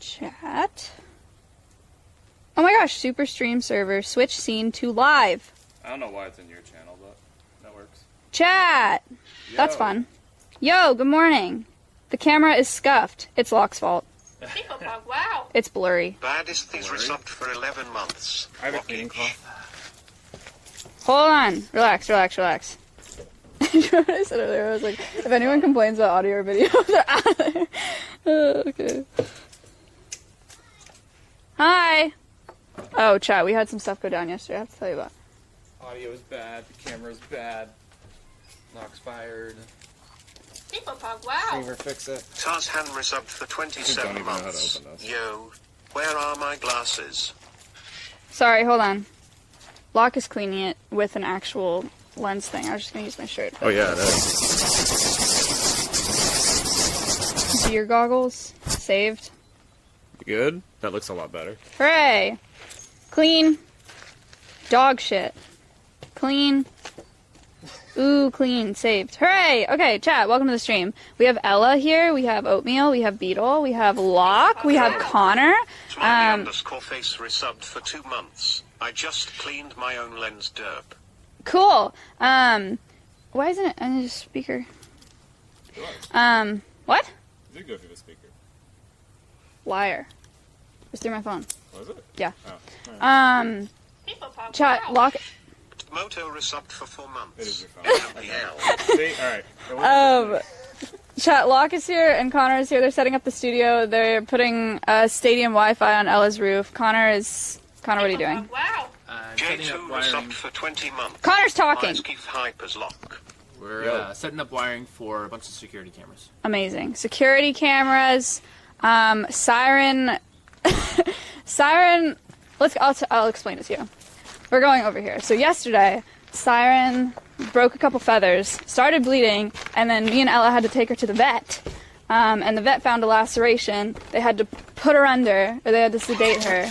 Chat. Oh my gosh, super stream server. Switch scene to live. I don't know why it's in your channel, but that works. Chat! Yo. That's fun. Yo, good morning. The camera is scuffed. It's Locke's fault. Wow. It's blurry. Baddest things resubbed for 11 months. I have a cleaning cloth. Hold on. Relax, relax, relax. You know what I said earlier? I was like, if anyone complains about audio or video, they're out of there. Okay. Hi! Oh, chat, we had some stuff go down yesterday. I have to tell you about. Audio is bad. The camera is bad. Knock's fired. Wow. Streamer, fix it. Tarzan resubbed for 27 months. Yo, where are my glasses? Sorry, hold on. Locke is cleaning it with an actual lens thing. I was just gonna use my shirt. Oh yeah, that is. Beer goggles. Saved. Good? That looks a lot better. Hooray! Clean. Dog shit. Clean. Ooh, clean. Saved. Hooray! Okay, chat, welcome to the stream. We have Ella here, we have Oatmeal, we have Beetle, we have Locke, we have Connor. _face resubbed for 2 months. I just cleaned my own lens derp. Cool. Why isn't it on the speaker? What? You did go through the speaker. Liar. It's through my phone. Was it? Yeah. Oh. Right. Chat, Locke. Moto resubbed for 4 months. It is your phone. LPL. See? Alright. Chat, Locke is here and Connor is here. They're setting up the studio. They're putting stadium Wi-Fi on Ella's roof. Connor, what are you doing? Wow. J2 resubbed for 20 months. Connor's talking. Keith Hyper's lock. We're setting up wiring for a bunch of security cameras. Amazing. Security cameras, Siren, Siren, I'll explain it to you. We're going over here. So yesterday, Siren broke a couple feathers, started bleeding, and then me and Ella had to take her to the vet. And the vet found a laceration. They had to put her under, or they had to sedate her,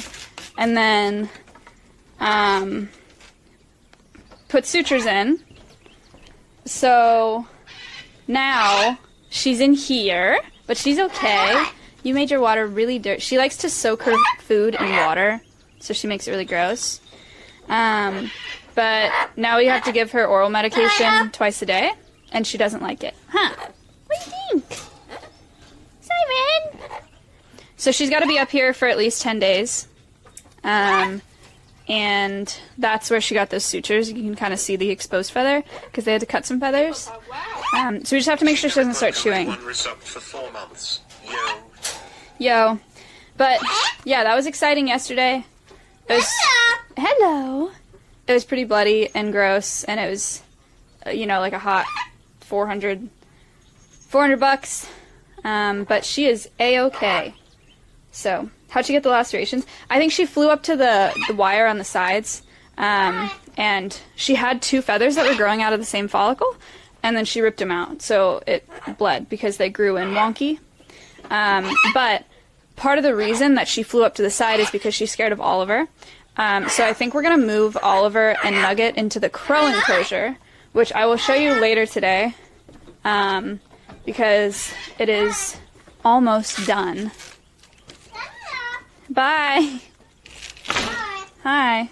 and then put sutures in. So now she's in here, but she's okay. You made your water really dirty. She likes to soak her food in water, so she makes it really gross. But now we have to give her oral medication twice a day, and she doesn't like it. Huh? What do you think? Siren! So she's got to be up here for at least 10 days. And that's where she got those sutures. You can kind of see the exposed feather, because they had to cut some feathers. So we just have to make sure she doesn't start chewing. One resubbed for 4 months. Yo. But, yeah, that was exciting yesterday. It was... Hello! It was pretty bloody and gross, and it was, like a hot 400 bucks. But she is A-okay. So, how'd she get the lacerations? I think she flew up to the wire on the sides, and she had 2 feathers that were growing out of the same follicle, and then she ripped them out. So it bled because they grew in wonky. But part of the reason that she flew up to the side is because she's scared of Oliver. So I think we're going to move Oliver and Nugget into the crow enclosure, which I will show you later today, because it is almost done. Bye. Hi.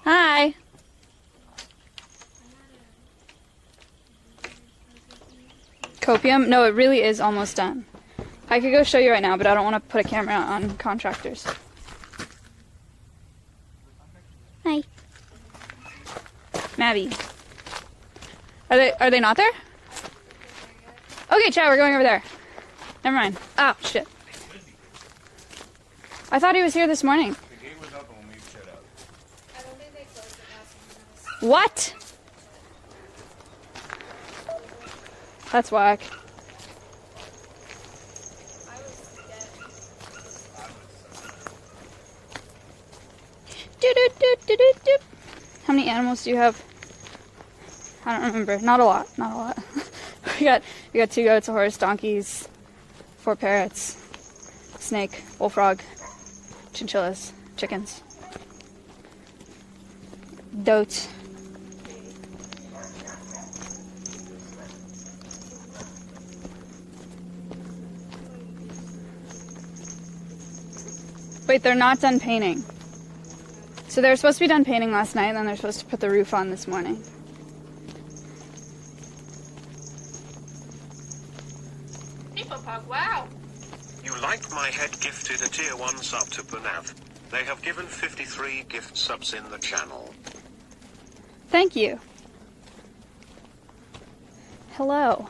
Hi. Copium? No, it really is almost done. I could go show you right now, but I don't want to put a camera on contractors. Hi. Mabby. Are they not there? Okay, chat, we're going over there. Never mind. Oh, shit. I thought he was here this morning. The gate was open when we showed up. I don't think they closed it last. What? That's whack. How many animals do you have? I don't remember. Not a lot. Not a lot. we got 2 goats, a horse, donkeys, 4 parrots, snake, bullfrog, chinchillas, chickens, goats. Wait, they're not done painting. So they were supposed to be done painting last night, and then they're supposed to put the roof on this morning. People Pug, wow. You like my head gifted a tier 1 sub to Bunav. They have given 53 gift subs in the channel. Thank you. Hello.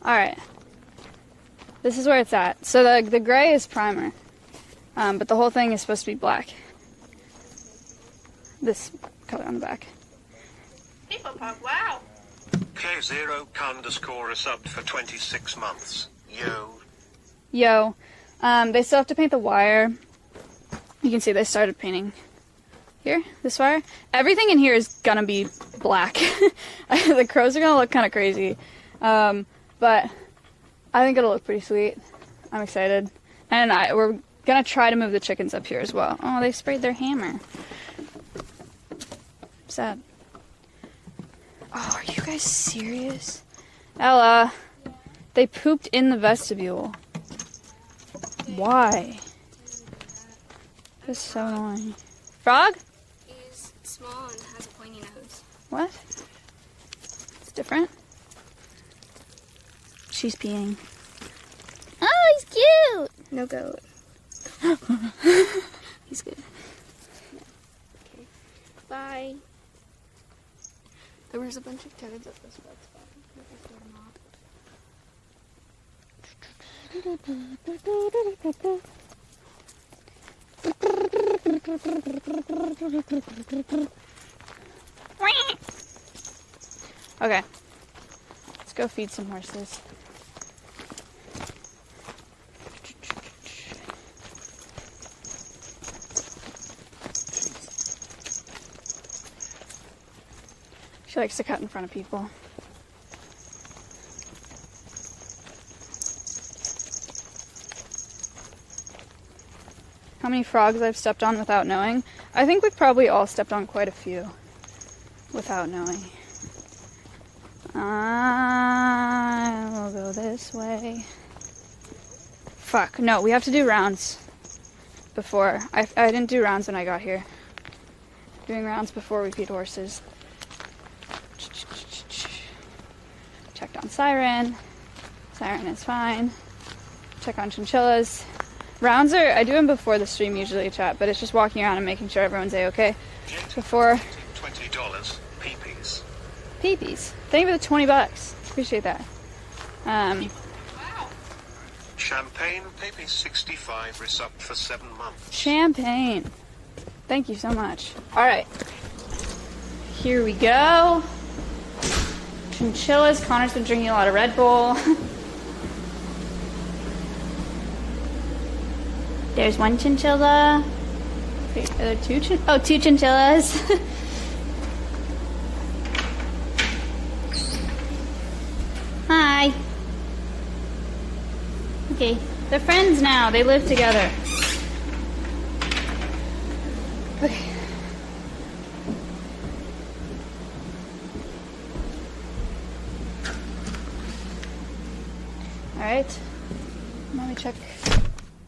Alright. This is where it's at. So the gray is primer. But the whole thing is supposed to be black. This color on the back. People Pug, wow. K0 underscore a sub for 26 months. Yo. Yo. They still have to paint the wire. You can see they started painting here, this wire. Everything in here is gonna be black. The crows are gonna look kind of crazy. But I think it'll look pretty sweet. I'm excited. And we're gonna try to move the chickens up here as well. Oh, they sprayed their hammer. Sad. Oh, are you guys serious? Ella, they pooped in the vestibule. Why? That's so annoying. Frog? He's small and has a pointy nose. What? It's different. She's peeing. Oh, he's cute! No goat. He's good. Okay. Bye. There was a bunch of toads at this red spot. Okay. Let's go feed some horses. She likes to cut in front of people. How many frogs I've stepped on without knowing? I think we've probably all stepped on quite a few without knowing. I will go this way. Fuck, no, we have to do rounds before. I didn't do rounds when I got here. Doing rounds before we feed horses. Checked on Siren. Siren is fine. Check on chinchillas. Rounds I do them before the stream usually, chat, but it's just walking around and making sure everyone's a-okay. Before. $20 peepees. Peepees. Thank you for the $20. Appreciate that. Wow. Champagne peepees 65 resubbed for 7 months. Champagne. Thank you so much. Alright. Here we go. Chinchillas. Connor's been drinking a lot of Red Bull. There's one chinchilla. Wait, are there two two chinchillas. Hi. Okay, they're friends now. They live together. Okay. Alright. Let me check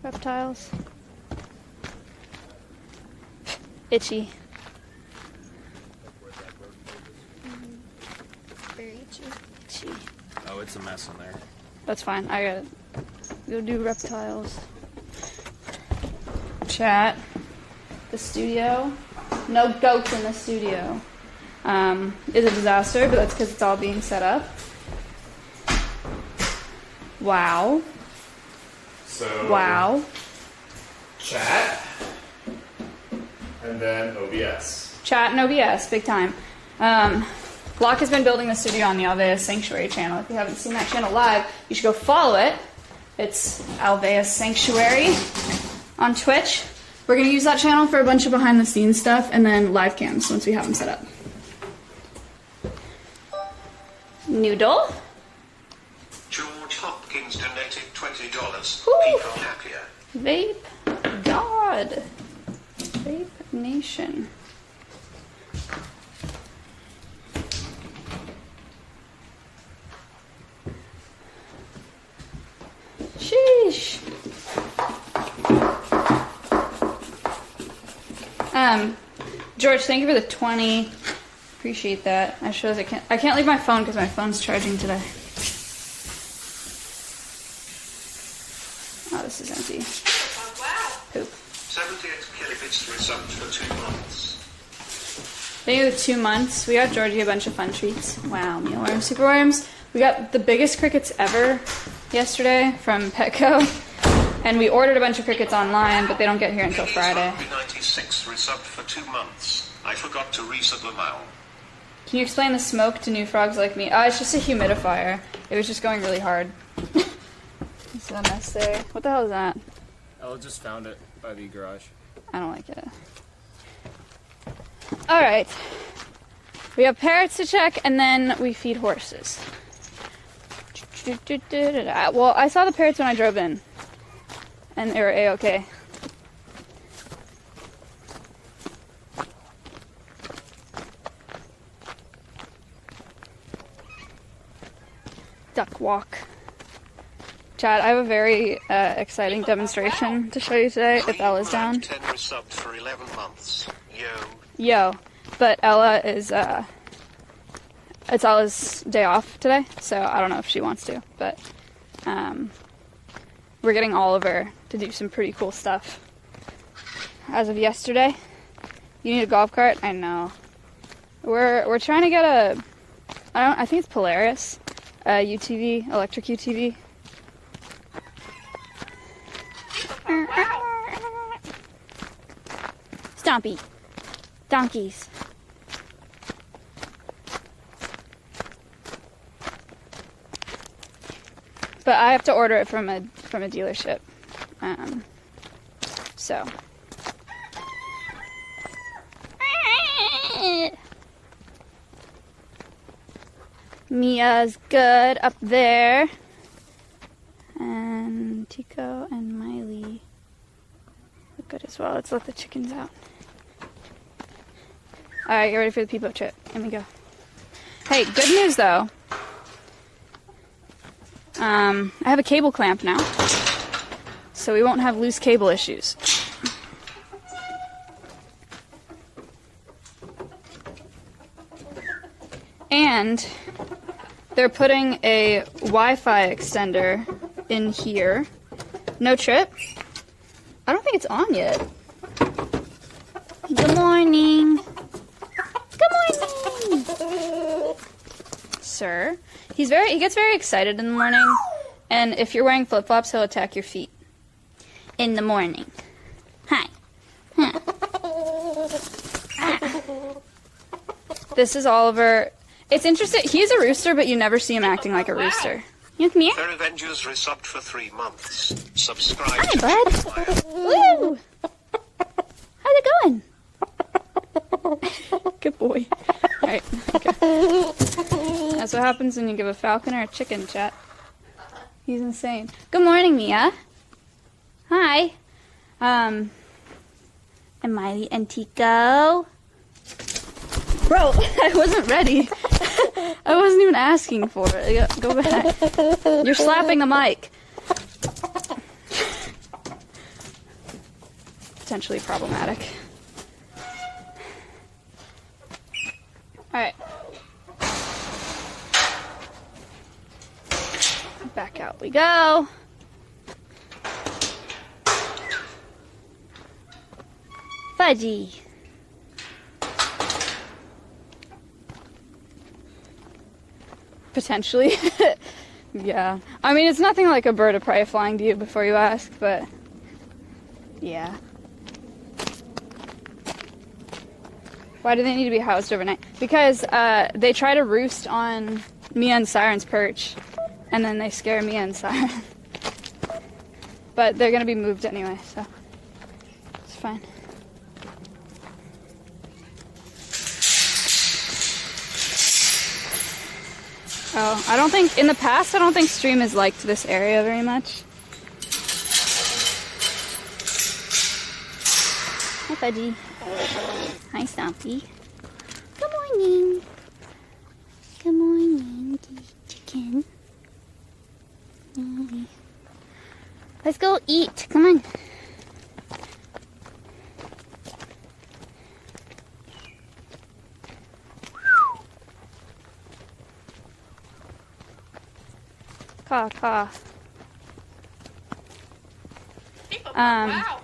reptiles. Itchy. Very itchy. Itchy. Oh, it's a mess in there. That's fine. I gotta go do reptiles. Chat. The studio. No goats in the studio. Is a disaster, but that's because it's all being set up. Wow. So Wow. chat, and then OBS. Chat and OBS, big time. Locke has been building the studio on the Alveus Sanctuary channel. If you haven't seen that channel live, you should go follow it. It's Alveus Sanctuary on Twitch. We're going to use that channel for a bunch of behind-the-scenes stuff and then live cams once we have them set up. Noodle. George Hopkins donated $20. Woo. People happier. Vape God. Vape Nation. Sheesh. George, thank you for the 20. Appreciate that. I can't leave my phone because my phone's charging today. Oh, this is empty. Poop. 78 kilobits resubbed for 2 months. Thank you for 2 months. We got Georgie a bunch of fun treats. Wow, mealworms, superworms. We got the biggest crickets ever yesterday from Petco. And we ordered a bunch of crickets online, but they don't get here until Friday. 96 resubbed for 2 months. I forgot to reset them out. Can you explain the smoke to new frogs like me? Oh, it's just a humidifier. It was just going really hard. It's a mess there. What the hell is that? Ella just found it by the garage. I don't like it. Alright. We have parrots to check, and then we feed horses. Well, I saw the parrots when I drove in. And they were A-okay. Duck walk. Chad, I have a very exciting demonstration to show you today if Ella's down. 10 resubbed for 11 months. Yo. But Ella is, it's Ella's day off today, so I don't know if she wants to, but, we're getting Oliver to do some pretty cool stuff. As of yesterday, you need a golf cart? I know. We're trying to get I think it's Polaris, UTV, electric UTV. Stompy. Donkeys. But I have to order it from a dealership. So. Mia's good up there. And Tico and Miley look good as well. Let's let the chickens out. Alright, get ready for the peepo trip. Here we go. Hey, good news though. I have a cable clamp now, so we won't have loose cable issues. And they're putting a Wi-Fi extender in here. No trip. I don't think it's on yet. Good morning. Good morning. Sir. He gets very excited in the morning, and if you're wearing flip-flops, he'll attack your feet. In the morning. Hi. Huh. This is Oliver. It's interesting. He's a rooster, but you never see him acting like a rooster. You come here? Fair Avengers resubbed for 3 months. Subscribe Hi, to bud. Woo! How's it going? Good boy. Alright, okay. That's what happens when you give a falconer a chicken, chat. He's insane. Good morning, Mia. Hi. And Miley and Tico. Bro, I wasn't ready. I wasn't even asking for it. Go back. You're slapping the mic. Potentially problematic. Alright. Back out we go. Fudgy. Potentially. Yeah. I mean, it's nothing like a bird of prey flying to you before you ask, but yeah. Why do they need to be housed overnight? Because they try to roost on Mia and Siren's perch, and then they scare Mia and Siren. But they're gonna be moved anyway, so it's fine. Oh, I don't think, in the past, I don't think Stream has liked this area very much. Hi, Fudgy. Hi, Stompy. Good morning. Good morning, chicken. Let's go eat. Come on. Caw, caw. Wow.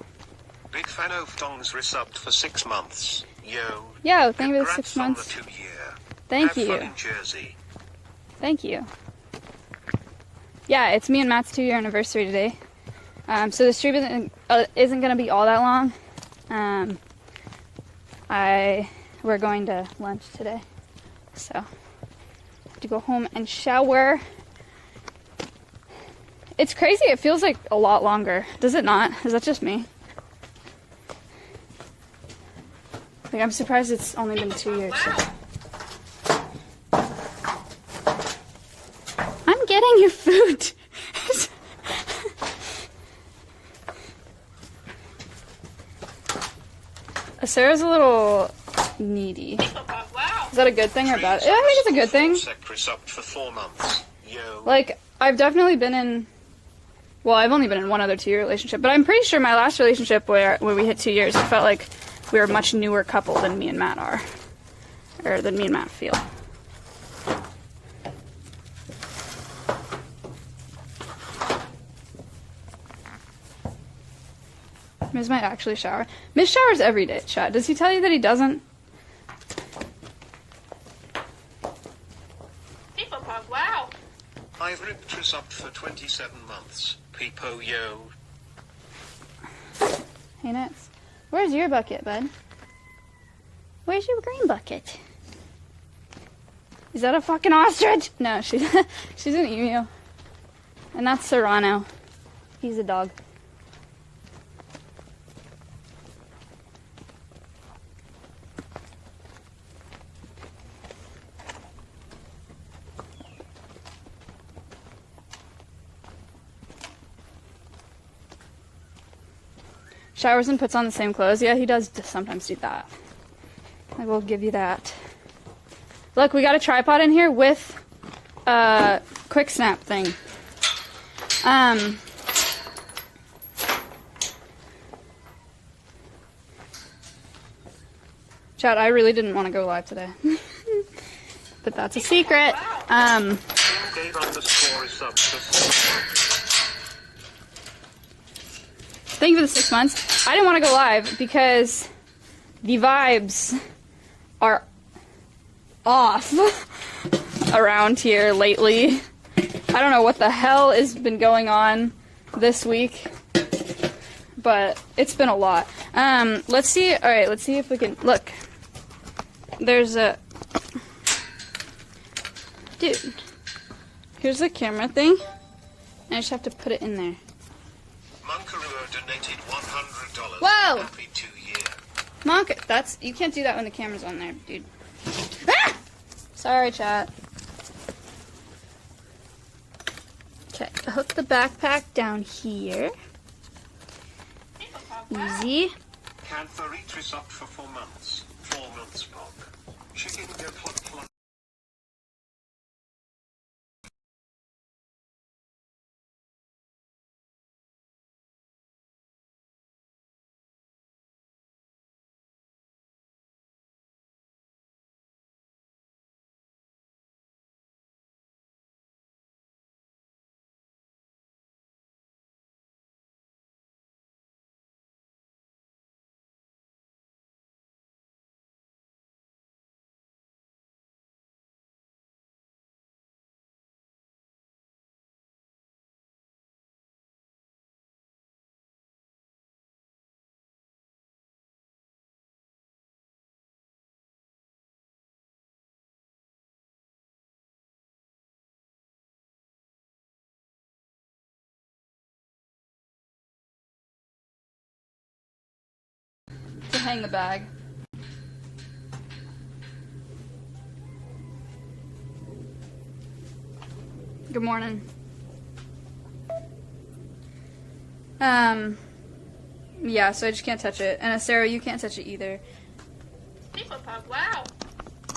Big fan of Dongs resubbed for 6 months. Yo. Yo, thank you for the Congrats 6 on months. the 2-year. Thank Have you. fun in Jersey. Thank you. Yeah, it's me and Matt's 2-year anniversary today. So the stream isn't going to be all that long. We're going to lunch today. So, I have to go home and shower. It's crazy, it feels like a lot longer. Does it not? Is that just me? Like, I'm surprised it's only been 2 years. I'm getting you food. Sarah's a little needy. Is that a good thing or bad? Yeah, I think it's a good thing. Resubbed for 4 months. Yo. Like, I've definitely been in... Well, I've only been in one other 2-year relationship, but I'm pretty sure my last relationship where we hit 2 years, it felt like we were a much newer couple than me and Matt are. Or than me and Matt feel. Miz might actually shower. Miz showers every day, chat. Does he tell you that he doesn't? Wow. I've ripped resubbed for 27 months. Peepo yo. Hey, Nuts. Where's your bucket, bud? Where's your green bucket? Is that a fucking ostrich? No, she's an emu. And that's Serrano. He's a dog. Showers and puts on the same clothes. Yeah, he does sometimes do that. I will give you that. Look, we got a tripod in here with a quick snap thing. Chat, I really didn't want to go live today. But that's a secret. Thank you for the 6 months. I didn't want to go live because the vibes are off around here lately. I don't know what the hell has been going on this week, but it's been a lot. Let's see. All right, let's see if we can look. There's a dude. Here's the camera thing. I just have to put it in there. Monkaroo donated $100. Whoa! Happy 2-year. Monk, that's you can't do that when the camera's on there, dude. Ah! Sorry, chat. Okay, hook the backpack down here. Easy. Cadbury resubbed for 4 months. 4 months, Pog. Chicken go plug plug. To hang the bag. Good morning. Yeah, so I just can't touch it. And Sarah, you can't touch it either. Wow.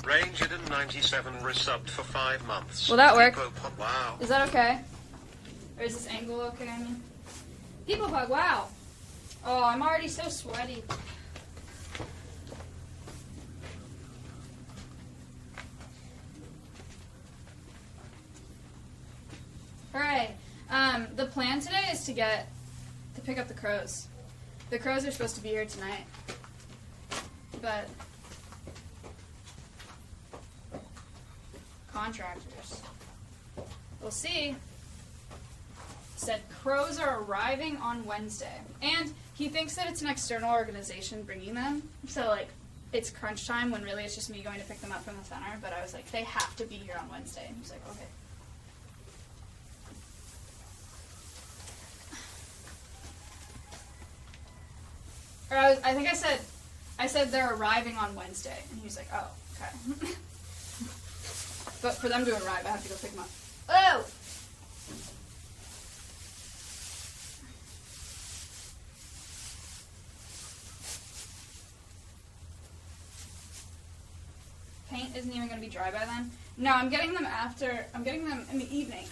Ranger 97 resubbed for 5 months. Will that work? Peepo, wow. Is that okay? Or is this angle okay, I mean? People bug, wow. Oh, I'm already so sweaty. Alright. plan today is to pick up the crows. The crows are supposed to be here tonight. But contractors. We'll see. Said crows are arriving on Wednesday. And he thinks that it's an external organization bringing them. So, like, it's crunch time when really it's just me going to pick them up from the center. But I was like, they have to be here on Wednesday. And he's like, okay. Or I think I said they're arriving on Wednesday. And he was like, oh, okay. But for them to arrive, I have to go pick them up. Oh! Paint isn't even going to be dry by then? No, I'm getting them in the evening.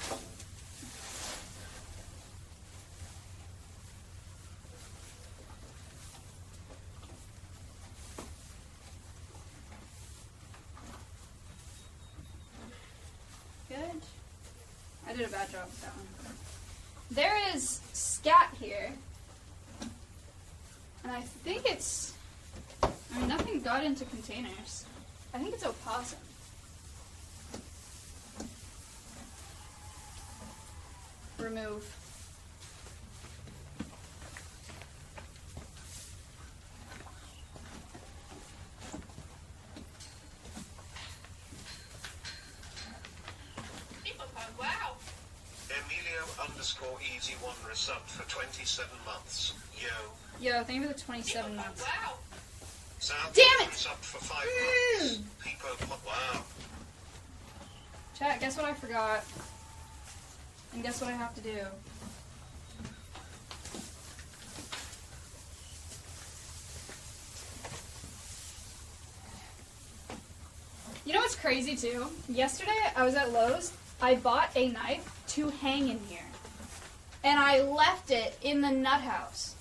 Good. I did a bad job with that one. There is scat here. And I think nothing got into containers. I think it's opossum. Remove. Wow. Emilio_easy1 resubbed for 27 months. Yo, thank you for the 27 months. Wow. South Damn it! resubbed for 5 months. People, wow. Chat, guess what I forgot? And guess what I have to do? You know what's crazy too? Yesterday I was at Lowe's. I bought a knife to hang in here. And I left it in the nut house.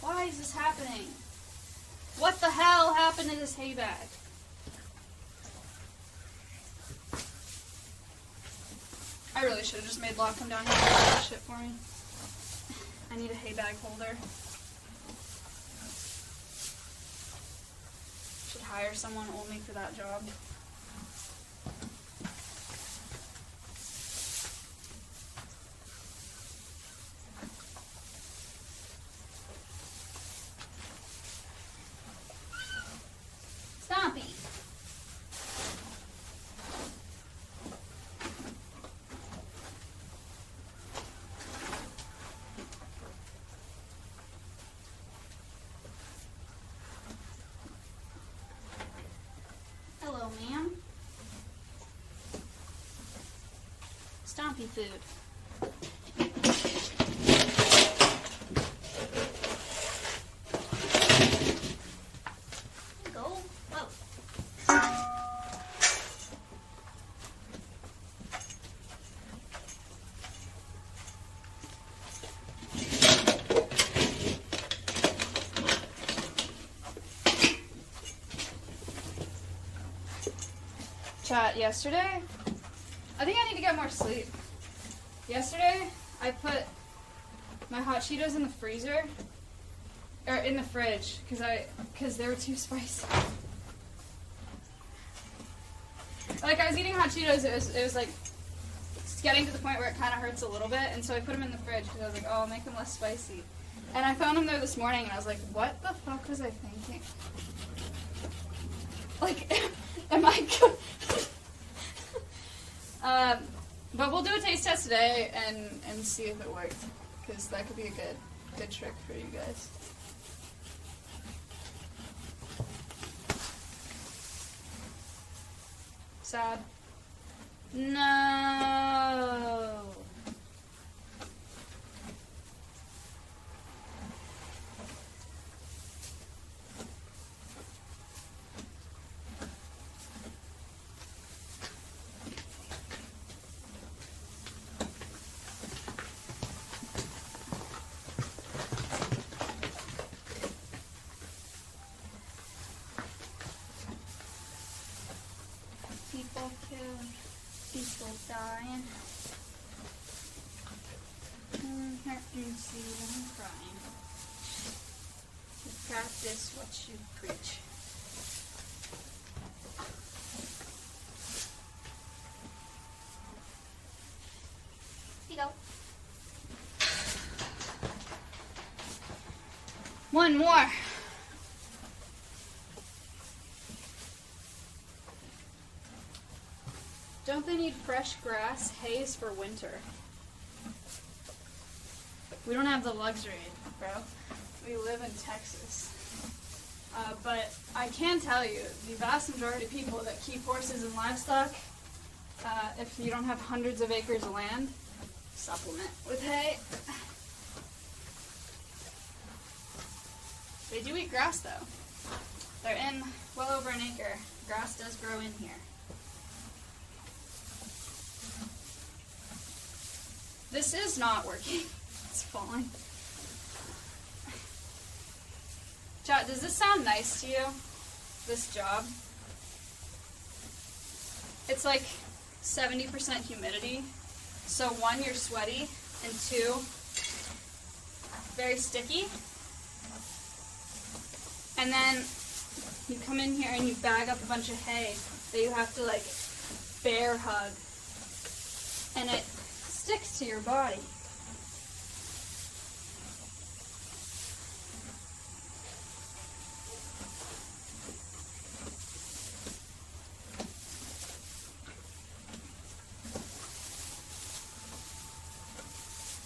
Why is this happening? What the hell happened to this hay bag? I really should have just made Locke come down here and do that shit for me. I need a hay bag holder. Should hire someone only for that job. Stompy. Hello, ma'am. Stompy food. Go. Whoa. Chat, yesterday, I think I need to get more sleep. Yesterday, I put my hot Cheetos in the freezer, or in the fridge, because they were too spicy. Like, I was eating hot Cheetos, it was like, it's getting to the point where it kind of hurts a little bit, and so I put them in the fridge, because I was like, oh, I'll make them less spicy. And I found them there this morning, and I was like, what the fuck was I thinking? Like, am I good? But we'll do a taste test today and see if it worked, because that could be a good trick for you guys. Sad. No. dying. Hurting, see them crying. You practice what you preach. Here you go. One more. Don't they need fresh grass? Hay is for winter. We don't have the luxury, bro. We live in Texas. But I can tell you, the vast majority of people that keep horses and livestock, if you don't have hundreds of acres of land, supplement with hay. They do eat grass, though. They're in well over an acre. Grass does grow in here. This is not working. It's falling. Chat, does this sound nice to you? This job? It's like 70% humidity. So 1, you're sweaty, and 2, very sticky. And then you come in here and you bag up a bunch of hay that you have to like bear hug. And it sticks to your body.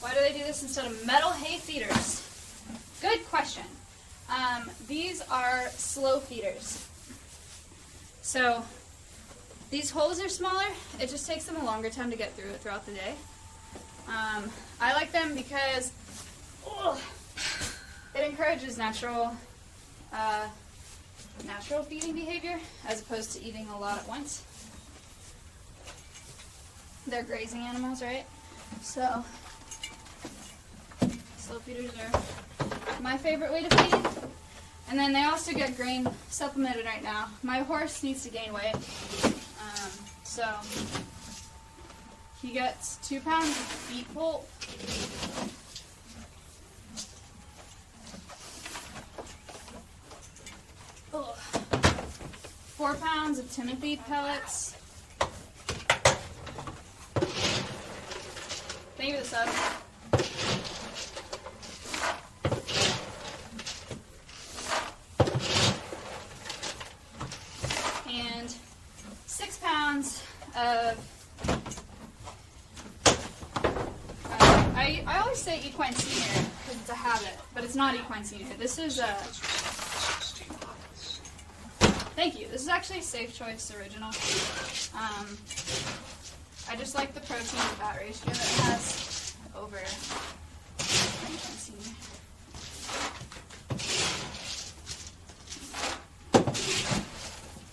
Why do they do this instead of metal hay feeders? Good question. These are slow feeders. So these holes are smaller. It just takes them a longer time to get through it throughout the day. I like them because it encourages natural feeding behavior as opposed to eating a lot at once. They're grazing animals, right? So slow feeders are my favorite way to feed. And then they also get grain supplemented right now. My horse needs to gain weight. So he gets 2 pounds of beet pulp. Ugh. 4 pounds of Timothy pellets. Thank you for the sub. And 6 pounds of I always say equine senior because it's a habit, but it's not equine senior. This is a thank you. This is actually a Safe Choice original. I just like the protein to fat ratio that it has over equine senior.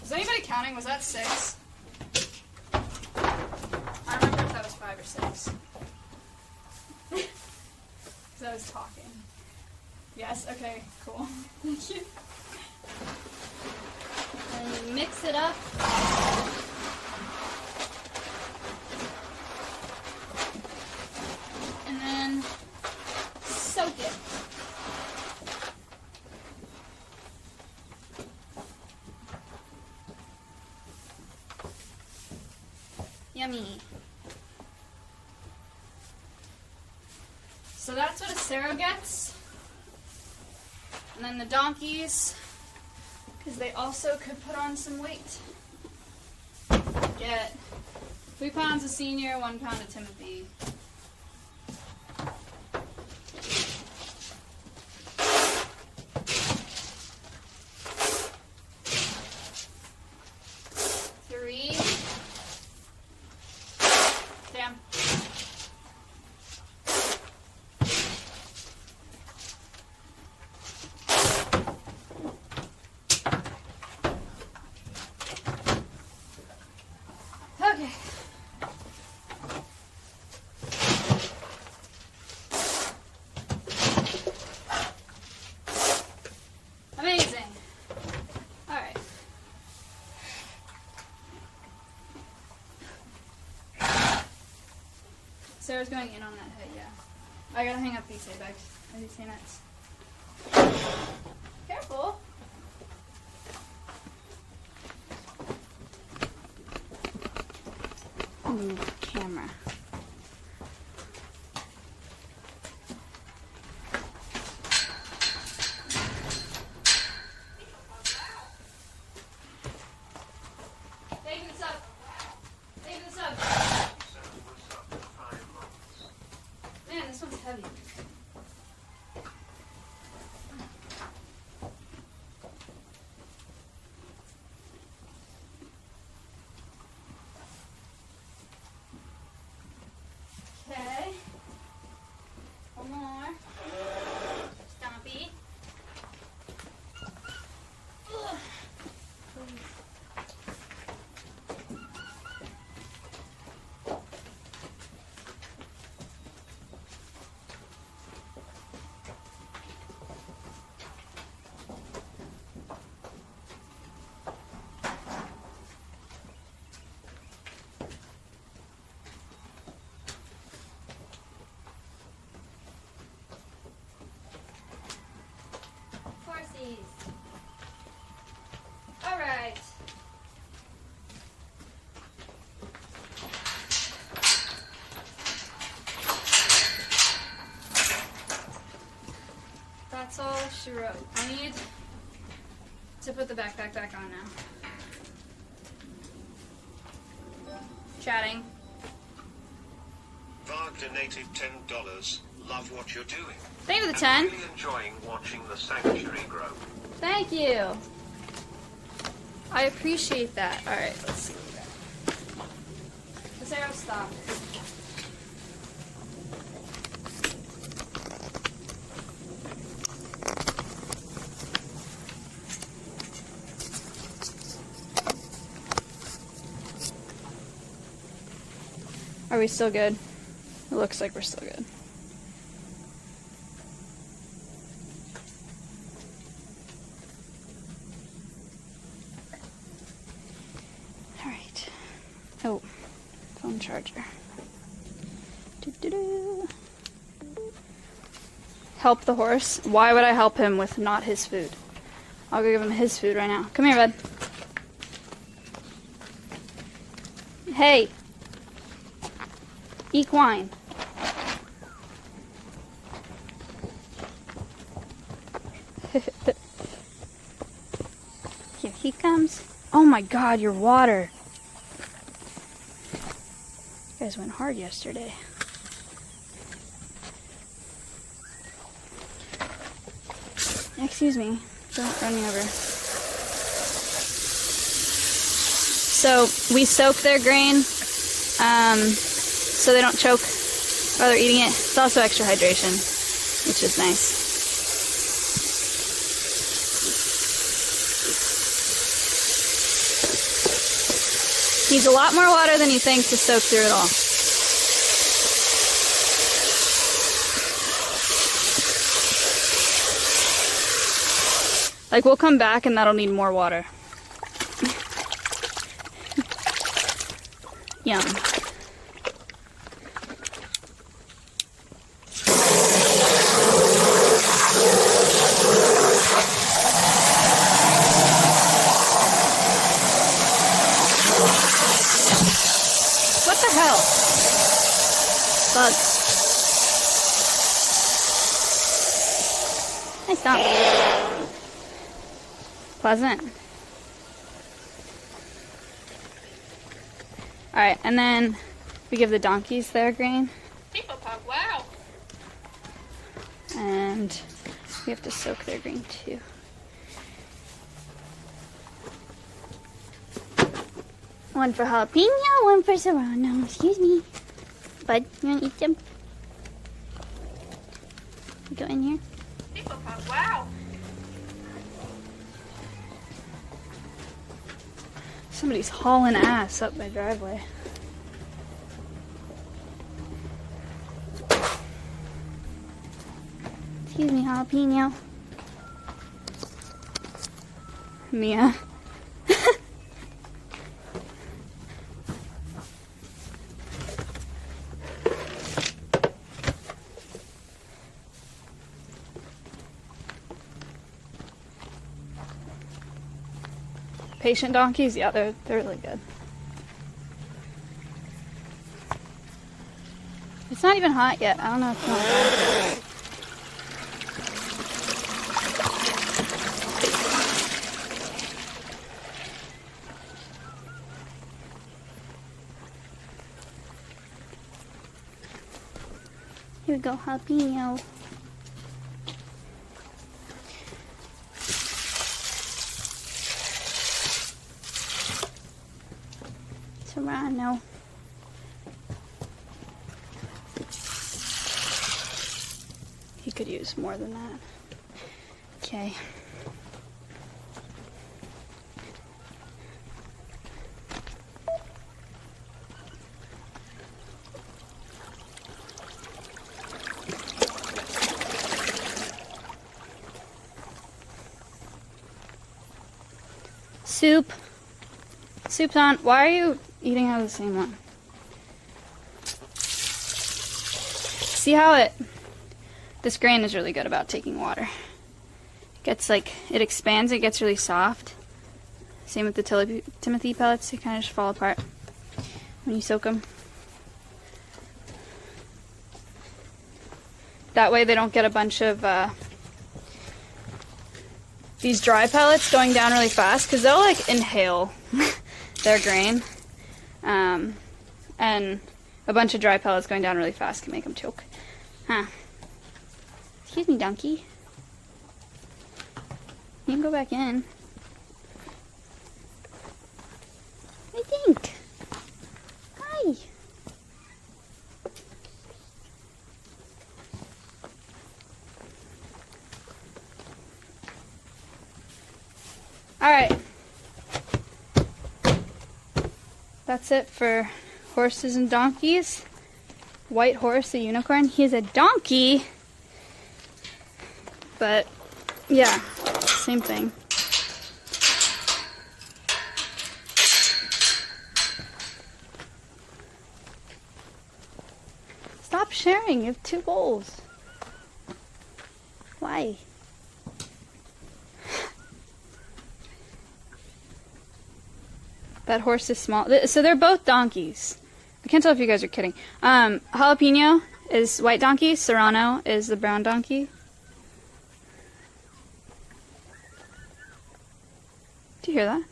Is anybody counting? Was that 6? I remember if that was 5 or 6. Because I was talking. Yes? Okay, cool. Thank you. And you mix it up. And then soak it. Yummy. So that's what a Sero gets. And then the donkeys, because they also could put on some weight, get 3 pounds of senior, 1 pound of Timothy. Sarah's going in on that head, yeah. I gotta hang up these hay bags. These hay nets. Careful. Camera. Thank you, sub. Thank you, sub. Man, this one's heavy. Okay. One more. Stompy. Ugh. Horsies. All right. That's all she wrote. I need to put the backpack back on now. Chatting. Varg donated $10. Love what you're doing. Thank you for the And 10. really enjoying watching the sanctuary grow. Thank you. I appreciate that. All right, let's see. Sarah, stop. Are we still good? It looks like we're still good. Alright. Oh, phone charger. Doo-doo-doo. Help the horse? Why would I help him with not his food? I'll go give him his food right now. Come here, bud. Hey. Equine. Here he comes. Oh my god, your water. You guys went hard yesterday. Excuse me. Don't run me over. So, we soak their grain. So they don't choke while they're eating it. It's also extra hydration, which is nice. Needs a lot more water than you think to soak through it all. Like, we'll come back and that'll need more water. Yum. What the hell? Bugs. Nice dog. Pleasant. Alright, and then we give the donkeys their grain. People pug, wow. And we have to soak their grain too. One for jalapeno, one for serrano. Excuse me. Bud, you want to eat them? Go in here. People pug, wow. Somebody's hauling ass up my driveway. Excuse me, jalapeno. Mia. patient donkeys, yeah, they're really good. It's not even hot yet. I don't know if it's not hot. Here we go, jalapeno. Serrano. He could use more than that. Okay. Soup. Soup's on. Why are you eating out of the same one? See how this grain is really good about taking water. It gets like, it expands, it gets really soft. Same with the Timothy pellets, they kind of just fall apart when you soak them. That way they don't get a bunch of these dry pellets going down really fast, because they'll like inhale their grain. And a bunch of dry pellets going down really fast can make them choke. Huh. Excuse me, donkey. You can go back in. I think. Hi. Alright. That's it for horses and donkeys. White horse, a unicorn. He's a donkey. But, yeah, same thing. Stop sharing. You have 2 bowls. Why? That horse is small. So they're both donkeys. I can't tell if you guys are kidding. Jalapeno is white donkey. Serrano is the brown donkey. Do you hear that?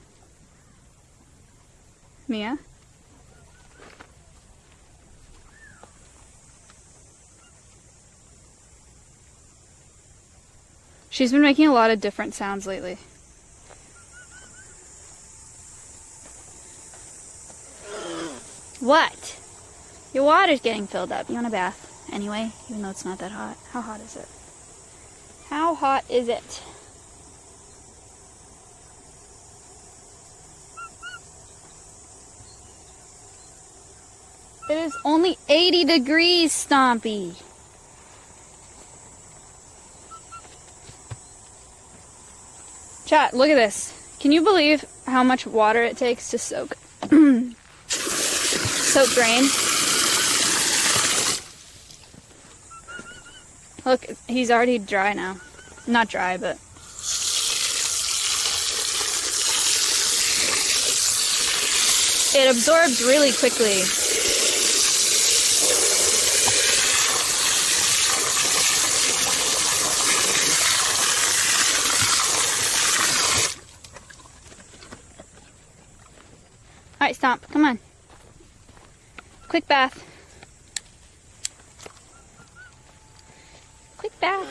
Mia? She's been making a lot of different sounds lately. What? Your water's getting filled up. You want a bath? Anyway, even though it's not that hot. How hot is it? How hot is it? It is only 80 degrees, Stompy. Chat, look at this. Can you believe how much water it takes to soak soak grain? Look, he's already dry now. Not dry, but it absorbs really quickly. Alright, Stomp, come on. Quick bath. Quick bath.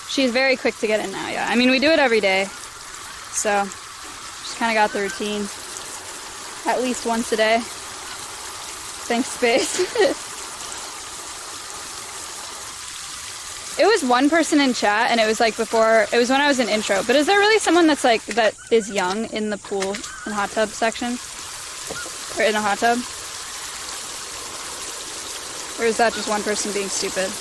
She's very quick to get in now, yeah. I mean, we do it every day. So, just kind of got the routine. At least once a day. Thanks, Space. It was one person in chat, and it was like before, it was when I was in intro. But is there really someone that's like, that is young in the pool and hot tub section? Or in a hot tub? Or is that just one person being stupid?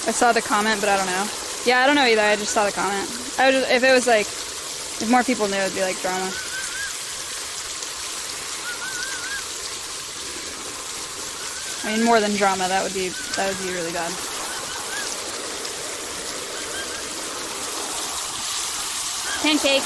I saw the comment, but I don't know. Yeah, I don't know either. I just saw the comment. If it was like, if more people knew, it'd be like drama. I mean, more than drama. That would be really bad. Pancake.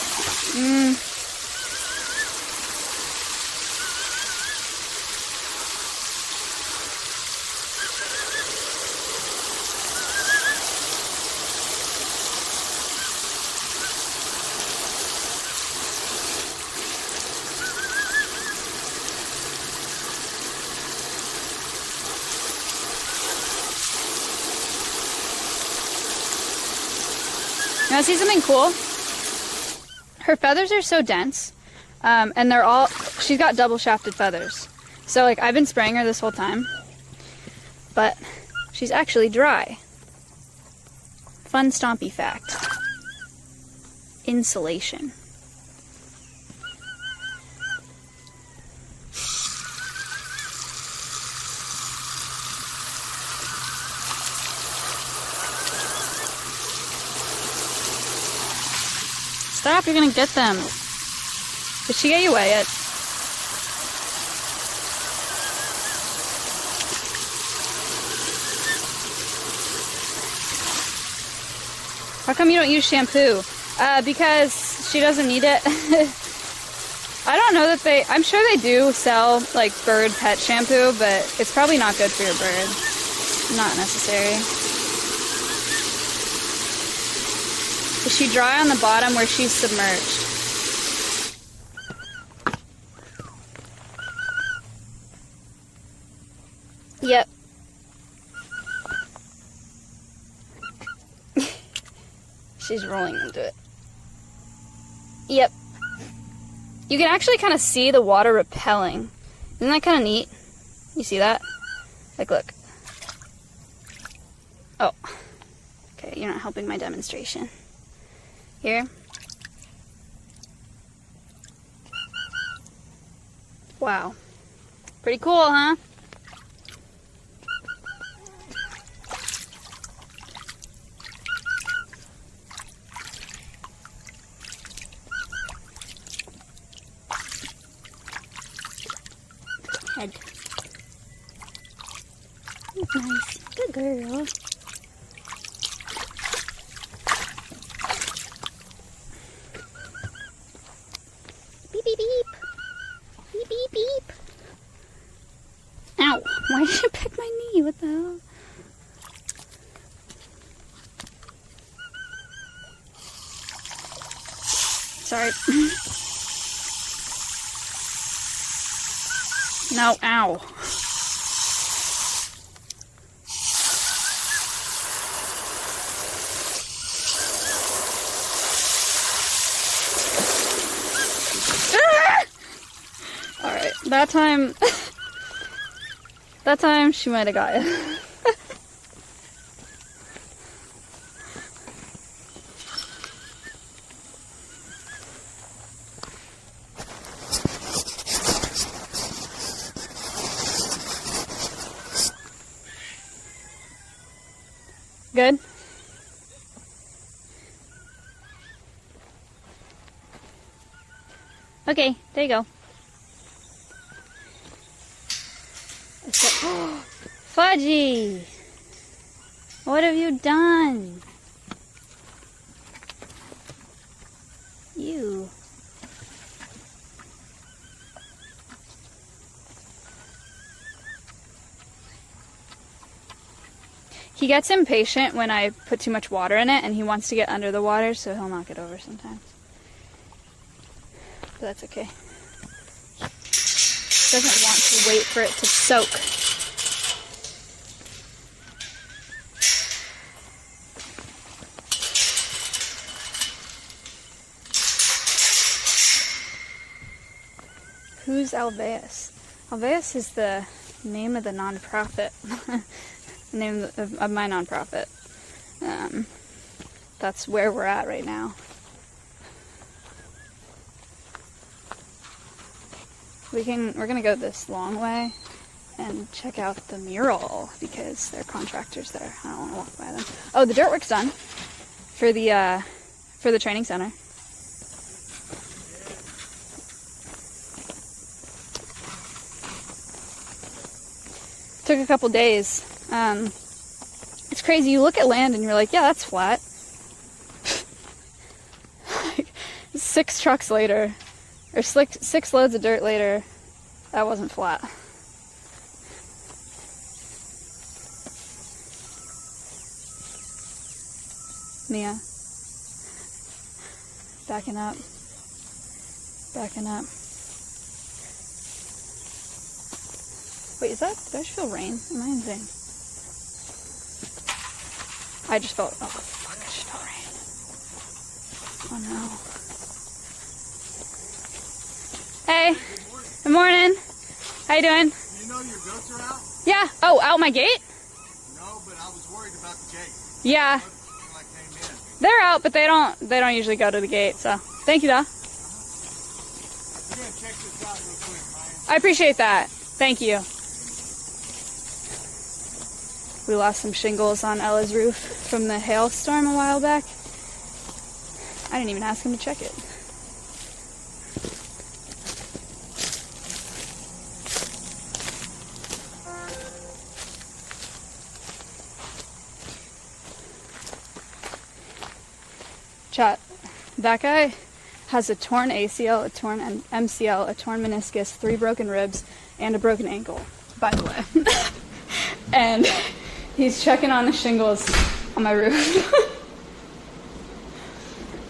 Now see something cool? Her feathers are so dense, and she's got double shafted feathers. So like I've been spraying her this whole time, but she's actually dry. Fun stompy fact. Insulation. Stop, you're gonna get them. Did she get you wet yet? How come you don't use shampoo? Because she doesn't need it. I don't know that I'm sure they do sell like bird pet shampoo, but it's probably not good for your bird. Not necessary. Is she dry on the bottom where she's submerged? Yep. She's rolling into it. Yep. You can actually kind of see the water repelling. Isn't that kind of neat? You see that? Like, look. Oh. Okay, you're not helping my demonstration. Here. Wow. Pretty cool, huh? Head. Nice. Good girl. Beep, beep, beep. Beep, beep, beep. Ow. Why did you pick my knee? What the hell? Sorry. No, ow. Alright, that time she might have got it. Good? Okay, there you go. Fudgy! What have you done? You. He gets impatient when I put too much water in it, and he wants to get under the water, so he'll knock it over sometimes. But that's okay. Doesn't want to wait for it to soak. Who's Alveus? Alveus is the name of the nonprofit. The name of my nonprofit. That's where we're at right now. We're gonna go this long way, and check out the mural because there are contractors there. I don't want to walk by them. Oh, the dirt work's done for the training center. Took a couple days. It's crazy. You look at land and you're like, yeah, that's flat. 6 trucks later, or 6 loads of dirt later, that wasn't flat. Mia. Backing up. Backing up. Wait, did I just feel rain? Am I insane? I just felt, oh fuck, I just felt rain. Oh no. Hey, good morning. How you doing? You know your goats are out? Yeah. Oh, out my gate? No, but I was worried about the gate. Yeah. Like came in. They're out, but they don't usually go to the gate. So, thank you, though. We're gonna check this out real quick, Ryan. I appreciate that. Thank you. We lost some shingles on Ella's roof from the hailstorm a while back. I didn't even ask him to check it. Chat, that guy has a torn ACL, a torn MCL, a torn meniscus, 3 broken ribs, and a broken ankle, by the way. And he's checking on the shingles on my roof.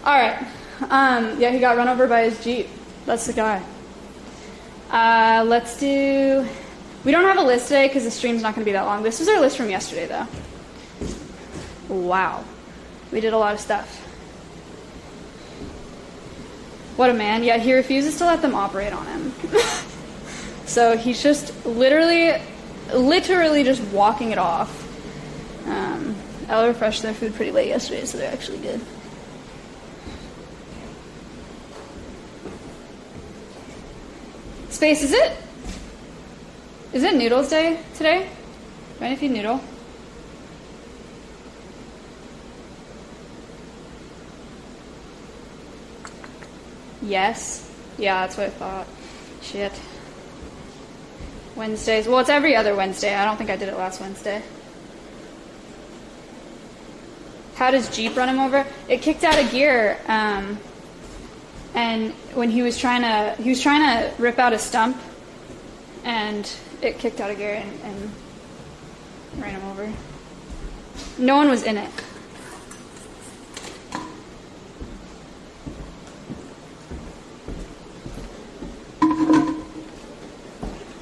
Alright. Yeah, he got run over by his Jeep. That's the guy. Let's do... We don't have a list today because the stream's not going to be that long. This was our list from yesterday, though. Wow. We did a lot of stuff. What a man. Yeah, he refuses to let them operate on him. So he's just literally just walking it off. Ella refreshed their food pretty late yesterday, so they're actually good. Space, is it noodles day today? Do I need to feed noodle? Yes. Yeah, that's what I thought. Shit. Wednesdays. Well, it's every other Wednesday. I don't think I did it last Wednesday. How does Jeep run him over? It kicked out of gear, and when he was trying to rip out a stump, and it kicked out of gear and ran him over. No one was in it.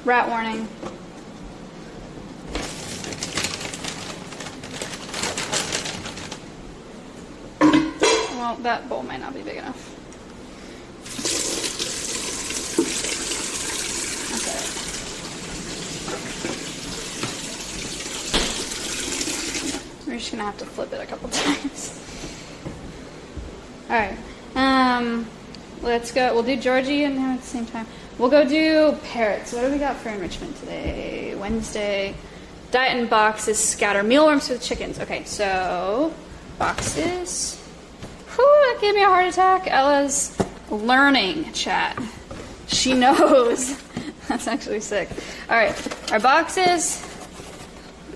Rat warning. Well, that bowl might not be big enough. Okay. We're just gonna have to flip it a couple times. Alright. Let's go. We'll do Georgie and him at the same time. We'll go do parrots. What do we got for enrichment today? Wednesday. Diet and boxes, scatter. Mealworms for the chickens. Okay, so boxes. Whew, that gave me a heart attack. Ella's learning, chat. She knows. That's actually sick. Alright, our boxes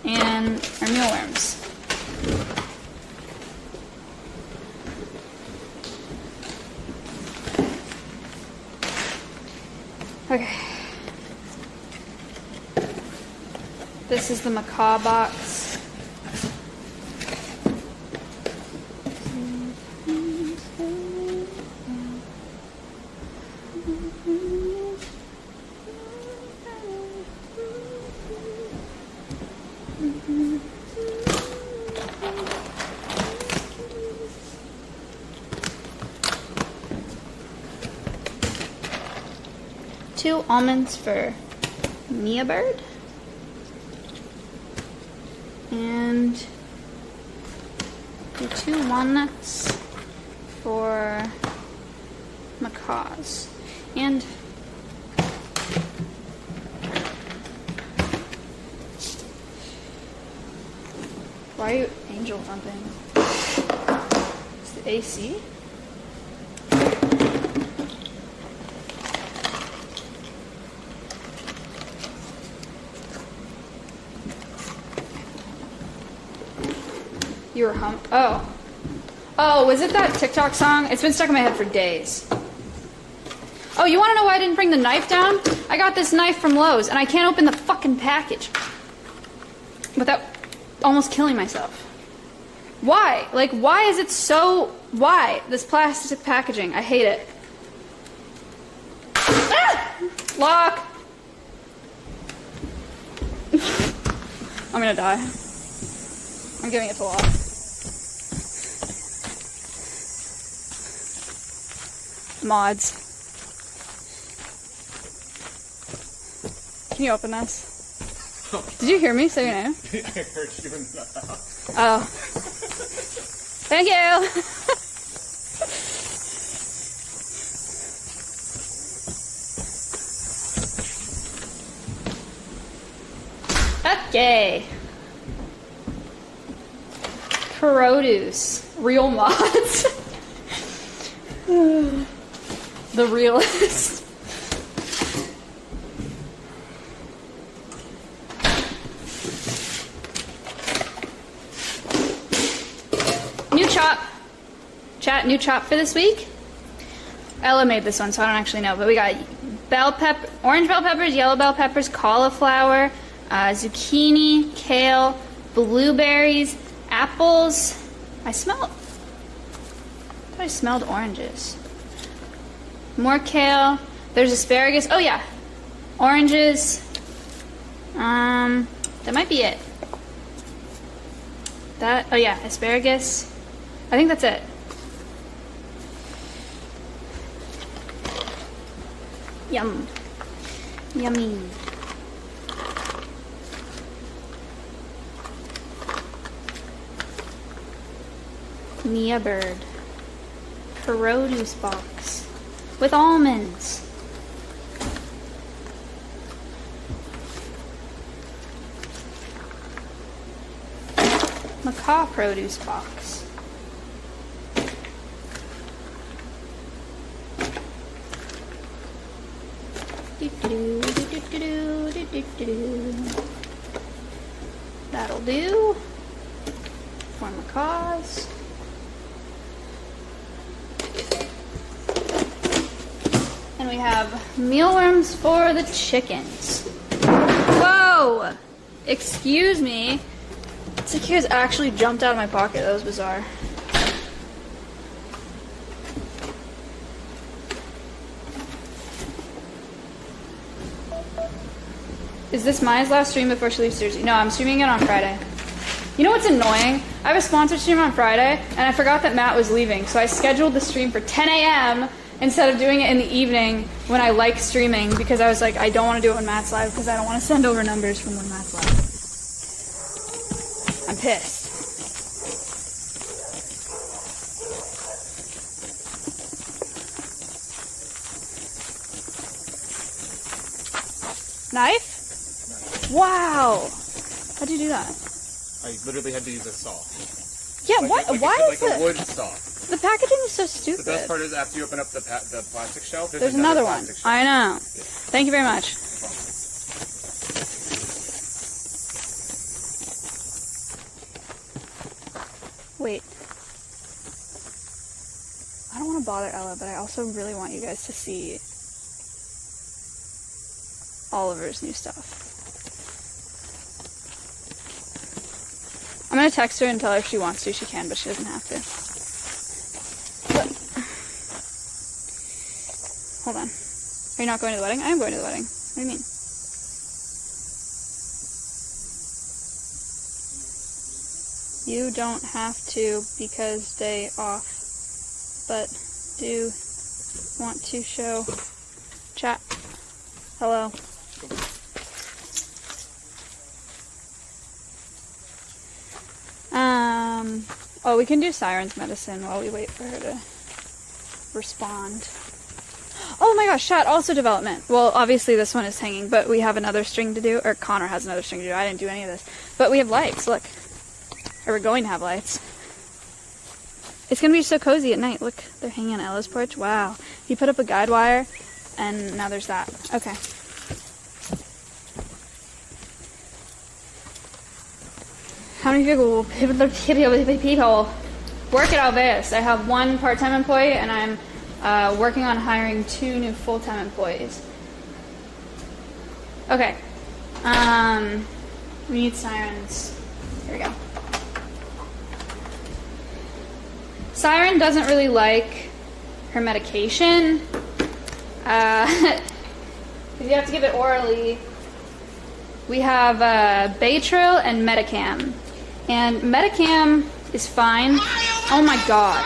and our mealworms. Okay. This is the macaw box. Two almonds for Mia Bird. And the 2 walnuts for macaws. And Why are you angel thumping? Is the AC? You were Oh. Oh, was it that TikTok song? It's been stuck in my head for days. Oh, you want to know why I didn't bring the knife down? I got this knife from Lowe's, and I can't open the fucking package without almost killing myself. Why? Like, why is it so... Why? This plastic packaging. I hate it. Ah! Lock! I'm gonna die. I'm giving it to Lock. Mods. Can you open this? Did you hear me say your name? I heard you in the house. Oh. Thank you! Okay. Produce. Real mods. The realist. New chop. Chat, new chop for this week. Ella made this one, so I don't actually know, but we got orange bell peppers, yellow bell peppers, cauliflower, zucchini, kale, blueberries, apples. I thought I smelled oranges. More kale. There's asparagus. Oh yeah, oranges. That might be it. Oh yeah, asparagus. I think that's it. Yum. Yummy. Mia bird. Produce box. With almonds. Macaw produce box. That'll do. For macaws. And we have mealworms for the chickens. Whoa! Excuse me. Secures actually jumped out of my pocket. That was bizarre. Is this Maya's last stream before she leaves Thursday? No, I'm streaming it on Friday. You know what's annoying? I have a sponsored stream on Friday, and I forgot that Matt was leaving, so I scheduled the stream for 10 a.m. instead of doing it in the evening when I like streaming, because I was like, I don't want to do it when Matt's live, because I don't want to send over numbers from when Matt's live. I'm pissed. Knife? Wow. How'd you do that? I literally had to use a saw. Yeah, why is a wood saw. The packaging is so stupid. The best part is after you open up the plastic shelf, there's another one. Shelf. I know. Thank you very much. Wait. I don't want to bother Ella, but I also really want you guys to see Oliver's new stuff. I'm going to text her and tell her if she wants to. She can, but she doesn't have to. But, hold on. Are you not going to the wedding? I am going to the wedding. What do you mean? You don't have to because day off, but do want to show chat. Hello. Oh, we can do Siren's medicine while we wait for her to respond. Oh my gosh, chat, also development. Well, obviously this one is hanging, but we have another string to do, or Connor has another string to do. I didn't do any of this. But we have lights, look. Or we're going to have lights. It's gonna be so cozy at night. Look, they're hanging on Ella's porch. Wow. He put up a guide wire, and now there's that. Okay. How many people work at Alveus? I have one part-time employee, and I'm working on hiring 2 new full-time employees. Okay. We need sirens. Here we go. Siren doesn't really like her medication. If you have to give it orally, we have Baytril and Metacam. And Metacam is fine. Oh my god.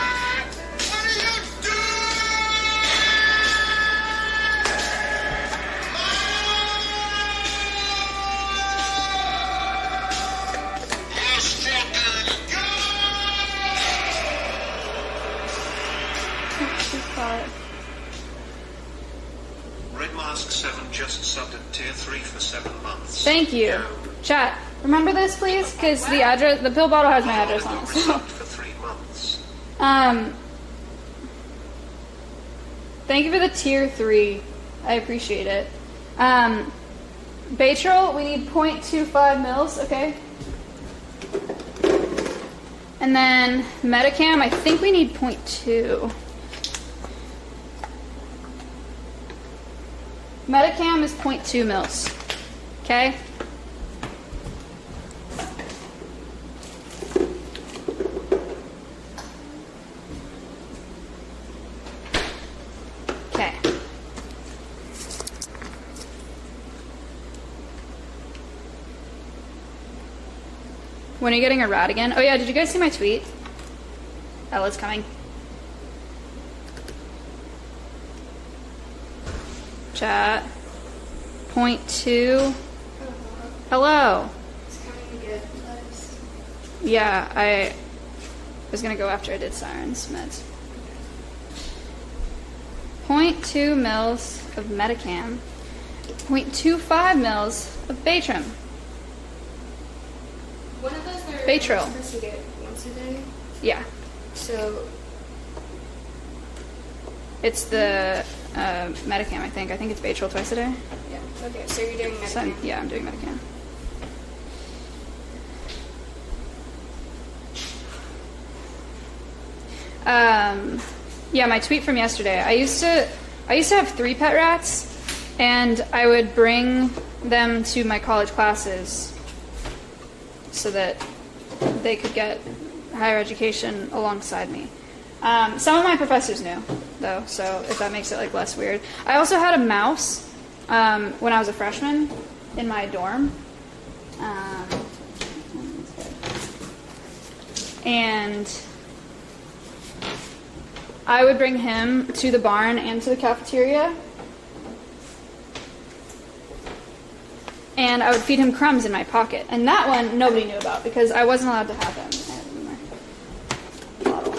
Red Mask 7 just subbed at tier 3 for 7 months. Thank you. Chat, remember this please? Because the address, the pill bottle has my address on it. So. For 3 months. Thank you for the tier 3. I appreciate it. Baytril, we need 0.25 mils, okay? And then Metacam, I think we need 0.2. Metacam is 0.2 mils. Okay? Okay. When are you getting a rat again? Oh yeah, did you guys see my tweet? Ella's coming. Chat. 0.2. Hello. Yeah, I was gonna go after I did sirens meds. 0.2 mils of Metacam. 0.25 mils of Baytrim. One of those are Baytril. supposed to get once a day. Yeah. So It's the Metacam, I think. I think it's Baytril twice a day. yeah, okay. So you're doing So Metacam. yeah, I'm doing Metacam. Yeah, my tweet from yesterday. I used to have 3 pet rats, and I would bring them to my college classes so that they could get higher education alongside me. Some of my professors knew, though, so if that makes it like less weird. I also had a mouse when I was a freshman in my dorm. And I would bring him to the barn and to the cafeteria. And I would feed him crumbs in my pocket. And that one nobody knew about because I wasn't allowed to have him in my bottle.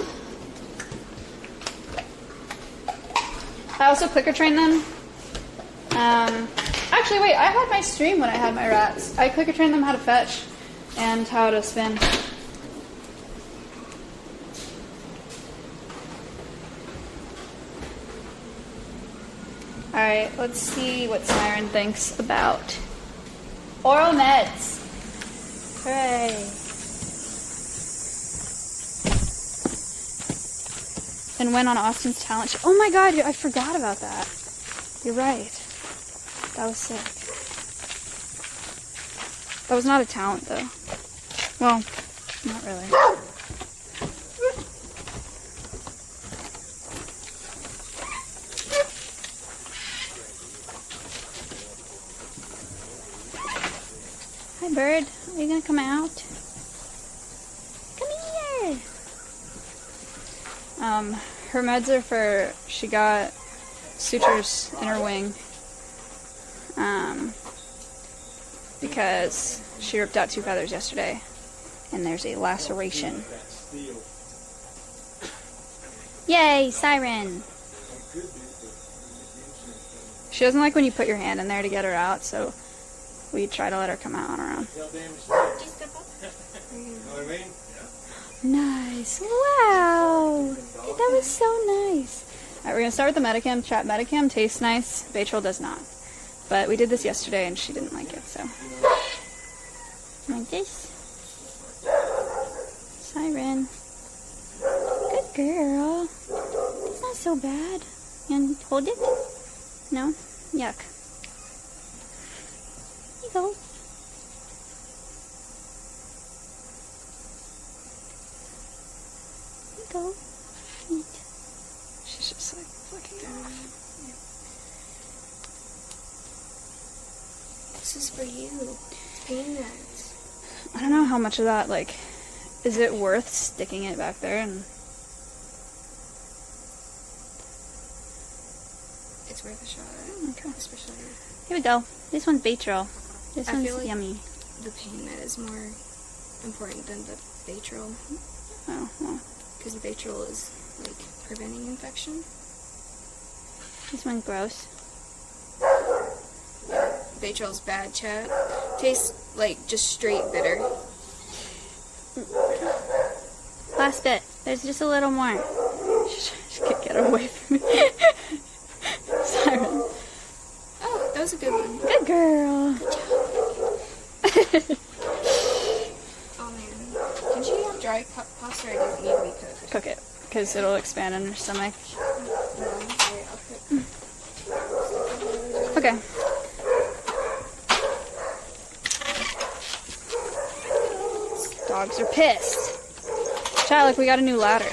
I also clicker trained them. Actually, wait, I had my stream when I had my rats. I clicker trained them how to fetch and how to spin. Alright, let's see what Siren thinks about oral meds. Hooray. And went on Austin's talent show. Oh my god, I forgot about that. You're right. That was sick. That was not a talent, though. Well, not really. Hi, bird. Are you gonna come out? Come here! Her meds are for, she got sutures in her wing. Because she ripped out 2 feathers yesterday. And there's a laceration. Yay, Siren! She doesn't like when you put your hand in there to get her out, so we try to let her come out on her own. You know what I mean? Nice. Wow. That was so nice. Alright, we're gonna start with the Metacam. Chat, Metacam tastes nice. Baytrol does not. But we did this yesterday and she didn't like it, so. Like this. Siren. Good girl. It's not so bad. You want to hold it? No? Yuck. Here you go. Here you go. Neat. She's just like flicking it off. This is for you. Peanuts. I don't know how much of that, like, is it worth sticking it back there and... It's worth a shot. Okay. Especially Here we go. This one's Baytrol. This I one's feel like- yummy. the peanut is more important than the Baytrol. Oh, well. Because the Baytrol is, like, preventing infection. This one's gross. Baytrol's bad, chat. Tastes like just straight bitter. Last bit. There's just a little more. She could get away from me. Siren. Oh, that was a good one. Good girl. Oh man. Can she have dry pasta or does it need to be cooked? Cook it, because it'll expand in her stomach. Okay. Dogs are pissed. Chat, look, we got a new ladder.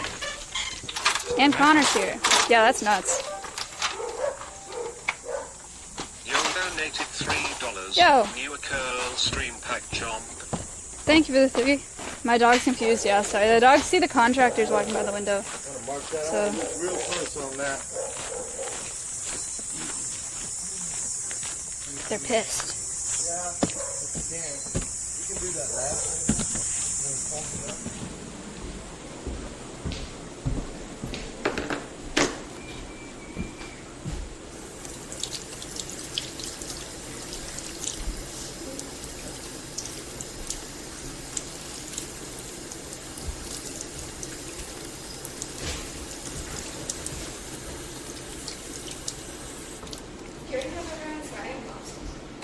And Connor's here. Yeah, that's nuts. You donated $3. Yo. New curl stream pack chomp. Thank you for the 3. My dog's confused, yeah, sorry. The dogs see the contractors walking by the window. So, Real close on that. they're pissed. Yeah, if you can. You can do that last thing.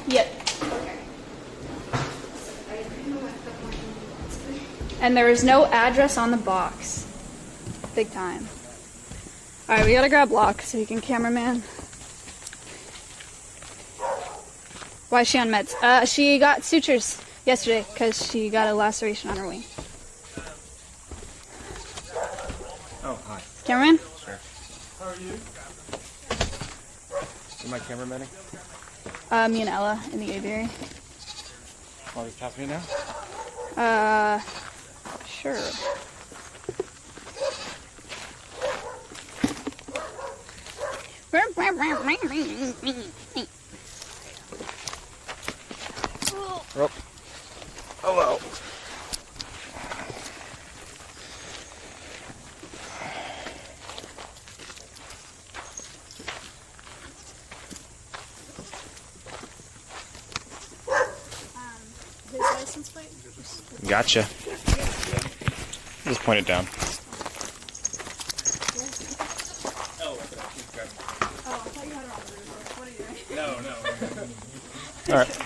Yep. And there is no address on the box. Big time. Alright, we gotta grab Locke so he can cameraman. Why is she on meds? She got sutures yesterday because she got a laceration on her wing. Oh, hi. Cameraman? Sure. How are you? Am I cameramaning? Me and Ella in the aviary. Oh, you pass me now? Sure. Oh. Hello. His license plate? Gotcha. Just point it down. Oh, Oh, I thought you had it on the roof. What are you doing? no. All right.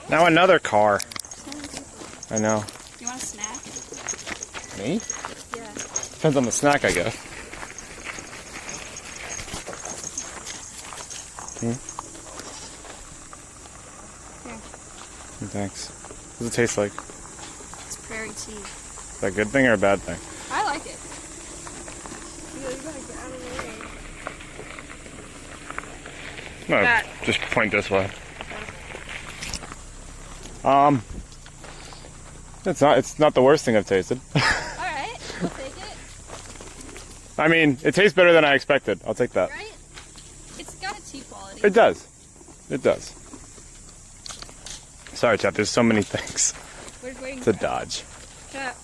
Now another car. I know. You want a snack? Me? Yeah. Depends on the snack, I guess. Here. Thanks. What does it taste like? It's prairie tea. Is that a good thing or a bad thing? I like it. No, That. just point this way. It's not the worst thing I've tasted. Alright, we'll take it. I mean, it tastes better than I expected. I'll take that. Right? It's got a tea quality. It does. It does. Sorry, chat, there's so many things We're waiting to dodge. Chat,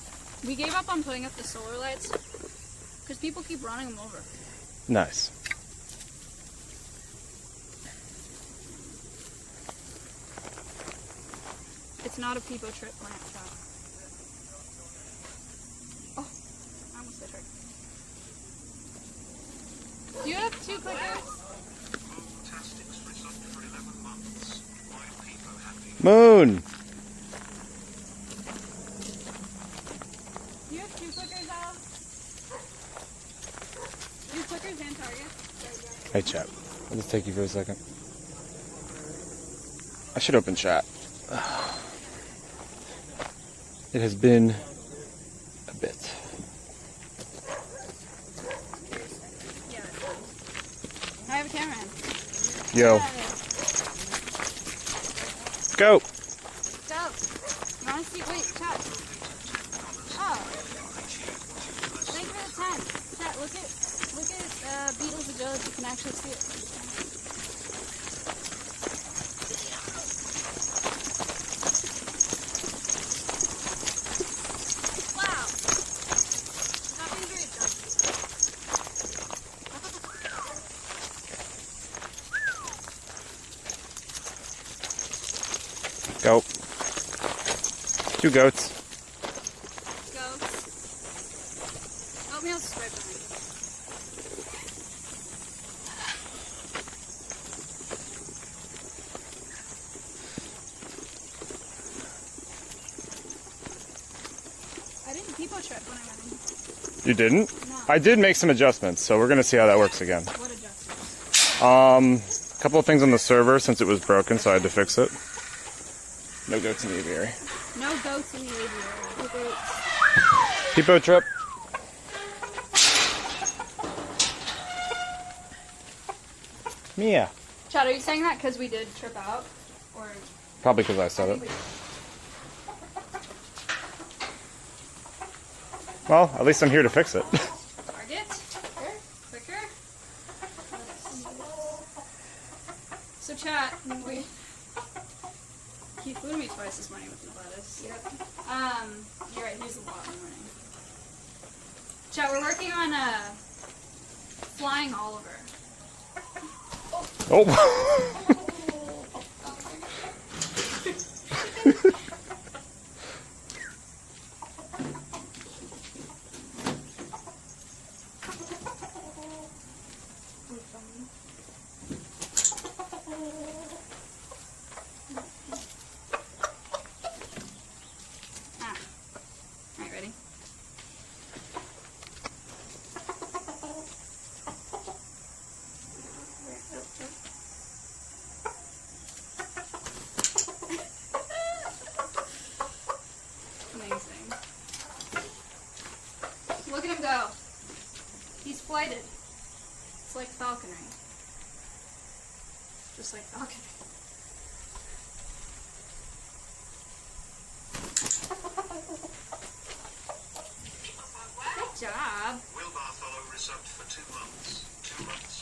we gave up on putting up the solar lights because people keep running them over. Nice. It's not a peepo trip plant shop. Oh, I almost hit her. Do you have 2 clickers? Fantastics result for 11 months. My people happy. Moon. Do you have 2 clickers, Al? 2 clickers and Target? Hey, chat. I'll just take you for a second. I should open chat. It has been a bit. Yeah. I have a cameraman. Yo. Go. Go. You want to see? Wait, chat. Oh. Thank you for the 10. Chat, look at Beatles agility. You can actually see it. Wow. Not being very adjusted. Go. 2 goats. Goats. Oatmeal's right behind you. I didn't peepo trip when I went in. You didn't? No. I did make some adjustments, so we're gonna see how that works again. What adjustments? A couple of things on the server since it was broken, so I had to fix it. No goats in the aviary. No goats in the aviary. No goats. Peepo trip. Mia. Chad, are you saying that because we did trip out? Or Probably because I said it. Well, at least I'm here to fix it. Target? Quicker? So chat, he flew me twice this morning with the lettuce. Yep. You're right, he's a lot in the morning. Chat, we're working on flying Oliver. Oh. Alright, ready? Amazing. Look at him go. He's flighted. It's like falconry. Just like falconry. Good job. Will Bartholomew resubbed for 2 months. 2 months.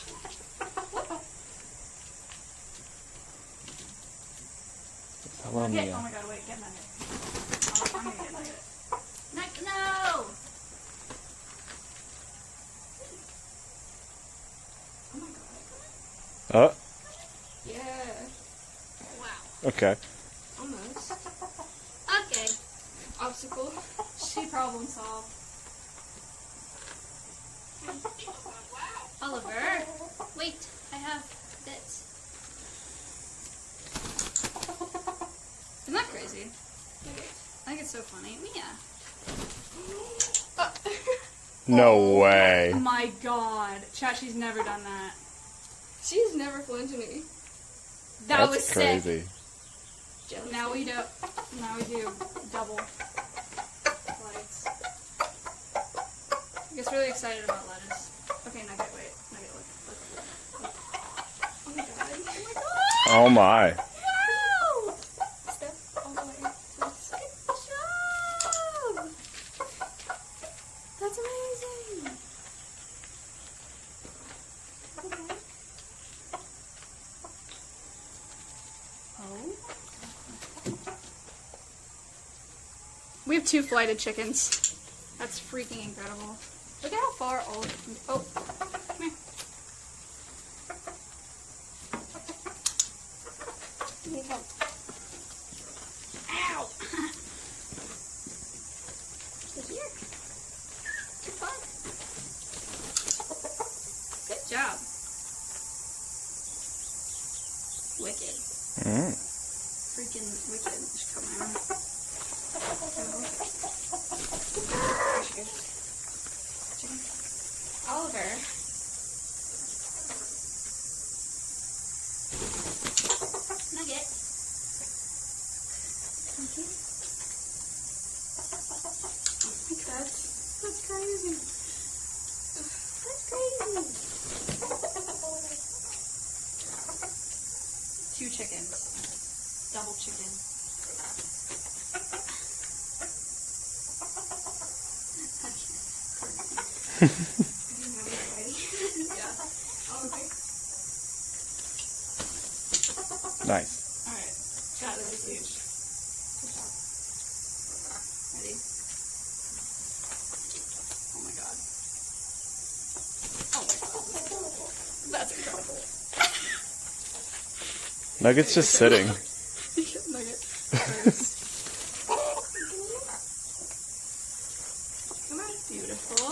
Hello, Okay. Mia. Oh my god, wait, get nugget. Oh, I'm gonna get nugget. No! Oh my god. Yeah. Wow. Okay. Almost. Okay. Obstacle. She problem solved. Oliver. Wait, I have bits. Isn't that crazy? I think it's so funny. Mia. No way. Oh my god. Chat, she's never done that. She's never flown to me. That That's was crazy. sick. Now we do double flights. I get really excited about lettuce. Okay, Nugget, wait. Nugget, look. Oh my god. Oh my. Wow! Step all the way. Please. Good job! That's amazing! Okay. Oh? We have 2 flighted chickens. That's freaking incredible. Look at how far all oh, come here. Need help. Ow! Here. Good fun. Good job. Wicked. Freaking wicked. Just come around. Oliver. Nugget. Okay. Oh my god. That's crazy. That's crazy. 2 chickens. Double chicken. Yeah. Nice. Alright. God, this is huge. Ready? Oh my god. Oh my god. That's incredible. Nugget's just sitting. Nugget. First. Come on, beautiful.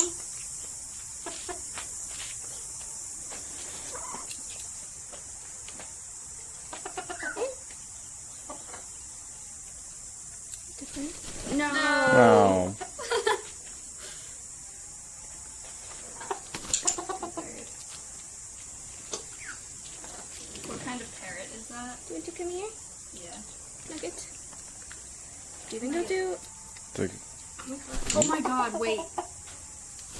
No. Oh. What kind of parrot is that? Do you want to come here? Yeah. Nugget. Do you think they'll do? Oh my god, wait.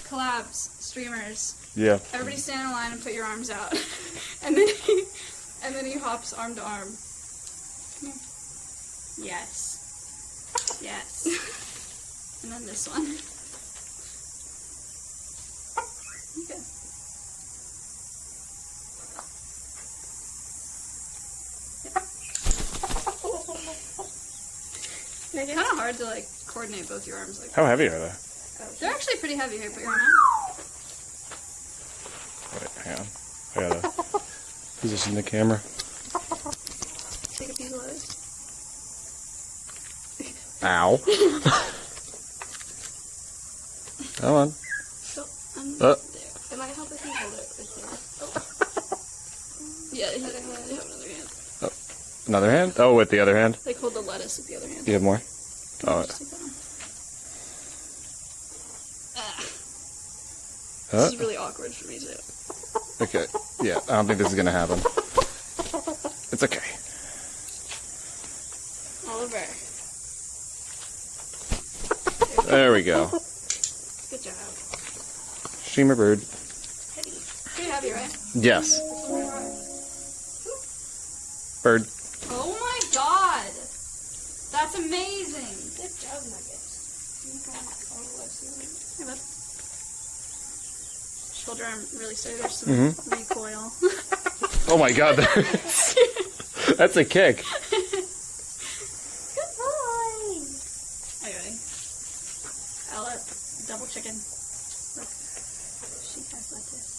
Collabs, streamers. Yeah. Everybody stand in line and put your arms out. and then he hops arm to arm. Come here. Yes. Yes. And then this one. Okay. Nugget. Kind of hard to like coordinate both your arms like How heavy are they? They're actually pretty heavy. Here, put your arm out. Wait, hang on. I gotta position the camera. Take a piece of lettuce. Ow. Come on. So, Uh. there. It might help if you hold it with your... Yeah, another hand. They have another hand. Another hand? Oh, with the other hand? Like hold the lettuce with the other hand. You have more? Oh. Just take that one. Huh? This is really awkward for me too. Okay. Yeah, I don't think this is gonna happen. It's okay. Oliver. There we go. Good job. Streamer bird. Pretty heavy, right? Yes. Bird. Oh my god! That's amazing! Good job, Nugget. Hey, bud. Shoulder arm really steady. There's some recoil. Oh my god, that's a kick. Good boy. Anyway. Ella, double chicken. Look. She has lettuce.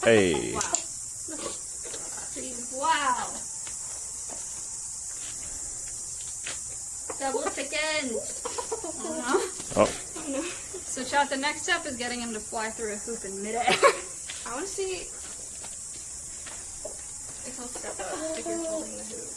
Hey. Wow. Wow. Double chickens. Oh no. Oh. So chat, the next step is getting him to fly through a hoop in midair. I want to see if he'll step up if you're holding the hoop.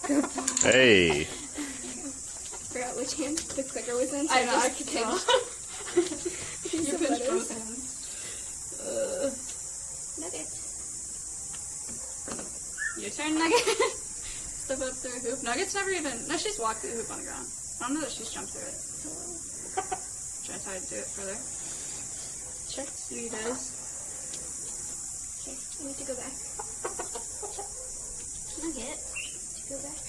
Okay. Hey. Forgot which hand the clicker was in. So I know, I just could picked tell. You pinched both hands. Nugget. Your turn, Nugget. Step up through a hoop. Nugget's never even... No, she's walked through the hoop on the ground. I don't know that she's jumped through it. Should I try to do it further? Sure. See what he does. Okay, I need to go back. Nugget. To go back.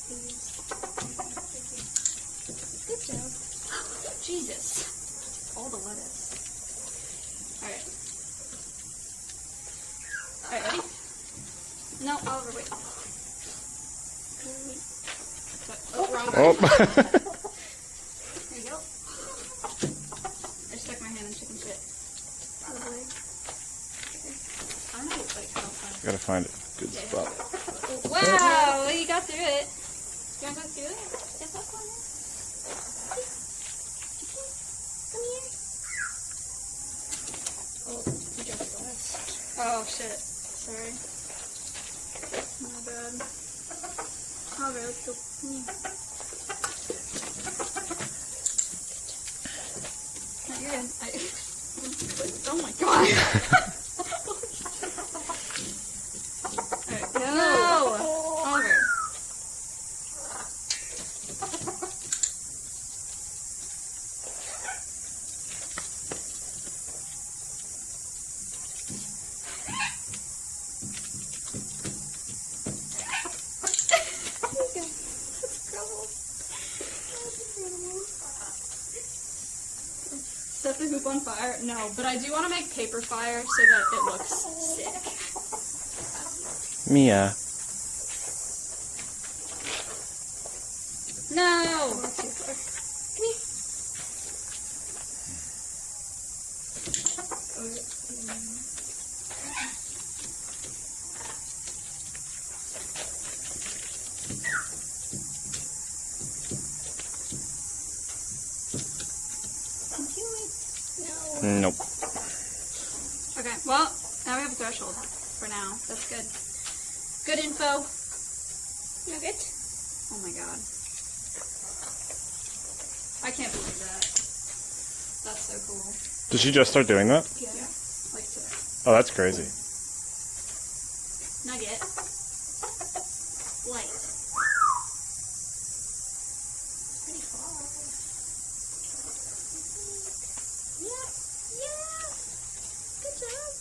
Please. Good job. Jesus. All the lettuce. Alright. Alright, ready? No, Oliver, wait. Oh, wrong Oh. way. There you go. I stuck my hand in chicken shit. Probably. I don't know, like, how far. Gotta find it. Good Yeah. spot. Wow, you got through it. You wanna go through it? Step up on it. Come here. Oh, you dropped the glass. Oh, shit. Sorry. My bad. Alright, let's go. Come here. No, you're good. Oh my god. Alright, no! Oliver. Set the hoop on fire? No, but I do want to make paper fire so that it looks sick. Mia. No! Nope. Okay, well, now we have a threshold for now. That's good. Good info. Nugget. Oh my god. I can't believe that. That's so cool. Did she just start doing that? Yeah. Like today. Oh, that's crazy. Nugget. Light. Pretty far. Yeah. Yeah. Good job.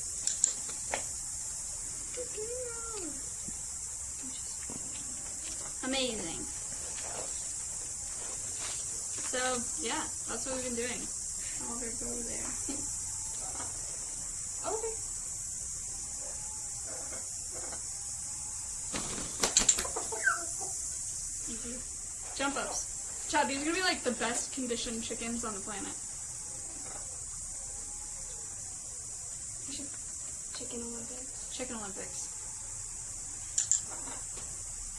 Good girl. Amazing. So, yeah, that's what we've been doing. Oliver, go over there. Over. Thank you. Jump ups. Chad, these are gonna be like the best conditioned chickens on the planet. Chicken Olympics. Chicken Olympics.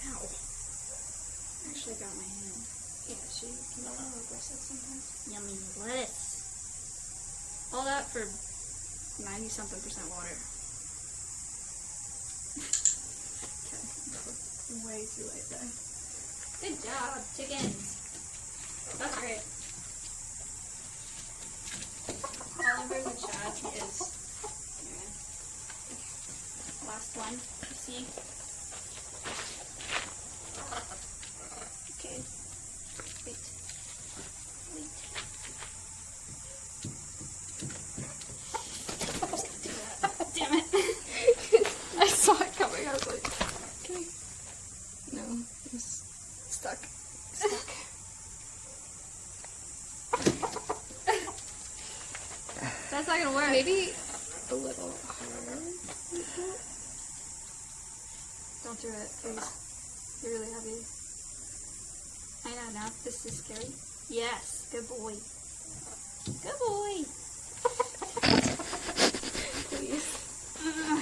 Ow. I actually got my hand. Yeah, she can be a little aggressive sometimes. Yummy lettuce. All that for 90-something% water. Okay. Way too late there. Good job, chickens. That's great. Oliver's a Chad. He is. Anyway. Last one. You see? Okay. Wait. Wait. Damn it. I saw it coming. I was like, okay. No, it's stuck. Stuck. That's not gonna work. Maybe a little harder. Don't do it, please. You're really heavy. I know now. This is scary. Yes. Good boy. Good boy. Please. Ugh.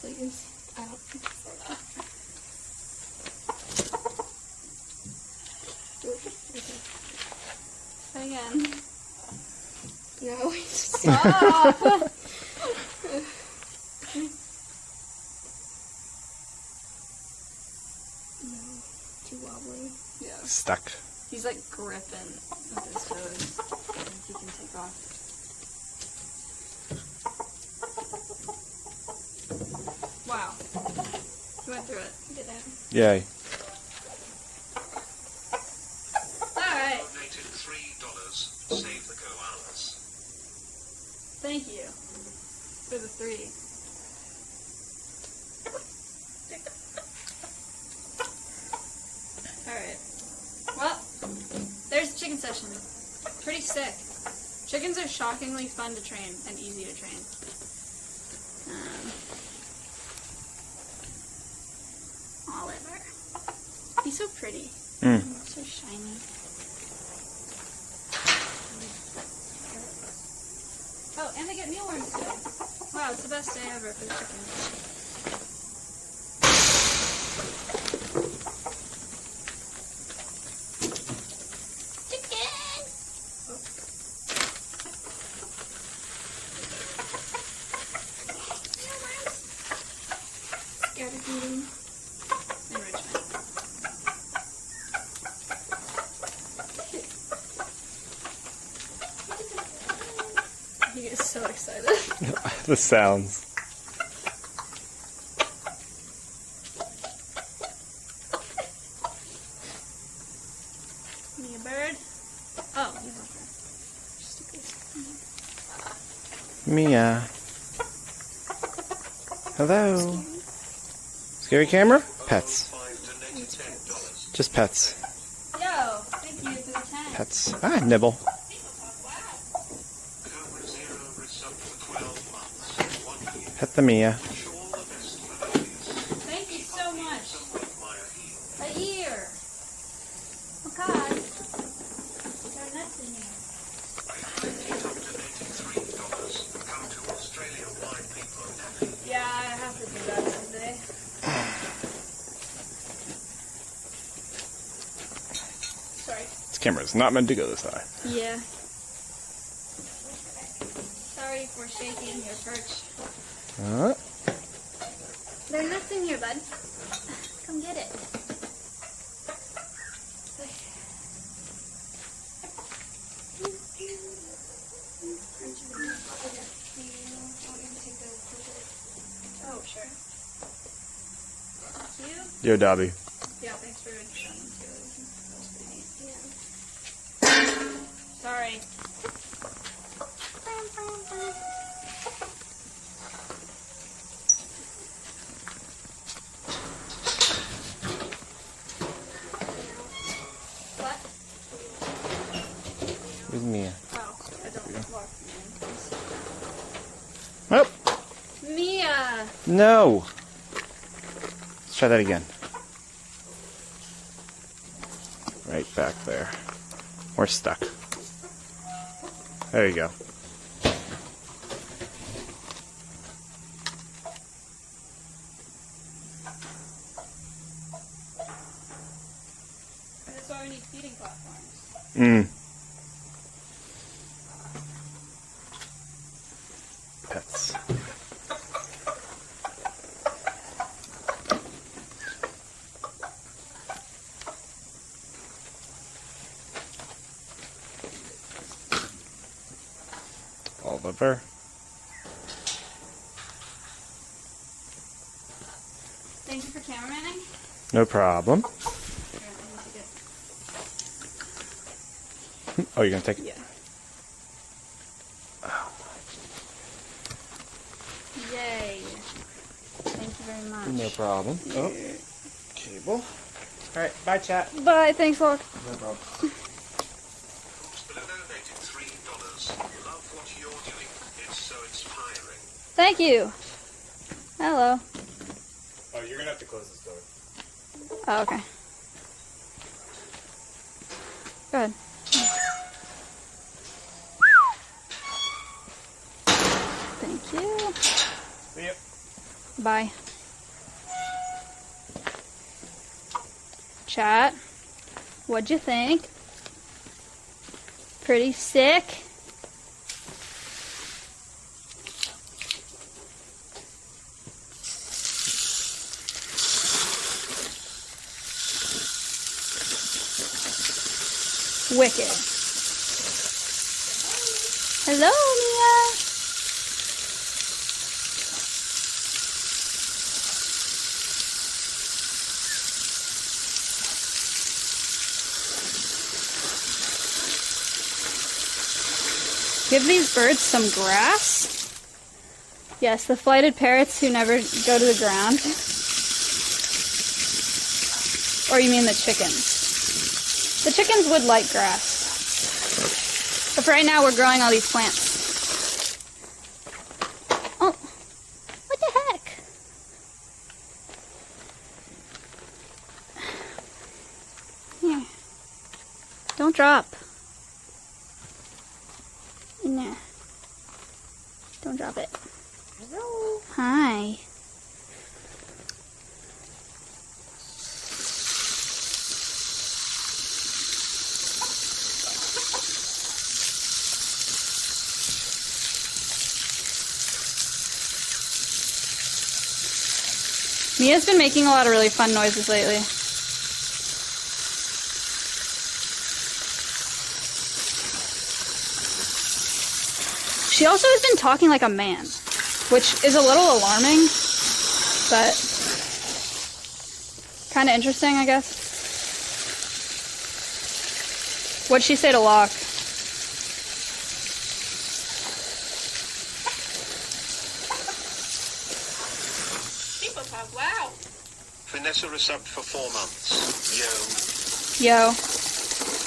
Please. Out. Try again. No, it's Stop. no. Too wobbly. Yeah. Stuck. He's like gripping with his toes. I think he can take off. Wow. He went through it. He did that. Yay. Alright. Donated $3. Save the koalas. Thank you for the 3. Alright. Well, there's the chicken session. pretty sick. Chickens are shockingly fun to train and easy to train. Oliver. He's so pretty. So shiny. Oh, and they get mealworms today. Wow, it's the best day ever for the chickens. Chicken! Scared of eating. Enrichment. He is so excited. The sounds. Me a bird. Oh, you have her. Mia. Hello. Scary camera? Pets. Just pets. Yo, thank you for the 10. Pets. Ah, nibble. Pet the Mia. Thank you so much. A year. Oh God. There are nuts in here. Yeah, I have to do that someday. Sorry. This camera is not meant to go this high. Yeah. Sorry for shaking your perch. There are nuts in here, bud. Come get it. Oh, sure. Thank you. Yo, Dobby. Yeah, thanks for showing them too. That was pretty neat. Sorry. What? Where's Mia? Oh, I don't walk Oh, Mia! no. Let's try that again. Right back there. We're stuck. There you go. That's why we need feeding platforms. Pets. Oliver. Thank you for cameramanning. No problem. Here, I need to get... Oh, you're gonna take it? Yeah. Yay. Thank you very much. No problem. Oh, cable. All right, bye, chat. Bye, thanks, Locke. No problem. Love what you're doing. It's so inspiring. Thank you. Hello. Oh, you're gonna have to close this door. Oh, okay. Good. Thank you. See ya. Bye. Chat, what'd you think? Pretty sick? Wicked. Hello, Mia. Give these birds some grass. Yes, the flighted parrots who never go to the ground. Or you mean the chickens? The chickens would like grass. But for right now, we're growing all these plants. Oh, what the heck? Here. Don't drop. No. Don't drop it. Hello. Hi. Mia's been making a lot of really fun noises lately. She also has been talking like a man, which is a little alarming, but kind of interesting, I guess. What'd she say to Locke? Wow. Vanessa resubbed for 4 months. Yo. Yo.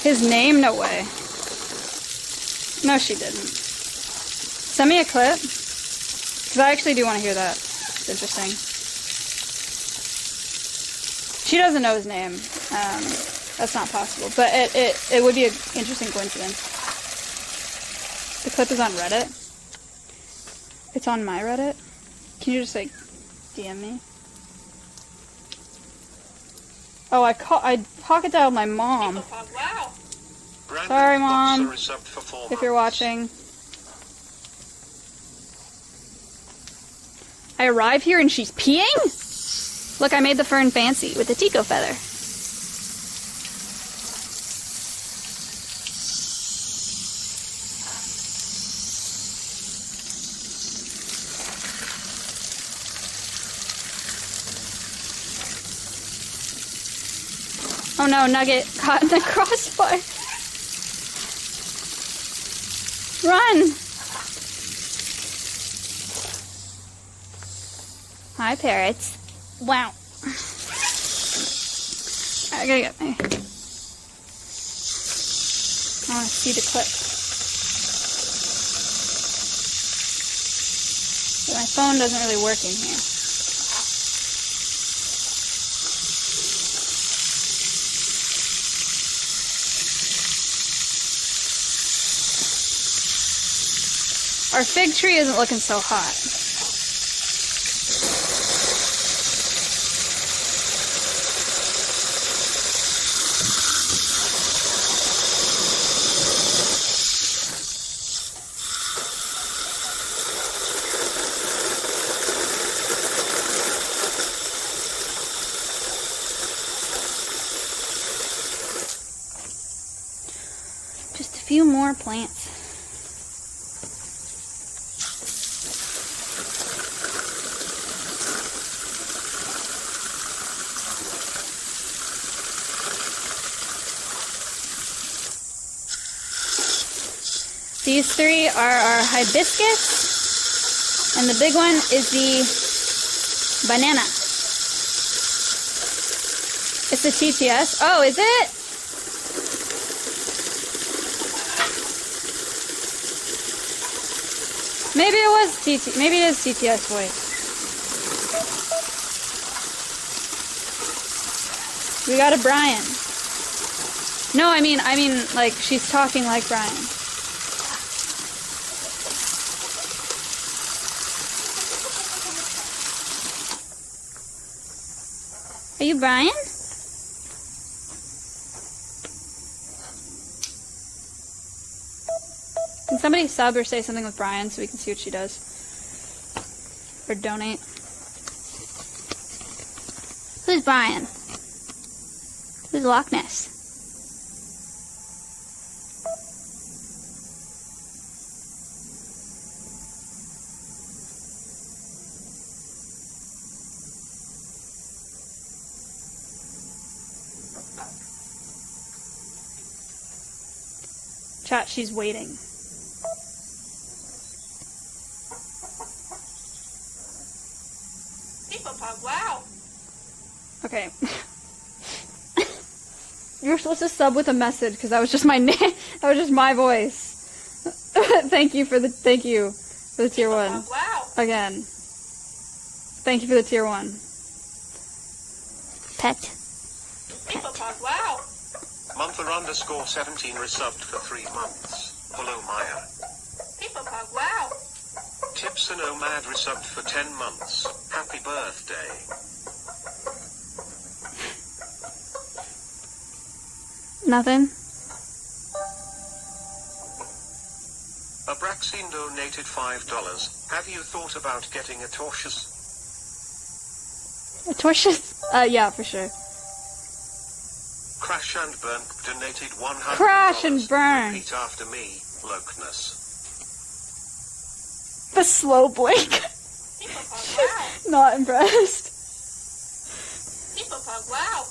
His name? No way. No, she didn't. Send me a clip. Because I actually do want to hear that. It's interesting. She doesn't know his name. That's not possible. But it would be an interesting coincidence. The clip is on Reddit. It's on my Reddit. Can you just, like, DM me? Oh, I pocket dialed my mom. Wow. Brandon Sorry, Mom, Boxer resubbed for 4 if you're months. watching. I arrive here and she's peeing? Look, I made the fern fancy with the Tico feather. Oh no, Nugget caught in the crossbar. Run! Hi, parrots. Wow. I gotta get my... I wanna see the clip. My phone doesn't really work in here. Our fig tree isn't looking so hot. Just a few more plants. These three are our hibiscus, and the big one is the banana. It's the TTS. Oh, is it? Maybe it was TT. Maybe it is TTS voice. We got a Brian. No, I mean, like she's talking like Brian. Are you Brian? Can somebody sub or say something with Brian so we can see what she does? Or donate? Who's Brian? Who's Loch Ness? Chat, she's waiting. Wow. Okay. You're supposed to sub with a message because that was just my name. That was just my voice. Thank you for the tier 1. Wow. Again. Thank you for the tier 1. Pet. People Pug, wow. Month_17 resubbed for 3 months. Hello Maya. People Pug, wow. Tips and Omad resubbed for 10 months. Happy birthday. Nothing. Abraxine donated $5. Have you thought about getting a Tortious? Tortious? Yeah, for sure. Crash and Burn donated $100. Crash and Burn. Repeat after me, Lokeness. The slow blink. People Pug, wow. Not impressed. People Pug, wow.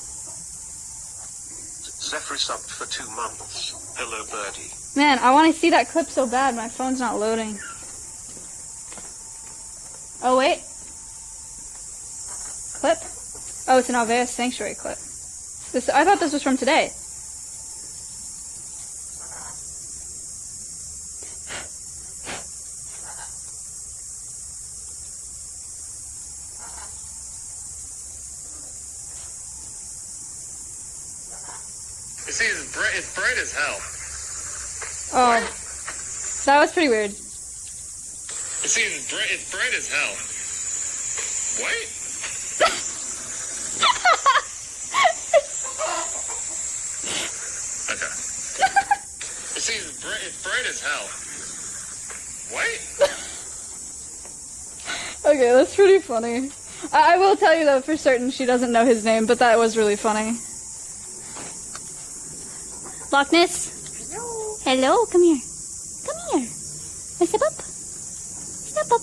Zephyr subbed for 2 months. Hello Birdie. Man, I want to see that clip so bad. My phone's not loading. Oh, wait. Clip? Oh, it's an Alveus Sanctuary clip. I thought this was from today. You see, it's bright as hell. Oh. That was pretty weird. You see, it's bright as hell. What? Okay. You see, it's bright as hell. What? Okay, that's pretty funny. I will tell you though, for certain, she doesn't know his name, but that was really funny. Loch Ness? Hello, come here. Come here. Step up. Step up.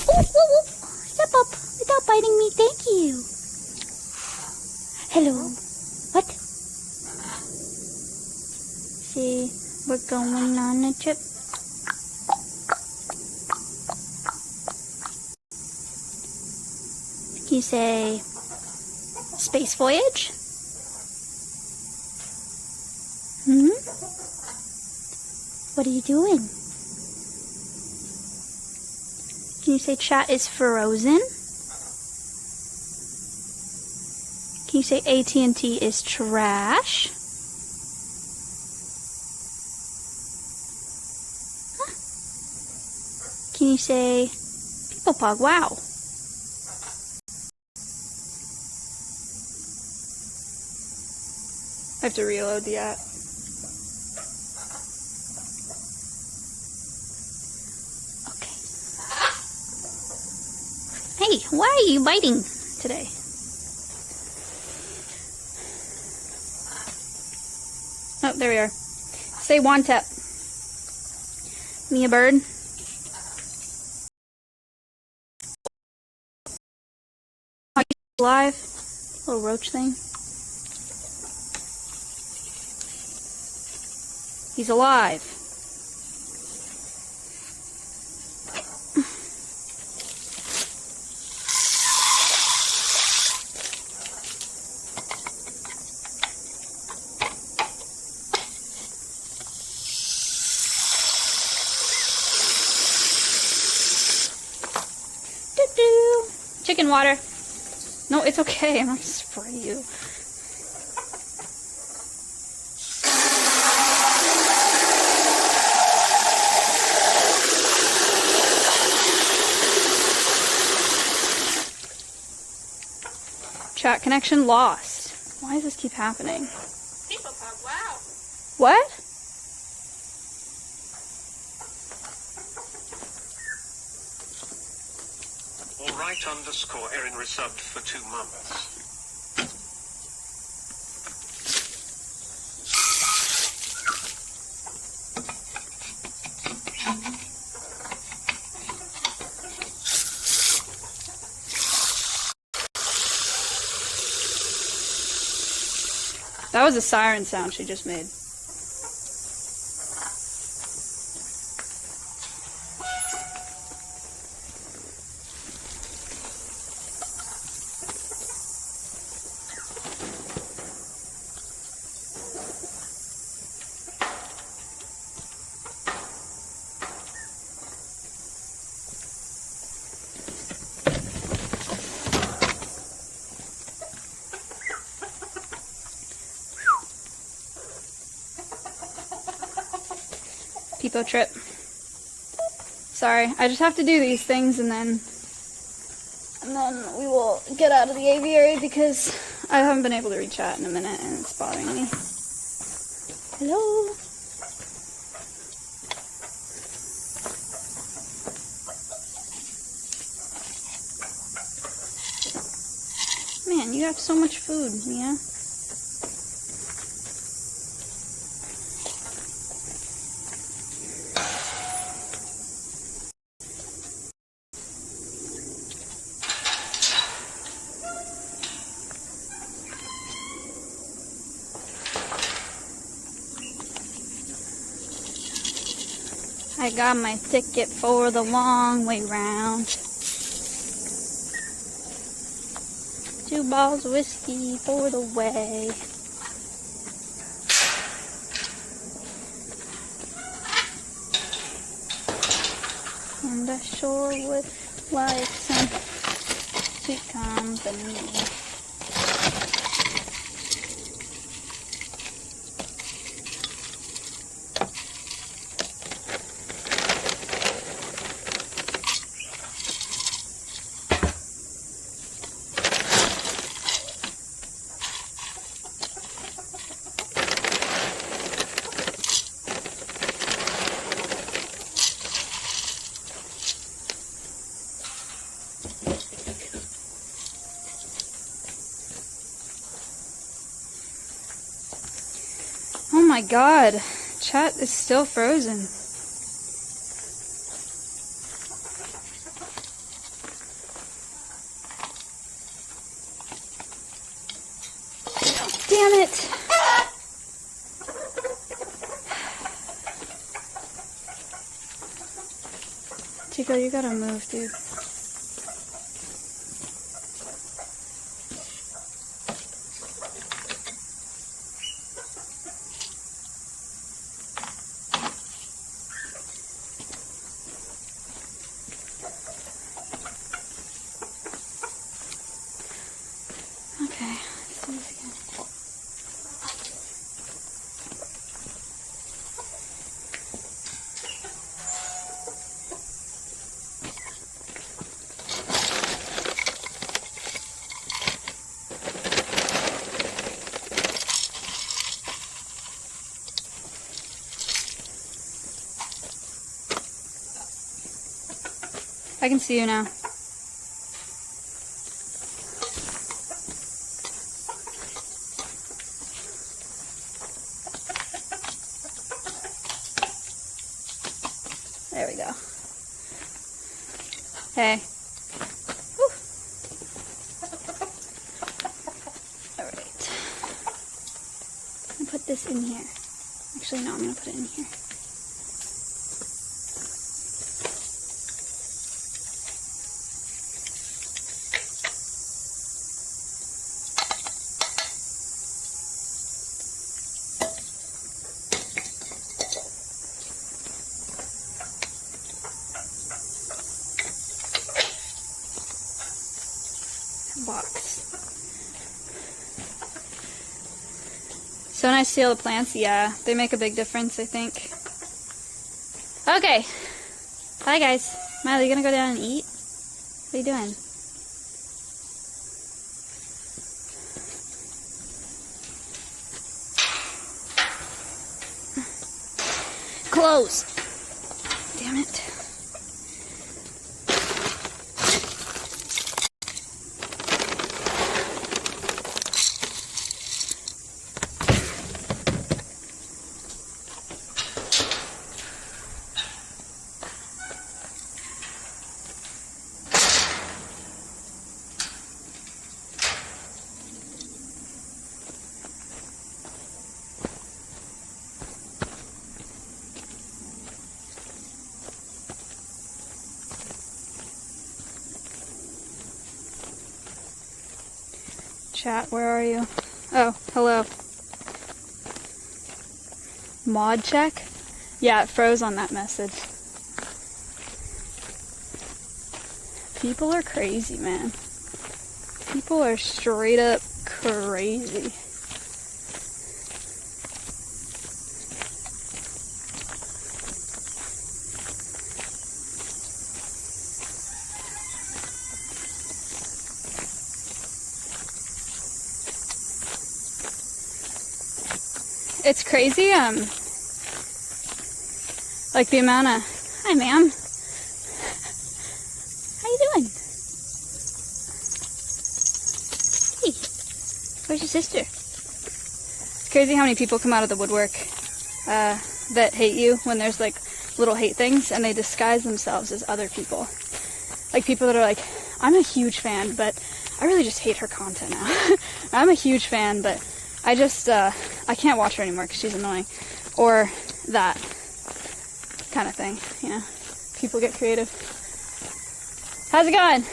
Oh, whoa, whoa. Step up without biting me. Thank you. Hello. What? See, we're going on a trip. Can you say space voyage? What are you doing? Can you say chat is frozen? Can you say AT&T is trash? Huh? Can you say people pog wow? I have to reload the app. Hey, why are you biting today? Oh, there we are. Say Wantep. Me a bird. Are you alive? Little roach thing. He's alive. Chicken water. No, it's okay. I'm not gonna spray you. Chat connection lost. Why does this keep happening? People Pug, wow. What? Alright_Erin resubbed for 2 months. That was a siren sound she just made. Depot trip. Sorry, I just have to do these things and then we will get out of the aviary because I haven't been able to reach out in a minute and it's bothering me. Hello? Man, you have so much food, Mia. I got my ticket for the long way round. 2 bottles of whiskey for the way. And I sure would like some sweet company. Oh my god, chat is still frozen. Damn it! Chico, you gotta move, dude. Okay, let's do this again. I can see you now. There we go. Hey. Whew. Alright. I'm gonna put this in here. Actually, no, I'm gonna put it in here. Box. So nice to see all the plants. Yeah, they make a big difference, I think. Okay. Bye, guys. Miley, you gonna go down and eat? What are you doing? Close. Damn it. Chat, where are you? Oh, hello. Mod check? Yeah, it froze on that message. People are crazy, man. People are straight up crazy. It's crazy, like the amount of... Hi, ma'am. How you doing? Hey, where's your sister? It's crazy how many people come out of the woodwork that hate you when there's like little hate things, and they disguise themselves as other people. Like people that are like, I'm a huge fan, but I really just hate her content now. I'm a huge fan, but I just, I can't watch her anymore because she's annoying. Or that kind of thing, you know. People get creative. How's it going?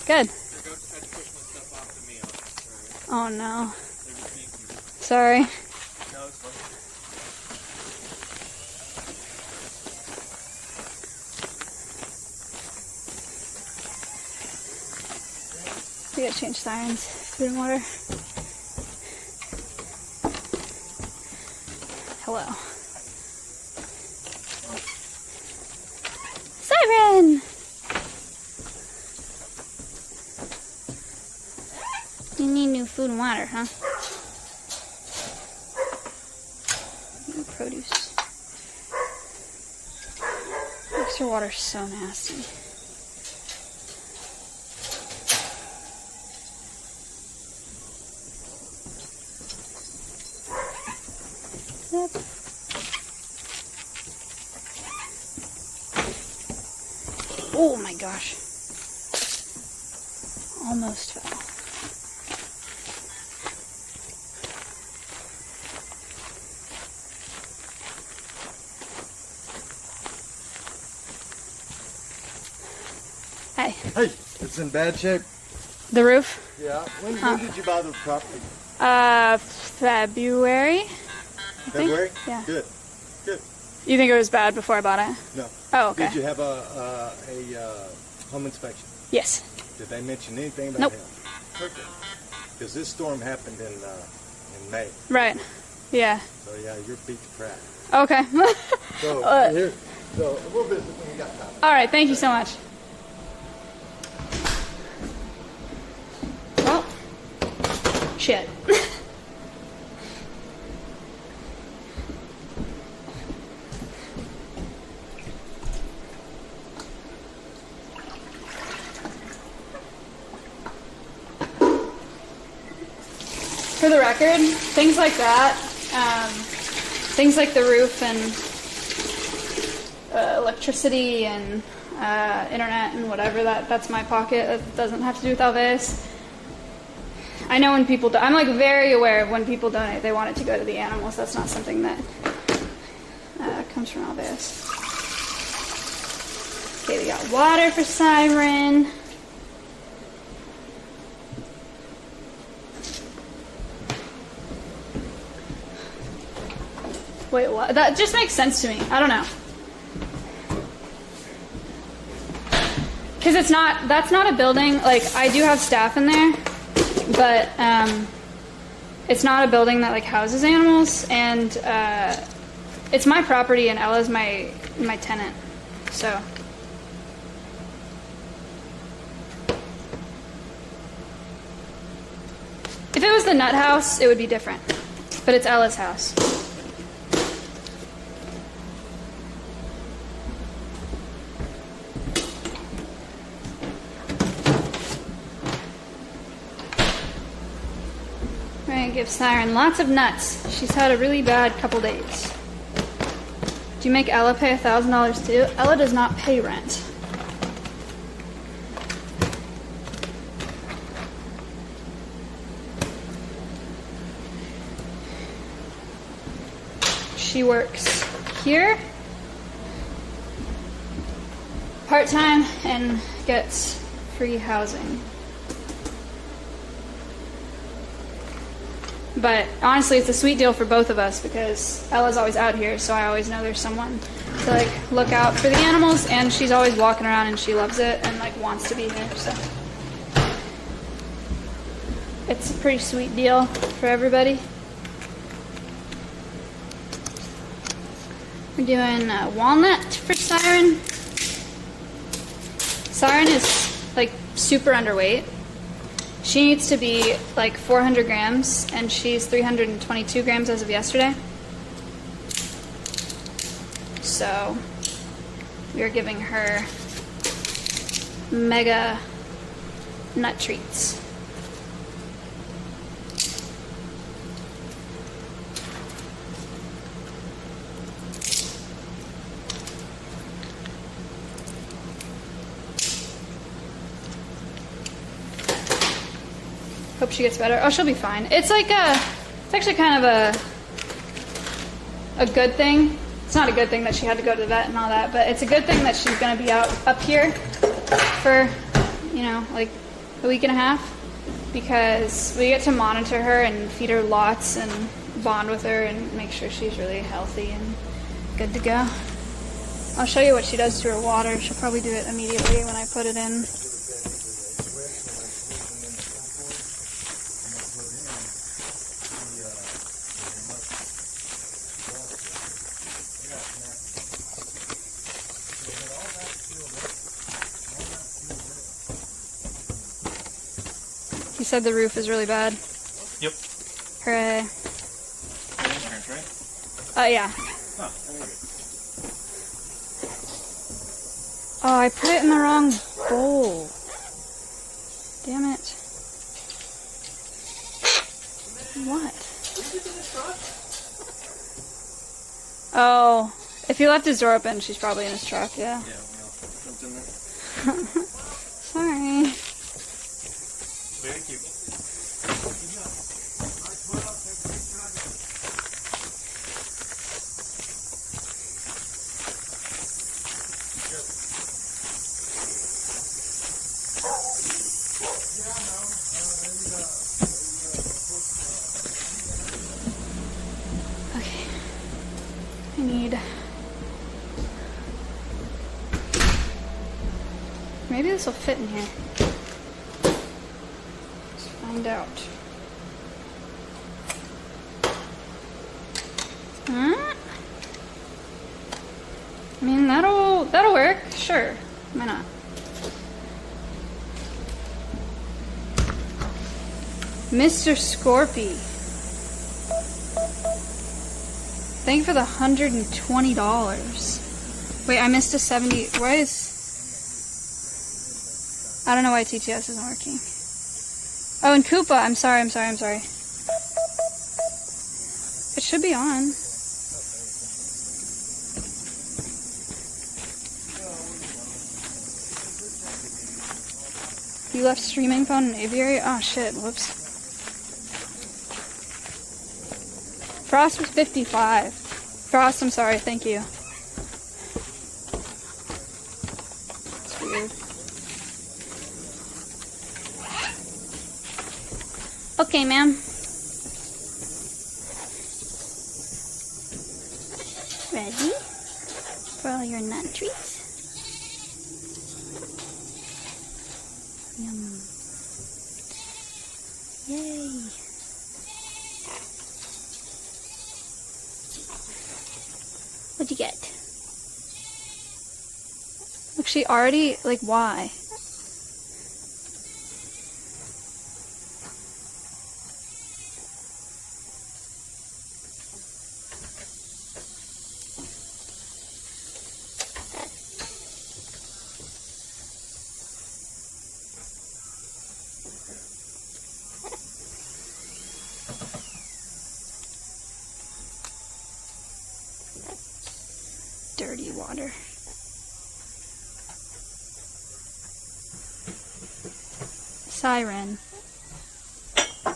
Good. Your goat tried to push my stuff off to me. Oh no. They're just being cute. Sorry. No, it's fine. We gotta change sirens. Food and water. Hello. Siren! You need new food and water, huh? New produce. Extra water's so nasty. Yep. Oh my gosh. Almost fell. Hey. Hey, it's in bad shape. The roof? Yeah. When did you buy the property? February? February? Yeah. Good. Good. You think it was bad before I bought it? No. Oh, okay. Did you have a home inspection? Yes. Did they mention anything about Nope. him? Perfect. Because this storm happened in May. Right. Yeah. So yeah, you're beat to crap. Okay. So here, so we'll visit when you got time. All right. Thank you so much. Well, shit. For the record, things like that, things like the roof and electricity and internet and whatever, that's my pocket. That doesn't have to do with Alveus. I know when people I'm like very aware of when people donate, they want it to go to the animals. That's not something that comes from Alveus. Okay, we got water for Siren. Wait, what? That just makes sense to me. I don't know. Because that's not a building, like, I do have staff in there, but, it's not a building that, like, houses animals, and, it's my property, and Ella's my tenant, so. If it was the nut house, it would be different, but it's Ella's house. We're gonna give Siren lots of nuts. She's had a really bad couple days. Do you make Ella pay $1,000 too? Ella does not pay rent. She works here part-time and gets free housing. But honestly, it's a sweet deal for both of us because Ella's always out here, so I always know there's someone to like look out for the animals, and she's always walking around and she loves it and like wants to be here, so it's a pretty sweet deal for everybody. We're doing walnut for Siren. Siren is like super underweight, She needs to be like 400 grams, and she's 322 grams as of yesterday. So we are giving her mega nut treats. Hope she gets better. Oh, she'll be fine. It's like it's actually kind of a good thing. It's not a good thing that she had to go to the vet and all that, but it's a good thing that she's gonna be out up here for, you know, like a week and a half, because we get to monitor her and feed her lots and bond with her and make sure she's really healthy and good to go. I'll show you what she does to her water. She'll probably do it immediately when I put it in. You said the roof is really bad. Yep. Hooray. Insurance, right? Yeah. Oh, very good. Oh, I put it in the wrong bowl. Damn it. What? Oh, if he left his door open, she's probably in his truck, yeah. Yeah, well, jumped in there. Sorry. Very cute. Okay. I need... Maybe this will fit in here. Let's find out. Huh? I mean, that'll work. Sure. Why not? Mr. Scorpy. Thank you for the $120. Wait, I missed a 70. Why is... I don't know why TTS isn't working. Oh, and Koopa. I'm sorry. It should be on. You left streaming phone in aviary? Oh shit, whoops. Frost was 55. Frost, I'm sorry, thank you. It's weird. Okay, ma'am. Ready for all your nut treats? Yum. Yay. What'd you get? Look, she already, like, why? Dirty water. Siren. I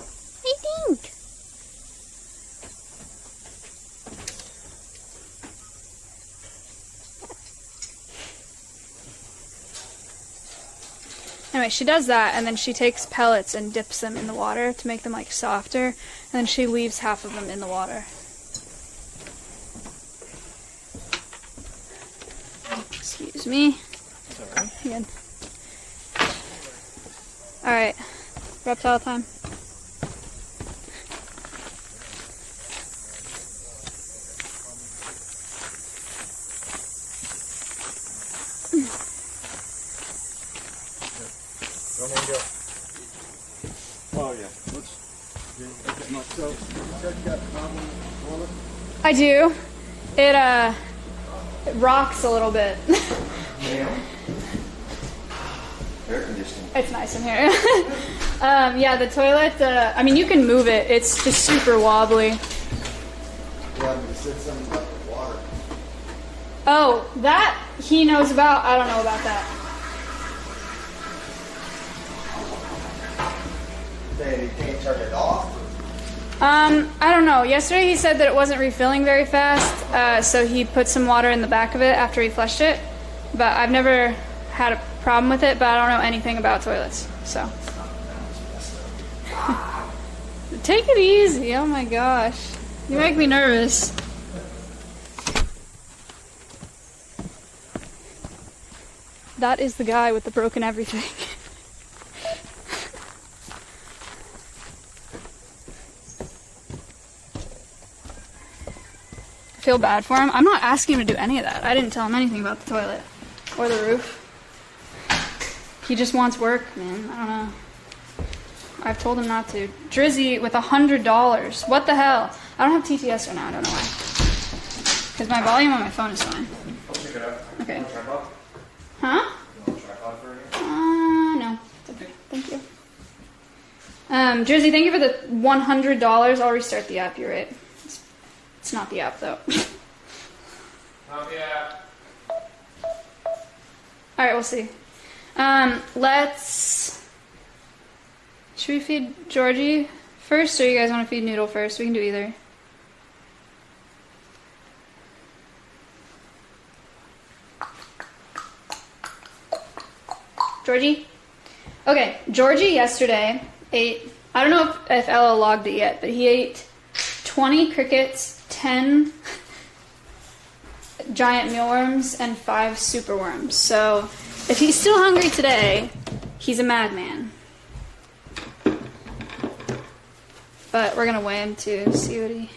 think. Anyway, she does that, and then she takes pellets and dips them in the water to make them like softer, and then she leaves half of them in the water. Excuse me. Good. Alright. Reptile time. So, you said you got a problem with the toilet? I do. It rocks a little bit. Air conditioning. It's nice in here. Yeah, the toilet, I mean, you can move it. It's just super wobbly. Yeah, but you said something about the water. Oh, that he knows about. I don't know about that. Saying you can't turn it off? I don't know. Yesterday he said that it wasn't refilling very fast, so he put some water in the back of it after he flushed it. But I've never had a problem with it, but I don't know anything about toilets, so. Take it easy. Oh my gosh. You make me nervous. That is the guy with the broken everything. I feel bad for him. I'm not asking him to do any of that. I didn't tell him anything about the toilet or the roof. He just wants work, man. I don't know. I've told him not to. Drizzy with $100. What the hell? I don't have TTS right now. I don't know why. Because my volume on my phone is fine. I'll check it out. Okay. You want a tripod? Huh? You want a tripod for it? No. It's okay. Thank you. Drizzy, thank you for the $100. I'll restart the app. You're right. It's not the app, though. Not yet. Alright, we'll see. Should we feed Georgie first, or you guys want to feed Noodle first? We can do either. Georgie? Okay, Georgie yesterday ate, I don't know if Ella logged it yet, but he ate 20 crickets, 10 giant mealworms, and 5 superworms. So, if he's still hungry today, he's a madman. But we're gonna weigh him to see what he...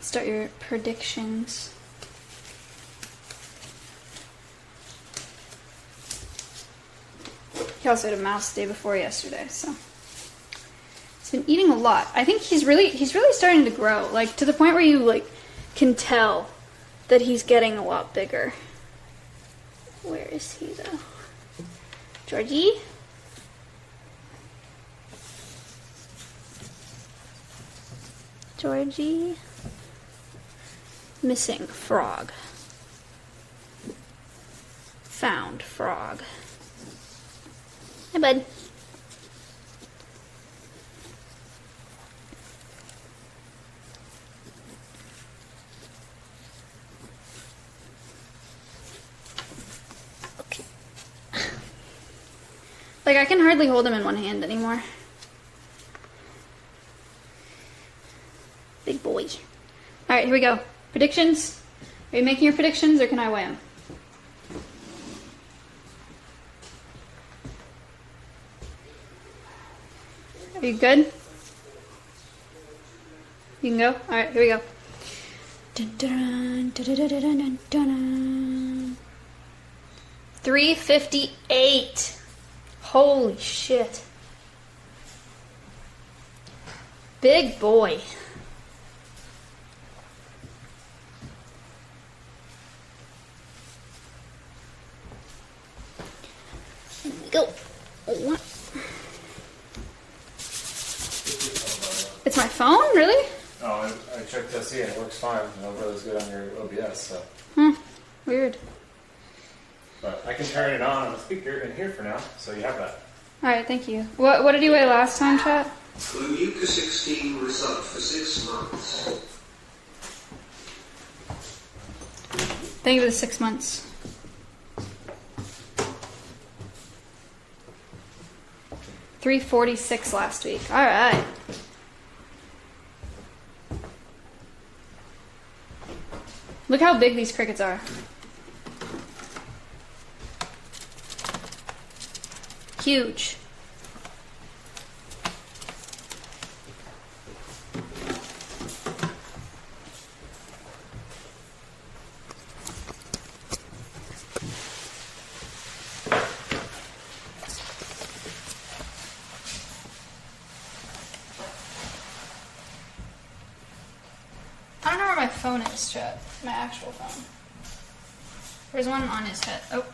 Start your predictions. He also had a mouse the day before yesterday, so... He's been eating a lot. I think he's really starting to grow, like, to the point where you, like, can tell that he's getting a lot bigger. Where is he, though? Georgie? Georgie? Missing frog. Found frog. Hi, bud. Okay. Like, I can hardly hold him in one hand anymore. Big boy. Alright, here we go. Predictions? Are you making your predictions, or can I weigh them? Are you good? You can go? Alright, here we go. Dun, dun, dun, dun, dun, dun, dun, dun. 358. Holy shit. Big boy. Here we go. Oh. It's my phone? Really? Oh, I checked to see it works fine. It works good on your OBS, so. Weird. But I can turn it on the speaker in here for now, so you have that. Alright, thank you. What did he weigh last time, chat? Luca 16 result for 6 months. Thank you for the 6 months. $346 last week. Alright. Look how big these crickets are. Huge. this, chat. My actual phone. There's one on his head. Oh.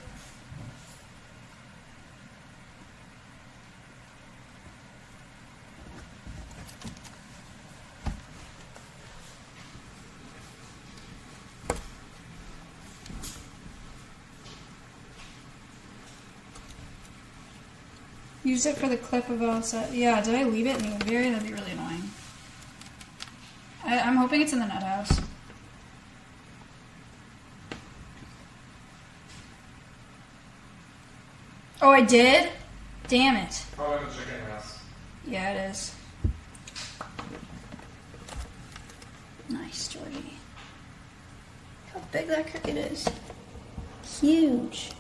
Use it for the clip of Elsa. Yeah, did I leave it in the aviary? That'd be really annoying. I'm hoping it's in the nut house. Oh, I did? Damn it. Probably the chicken house. Yeah, it is. Nice, Georgie. Look how big that cricket is. Huge.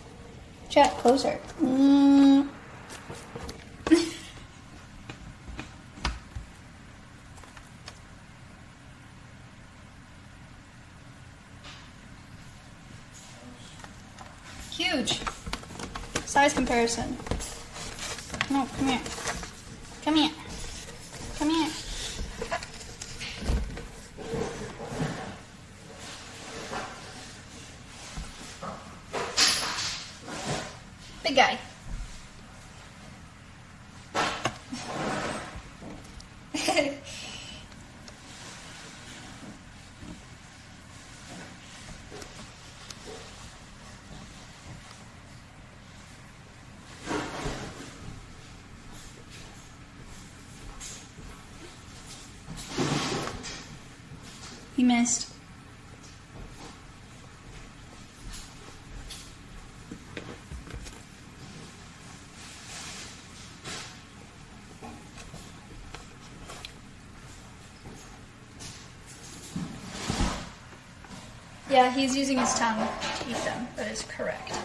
Chat, closer. Huge. Size comparison. No, come here. Come here. Come here. Big guy. He missed. Yeah, he's using his tongue to eat them. That is correct.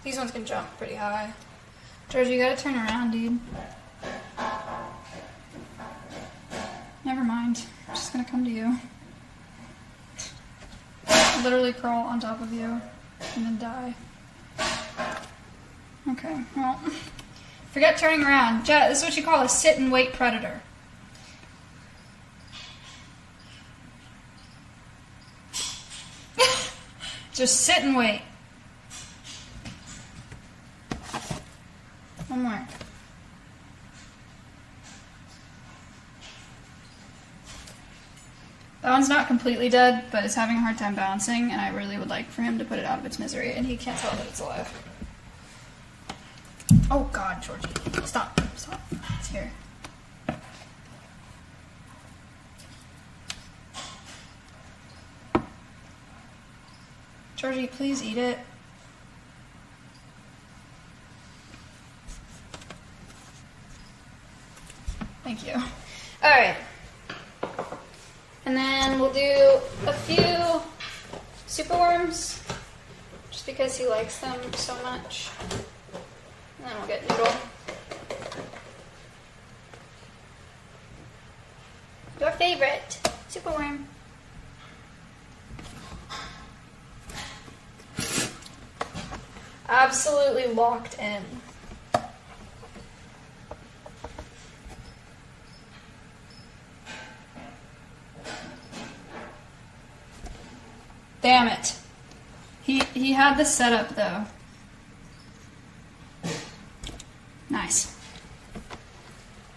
These ones can jump pretty high. George, you gotta turn around, dude. Never mind. I'm just gonna come to you. Literally crawl on top of you and then die. Okay, well, forget turning around. Jet, this is what you call a sit and wait predator. Just sit and wait. One more. That one's not completely dead, but it's having a hard time bouncing, and I really would like for him to put it out of its misery, and he can't tell that it's alive. Oh god, Georgie. Stop. Stop. It's here. Georgie, please eat it. Thank you. Alright. And then we'll do a few superworms, just because he likes them so much. And then we'll get Noodle. Your favorite superworm. Absolutely locked in. Damn it. He had the setup though. Nice.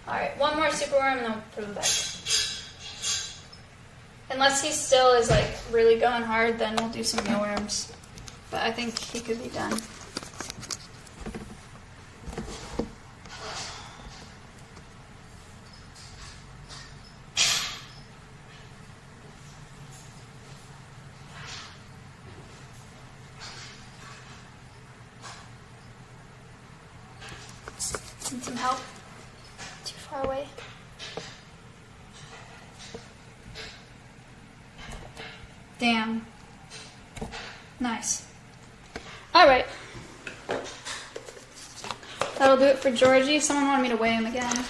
Alright, one more superworm and then we'll put him back. Unless he still is like really going hard, then we'll do some mealworms. But I think he could be done. Need some help? Too far away. Damn. Nice. Alright. That'll do it for Georgie. Someone wanted me to weigh him again.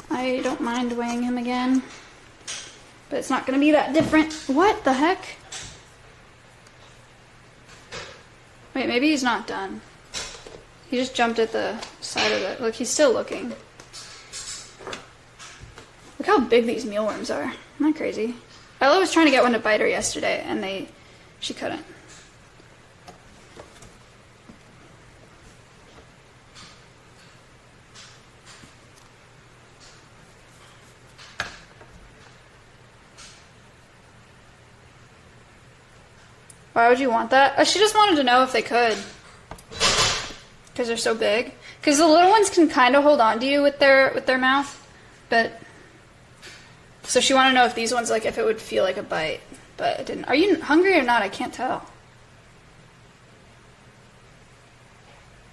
I don't mind weighing him again. But it's not going to be that different. What the heck? Wait, maybe he's not done. He just jumped at the side of it. Look, he's still looking. Look how big these mealworms are. Isn't that crazy? Ella was trying to get one to bite her yesterday, and she couldn't. Why would you want that? She just wanted to know if they could. Because they're so big. Because the little ones can kind of hold on to you with their mouth. But... So she wanted to know if these ones, like, if it would feel like a bite. But it didn't. Are you hungry or not? I can't tell.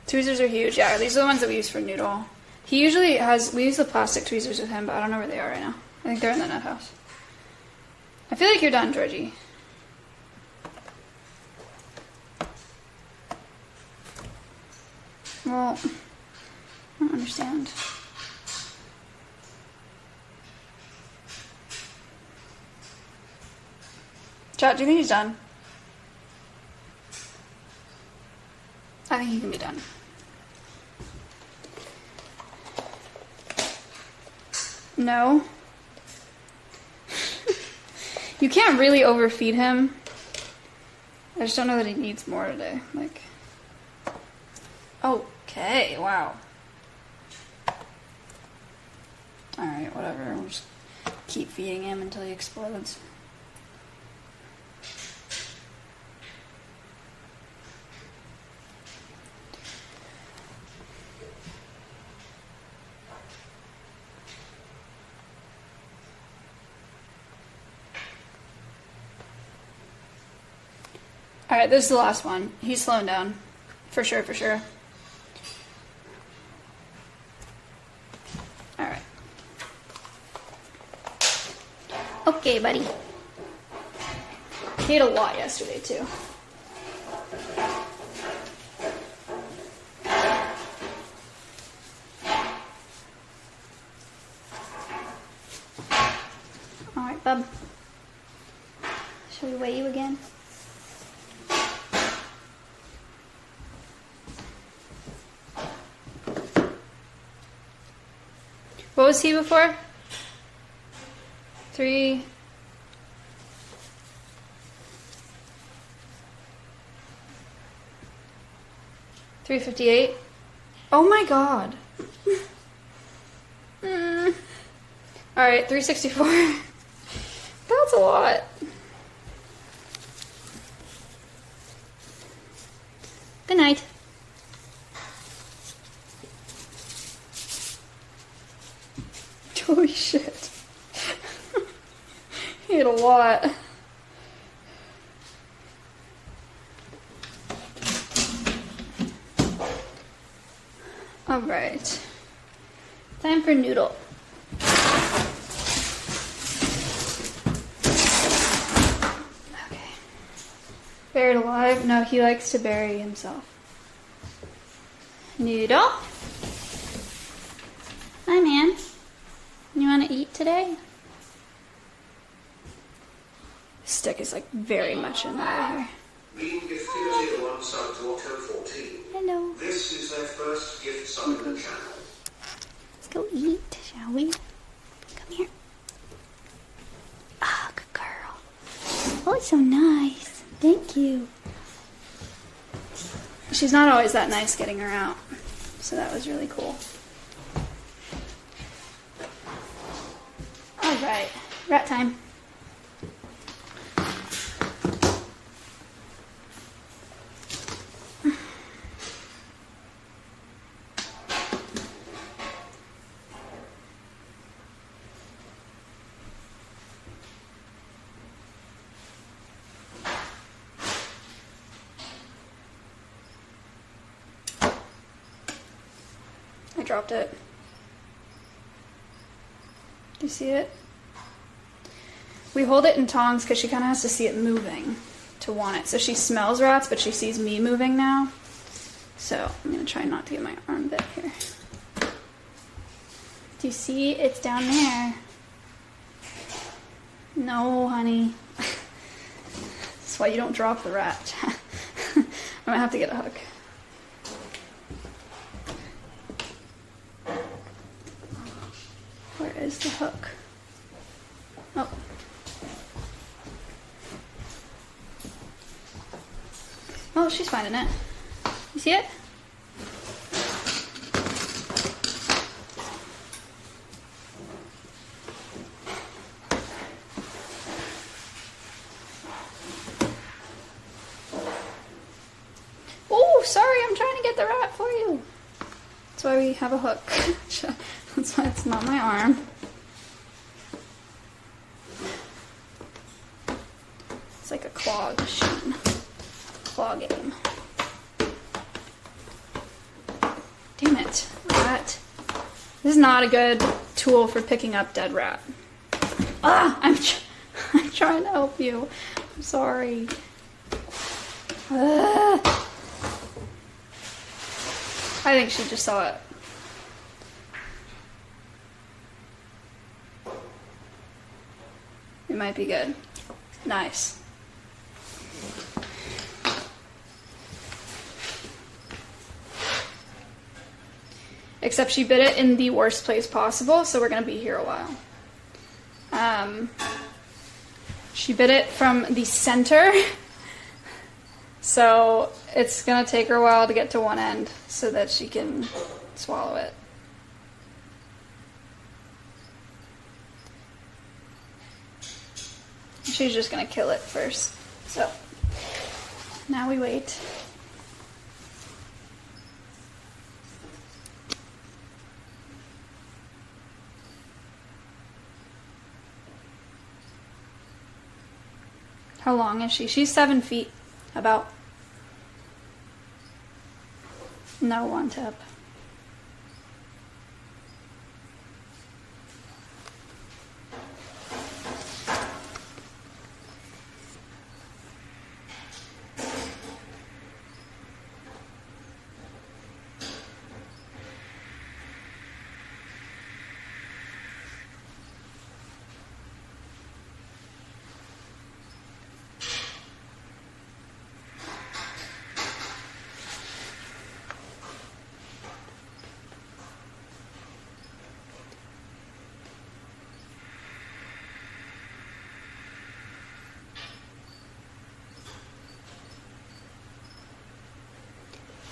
Tweezers are huge. Yeah, these are the ones that we use for Noodle. He usually has... We use the plastic tweezers with him, but I don't know where they are right now. I think they're in the nut house. I feel like you're done, Georgie. Well, I don't understand. Chat, do you think he's done? I think he can be done. No. You can't really overfeed him. I just don't know that he needs more today. Like... Okay, wow. Alright, whatever. We'll just keep feeding him until he explodes. Alright, this is the last one. He's slowing down. For sure, for sure. Alright. Okay, buddy. He ate a lot yesterday, too. Alright, bub. Shall we weigh you again? What was he before? 3... 358. Oh my god. Alright, 364. That's a lot. Good night. Holy shit. He ate a lot. Alright. Time for Noodle. Okay. Buried alive? No, he likes to bury himself. Noodle? Hi, man. You want to eat today? Stick is like very much in the way here. Being gifted a tier 1 sub to Auto 14. Hello. This is their first gift sub in the channel. Let's go eat, shall we? Come here. Ah, good girl. Oh, it's so nice. Thank you. She's not always that nice getting her out, so that was really cool. Alright, rat time. I dropped it. Do you see it? We hold it in tongs because she kind of has to see it moving to want it. So she smells rats, but she sees me moving now. So I'm going to try not to get my arm bit here. Do you see? It's down there. No, honey. That's why you don't drop the rat. I'm going to have to get a hook. Where is the hook? Oh, she's finding it. You see it? Oh, sorry, I'm trying to get the rat for you. That's why we have a hook. That's why it's not my arm. It's like a claw machine. Claw game. Damn it, rat. This is not a good tool for picking up dead rat. Ah, I'm trying to help you. I'm sorry. I think she just saw it. It might be good. Nice. Except she bit it in the worst place possible, so we're gonna be here a while. She bit it from the center, so it's gonna take her a while to get to one end so that she can swallow it. She's just gonna kill it first. So now we wait. How long is she? She's 7 feet, about. No one tip.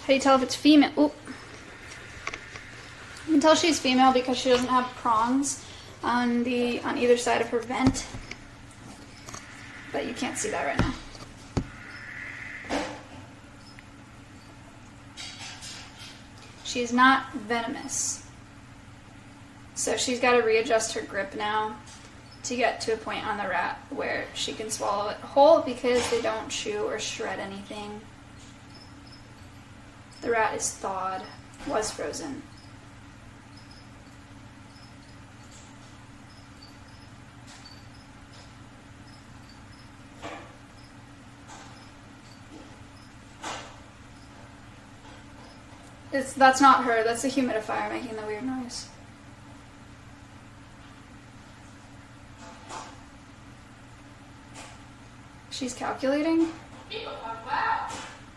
How do you tell if it's female? Oop. You can tell she's female because she doesn't have prongs on either side of her vent. But you can't see that right now. She's not venomous. So she's got to readjust her grip now to get to a point on the rat where she can swallow it whole because they don't chew or shred anything. The rat is thawed, was frozen. That's not her, that's the humidifier making the weird noise. She's calculating? Wow.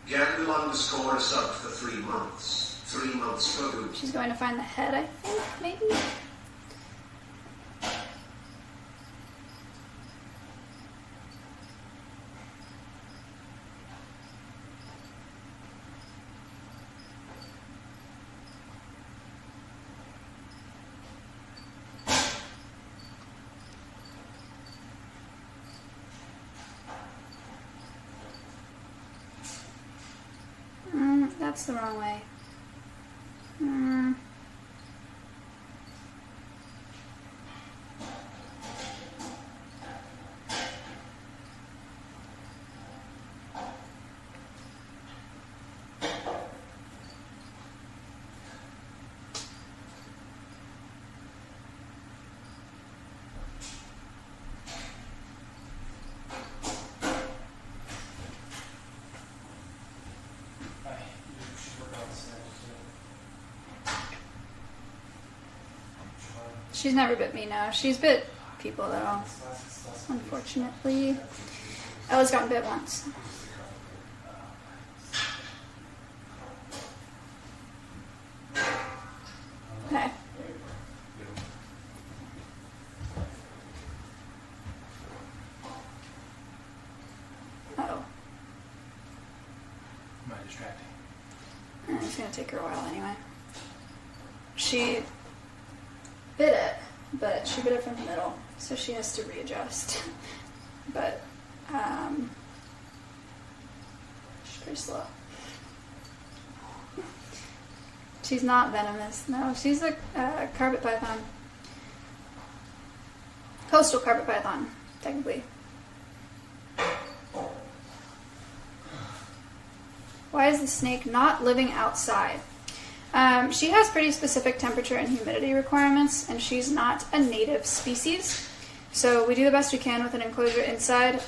Gamble underscore sub for 3 months. 3 months for who? She's going to find the head, I think, maybe? That's the wrong way. She's never bit me now. She's bit people though, unfortunately. Ella's gotten bit once. Okay. Uh-oh. distracting. It's gonna take her a while anyway. She bit it, but she bit it from the middle, so she has to readjust. But she's pretty slow. She's not venomous. No, she's a carpet python. Coastal carpet python, technically. Why is the snake not living outside? She has pretty specific temperature and humidity requirements, and she's not a native species. So we do the best we can with an enclosure inside,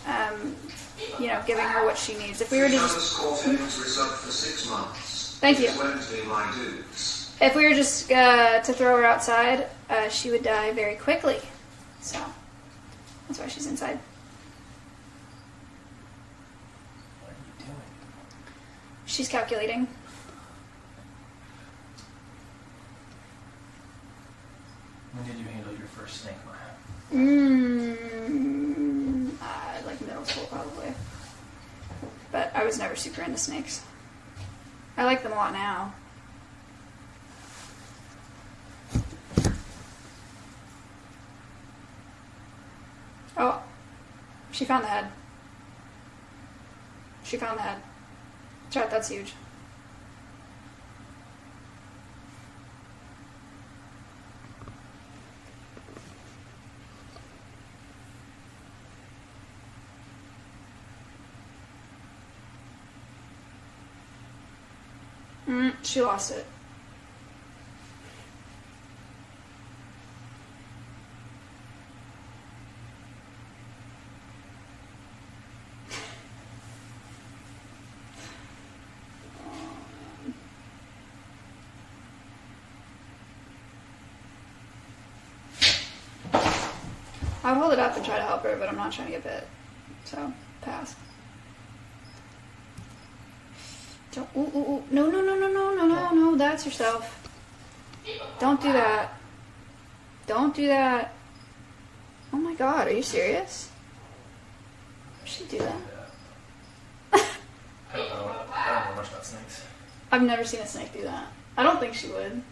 you know, giving her what she needs. If we were to just... for 6 months. Thank you. Wednesday, my dudes. If we were just to throw her outside, she would die very quickly. So that's why she's inside. What are you doing? She's calculating. When did you handle your first snake, Maya? Like middle school probably. But I was never super into snakes. I like them a lot now. Oh, she found the head. She found the head. Chat, that's huge. She lost it. I'll hold it up and try to help her, but I'm not trying to get bit. So, pass. Don't, ooh. No, that's yourself. Don't do that. Don't do that. Oh my god, are you serious? She do that? I don't know much about snakes. I've never seen a snake do that. I don't think she would.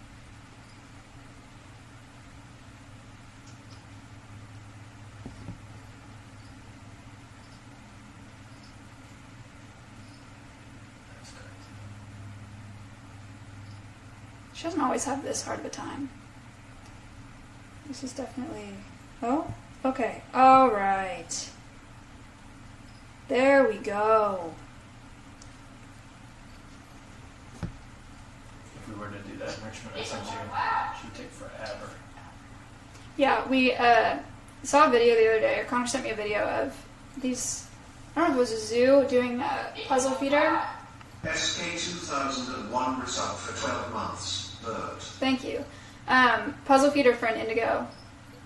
She doesn't always have this hard of a time. This is definitely... Oh, okay. All right. There we go. If we were to do that enrichment I sent you, it would take forever. Yeah, we saw a video the other day, or Connor sent me a video of these, I don't know if it was a zoo doing a puzzle feeder. SK 2001 result for 12 months. Bird. Thank you. Puzzle feeder for an indigo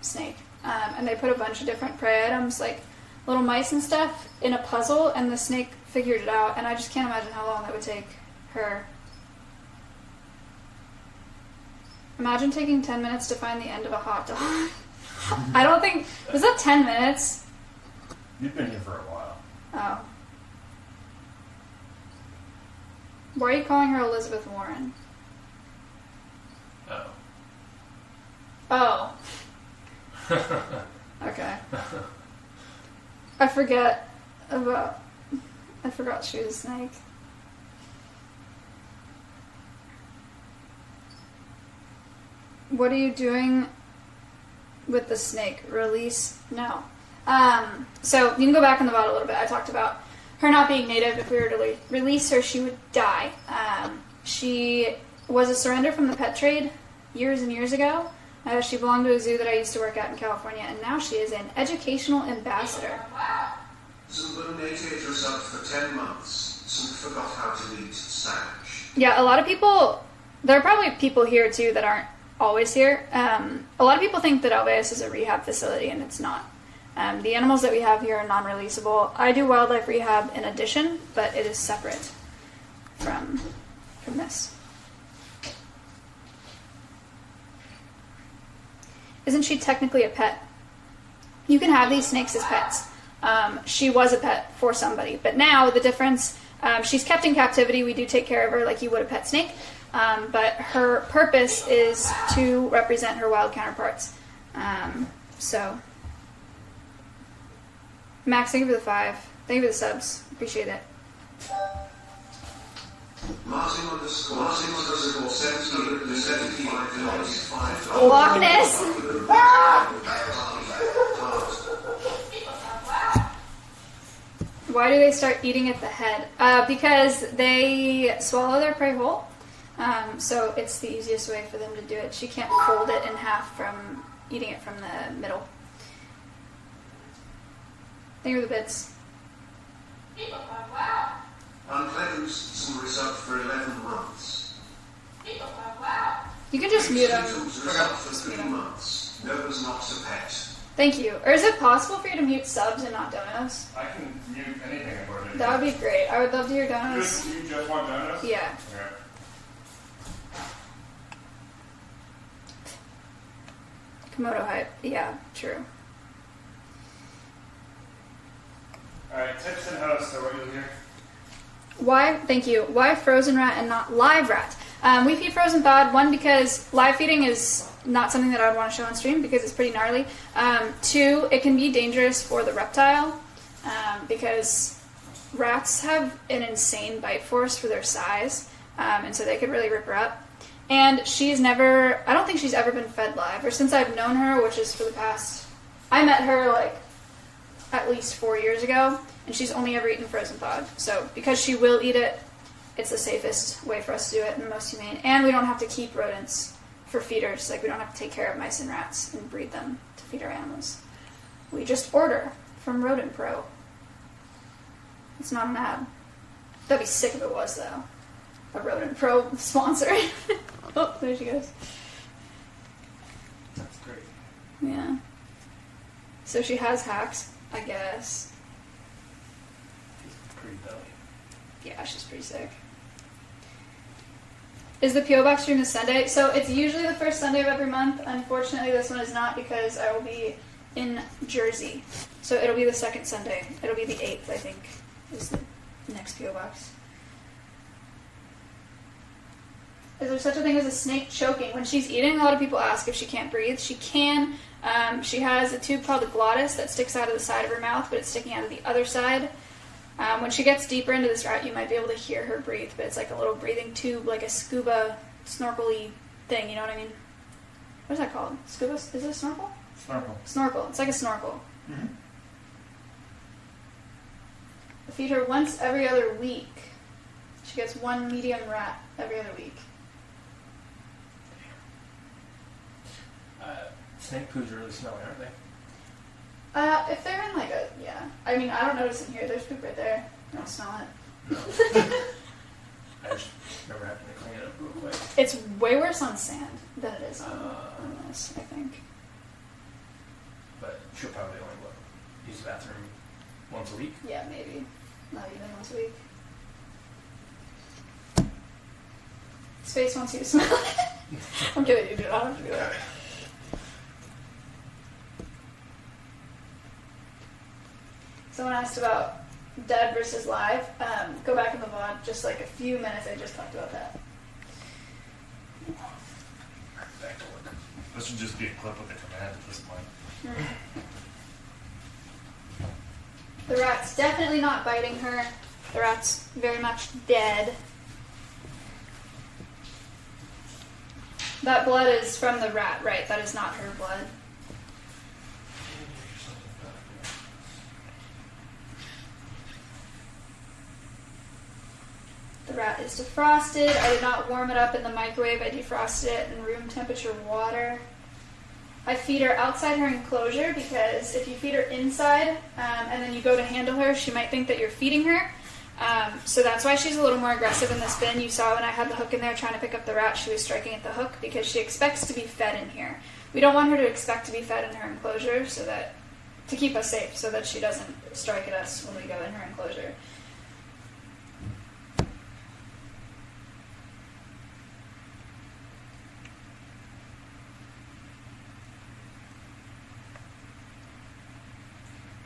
snake. And they put a bunch of different prey items, like little mice and stuff, in a puzzle, and the snake figured it out, and I just can't imagine how long that would take her. Imagine taking 10 minutes to find the end of a hot dog. I don't think... Was that 10 minutes? You've been here for a while. Oh. Why are you calling her Elizabeth Warren? Oh. Oh. Okay. I forgot she was a snake. What are you doing with the snake? Release? No. So you can go back in the VOD a little bit. I talked about her not being native. If we were to release her, she would die. She was a surrender from the pet trade years and years ago. She belonged to a zoo that I used to work at in California, and now she is an educational ambassador. Zumbunated result for 10 months. Some forgot how to eat sandwich. Yeah, a lot of people, there are probably people here too that aren't always here. A lot of people think that Alveus is a rehab facility, and it's not. The animals that we have here are non-releasable. I do wildlife rehab in addition, but it is separate from this. Isn't she technically a pet? You can have these snakes as pets. She was a pet for somebody, but now the difference She's kept in captivity. We do take care of her like you would a pet snake. But her purpose is to represent her wild counterparts. So, Max, thank you for the 5. Thank you for the subs. Appreciate it. Loch Ness! Why do they start eating at the head? Because they swallow their prey whole. So it's the easiest way for them to do it. She can't fold it in half from eating it from the middle. Thank you for the bits. Wow. Unpleasant result for 11 months. Wow. You can just mute them. Result for 3 months. Nova's not a pet. Thank you. Or is it possible for you to mute subs and not donos? I can mute anything about it. That would be great. I would love to hear donos. You just want donuts? Yeah. Komodo hype. Yeah, true. Alright, tips and hosts are what you'll hear. Why, thank you, why frozen rat and not live rat? We feed frozen thawed, one, because live feeding is not something that I would want to show on stream because it's pretty gnarly. 2, it can be dangerous for the reptile because rats have an insane bite force for their size, and so they could really rip her up. And she's never, I don't think she's ever been fed live, or since I've known her, which is for the past, I met her like at least 4 years ago, and she's only ever eaten frozen thawed. So because she will eat it, it's the safest way for us to do it and the most humane. And we don't have to keep rodents for feeders. Like, we don't have to take care of mice and rats and breed them to feed our animals. We just order from Rodent Pro. It's not an ad. That'd be sick if it was, though. A Rodent Pro sponsor. Oh, there she goes. That's great. Yeah. So she has hacks, I guess. She's pretty belly. Yeah, she's pretty sick. Is the P.O. Box stream this Sunday? So it's usually the first Sunday of every month. Unfortunately, this one is not because I will be in Jersey. So it'll be the second Sunday. It'll be the 8th, I think, is the next P.O. Box. Is there such a thing as a snake choking? When she's eating, a lot of people ask if she can't breathe. She can. She has a tube called the glottis that sticks out of the side of her mouth, but it's sticking out of the other side. When she gets deeper into this route, you might be able to hear her breathe, but it's like a little breathing tube, like a scuba snorkel-y thing, you know what I mean? What is that called? Scuba? Is it a snorkel? Snorkel. Snorkel. It's like a snorkel. Mm-hmm. I feed her once every other week. She gets 1 medium rat every other week. Snake poos are really smelly, aren't they? If they're in like a, yeah. I mean, I don't notice in here. There's poop right there. I don't smell it. No. I just remember having to clean it up real quick. It's way worse on sand than it is on this, I think. But she'll probably only use the bathroom once a week. Yeah, maybe. Not even once a week. Space wants you to smell it. I'm kidding you, dude. I don't have to do that. Someone asked about dead versus live. Go back in the VOD, just like a few minutes. I just talked about that. Back to work. This should just be a clip with a command at this point. The rat's definitely not biting her. The rat's very much dead. That blood is from the rat, right? That is not her blood. The rat is defrosted. I did not warm it up in the microwave. I defrosted it in room temperature water. I feed her outside her enclosure because if you feed her inside and then you go to handle her, she might think that you're feeding her. So that's why she's a little more aggressive in this bin. You saw when I had the hook in there trying to pick up the rat, she was striking at the hook because she expects to be fed in here. We don't want her to expect to be fed in her enclosure so that to keep us safe so that she doesn't strike at us when we go in her enclosure.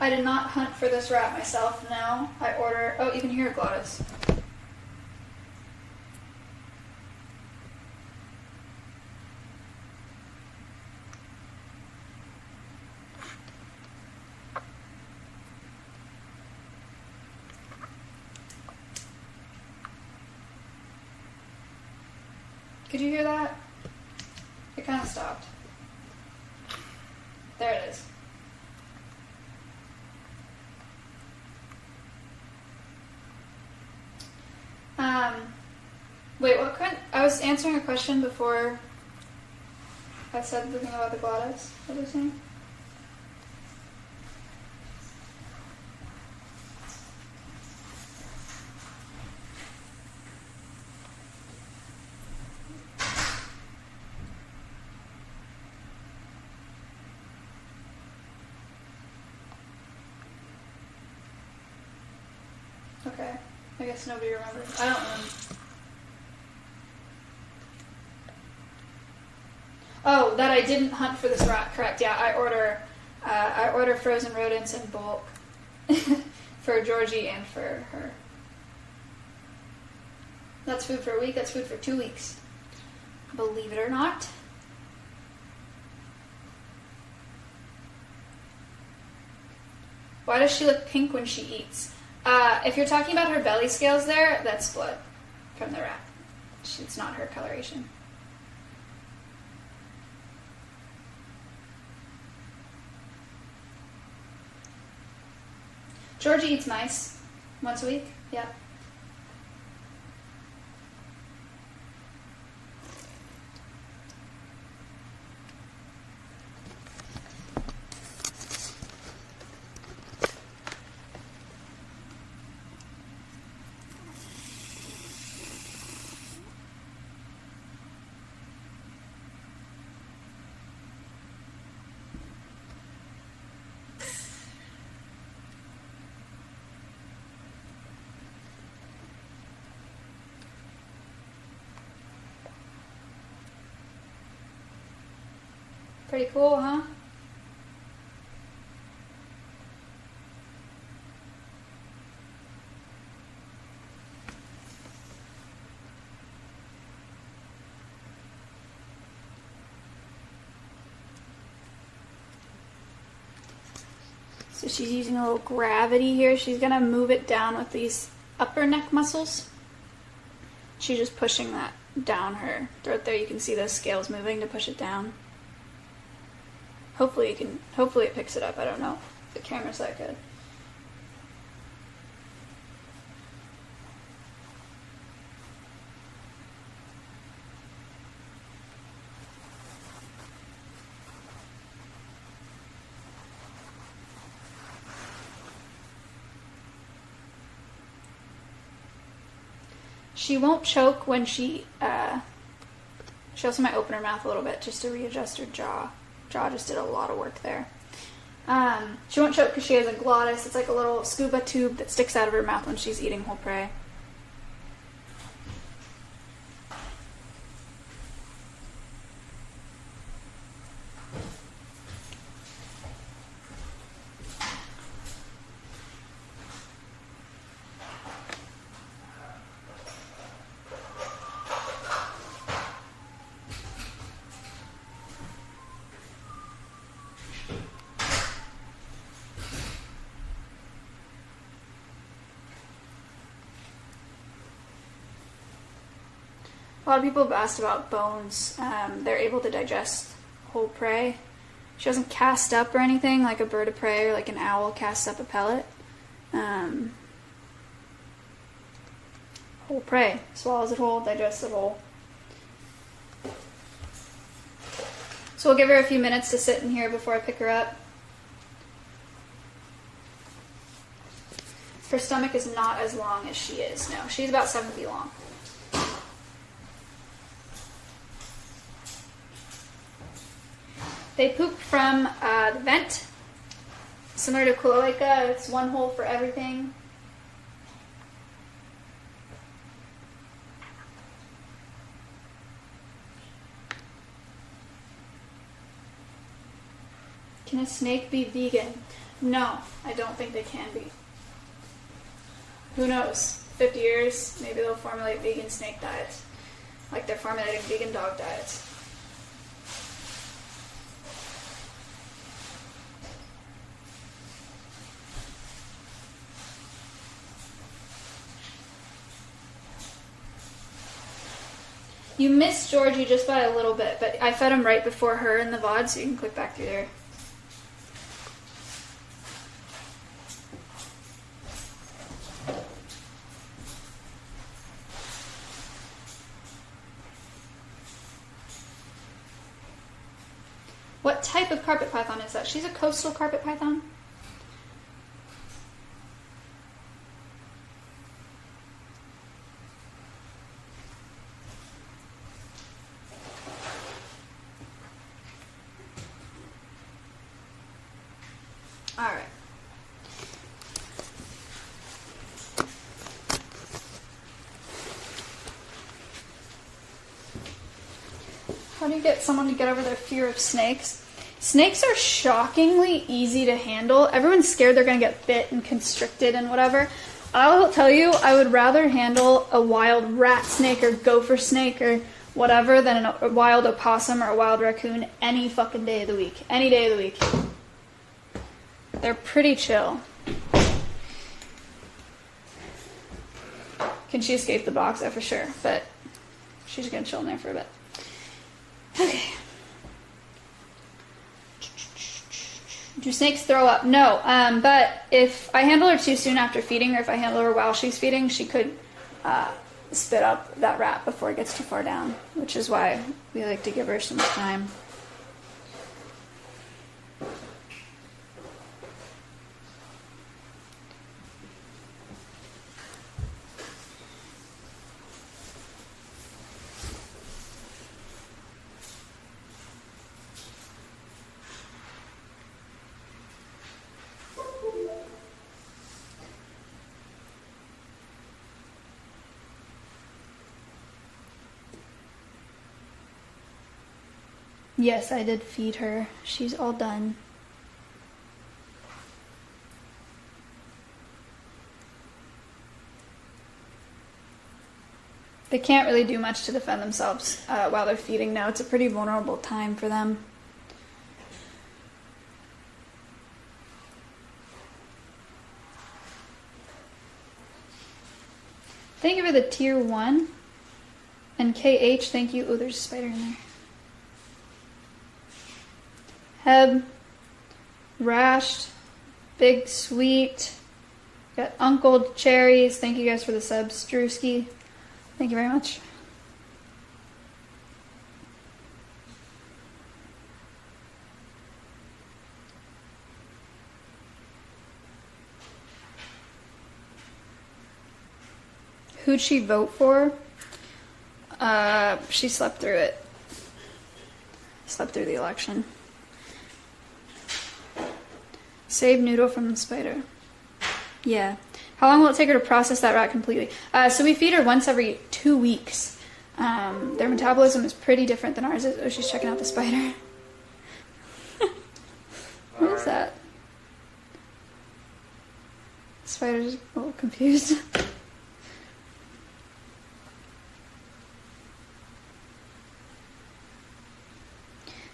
I did not hunt for this rat myself. Now I order. Oh, you can hear Glottis. Could you hear that? It kind of stopped. There it is. Wait, what kind? I was answering a question before I said the thing about the Glottis. What was I saying? Okay. I guess nobody remembers. I don't remember. Oh, that I didn't hunt for this rat. Correct. Yeah, I order frozen rodents in bulk for Georgie and for her. That's food for a week. That's food for 2 weeks. Believe it or not. Why does she look pink when she eats? If you're talking about her belly scales there, that's blood from the rat. It's not her coloration. Georgie eats mice once a week. Yeah. Pretty cool, huh? So she's using a little gravity here. She's gonna move it down with these upper neck muscles. She's just pushing that down her throat there. You can see those scales moving to push it down. Hopefully it picks it up. I don't know if the camera's that good. She won't choke when she also might open her mouth a little bit just to readjust her jaw. Jaw just did a lot of work there. She won't choke because she has a glottis. It's like a little scuba tube that sticks out of her mouth when she's eating whole prey. A lot of people have asked about bones. They're able to digest whole prey. She doesn't cast up or anything like a bird of prey or like an owl casts up a pellet. Whole prey. Swallows it whole, digests it whole. So we'll give her a few minutes to sit in here before I pick her up. Her stomach is not as long as she is. No, she's about 7 feet long. They poop from the vent, similar to cloaca. It's one hole for everything. Can a snake be vegan? No, I don't think they can be. Who knows? 50 years, maybe they'll formulate vegan snake diets. Like they're formulating vegan dog diets. You missed Georgie just by a little bit, but I fed him right before her in the VOD, so you can click back through there. What type of carpet python is that? She's a coastal carpet python. All right. How do you get someone to get over their fear of snakes? Snakes are shockingly easy to handle. Everyone's scared they're going to get bit and constricted and whatever. I'll tell you, I would rather handle a wild rat snake or gopher snake or whatever than a wild opossum or a wild raccoon any fucking day of the week. Any day of the week. They're pretty chill. Can she escape the box? Oh, for sure. But she's going to chill in there for a bit. Okay. Do snakes throw up? No. But if I handle her too soon after feeding, or if I handle her while she's feeding, she could spit up that rat before it gets too far down, which is why we like to give her some time. Yes, I did feed her. She's all done. They can't really do much to defend themselves while they're feeding now. It's a pretty vulnerable time for them. Thank you for the tier 1. And KH, thank you. Oh, there's a spider in there. Heb, Rashed, Big Sweet, got Uncle Cherries. Thank you guys for the subs. Drewski, thank you very much. Who'd she vote for? She slept through it. Slept through the election. Save Noodle from the spider. Yeah. How long will it take her to process that rat completely? So we feed her once every 2 weeks. Their metabolism is pretty different than ours. Oh, she's checking out the spider. What is that? The spider's a little confused.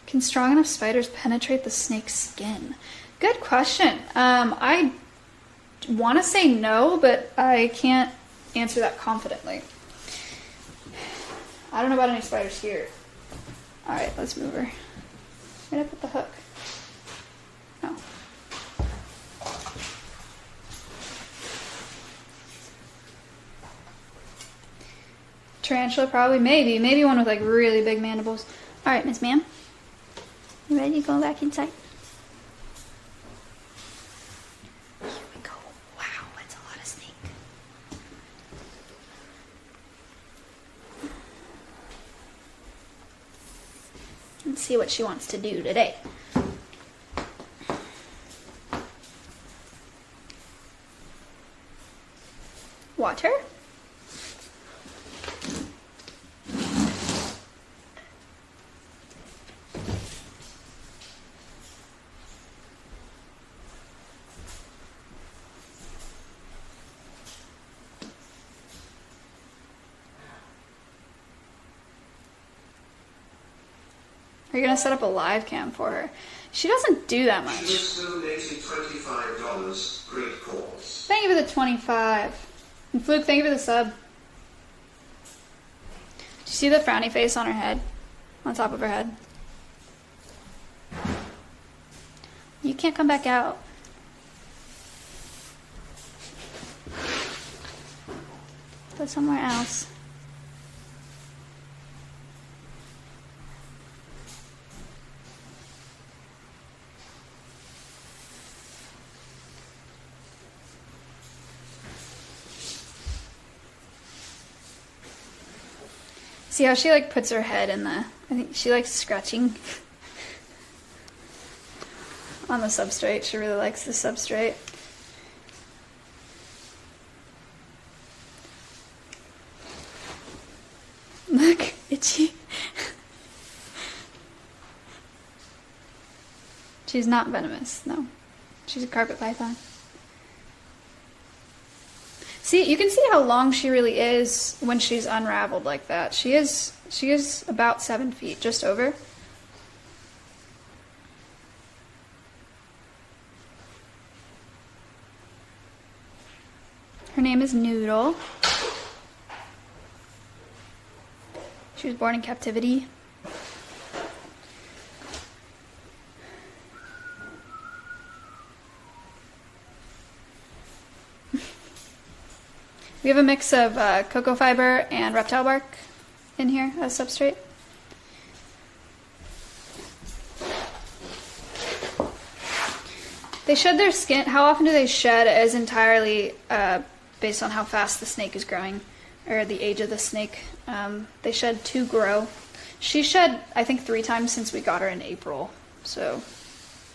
Can strong enough spiders penetrate the snake's skin? Good question. I want to say no, but I can't answer that confidently. I don't know about any spiders here. Alright, let's move her. Where did I put the hook? No. Tarantula probably, maybe. Maybe one with like really big mandibles. Alright, Miss Ma'am. You ready to go back inside? Here we go. Wow, that's a lot of snake. Let's see what she wants to do today. Water. You're gonna set up a live cam for her. She doesn't do that much. Just donated $25. Great cause. Thank you for the 25. And Fluke, thank you for the sub. Do you see the frowny face on her head? On top of her head? You can't come back out. Go somewhere else. See how she like puts her head in the, I think she likes scratching on the substrate. She really likes the substrate. Look, itchy. She's not venomous, no. She's a carpet python. See, you can see how long she really is when she's unraveled like that. She is about 7 feet, just over. Her name is Noodle. She was born in captivity. We have a mix of cocoa fiber and reptile bark in here as substrate. They shed their skin. How often do they shed is entirely based on how fast the snake is growing, or the age of the snake. They shed to grow. She shed, I think, 3 times since we got her in April, so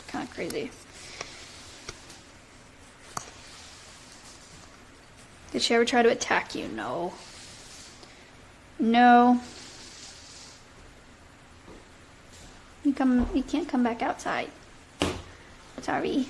kind of crazy. Did she ever try to attack you? No. No. You can't come back outside. Sorry.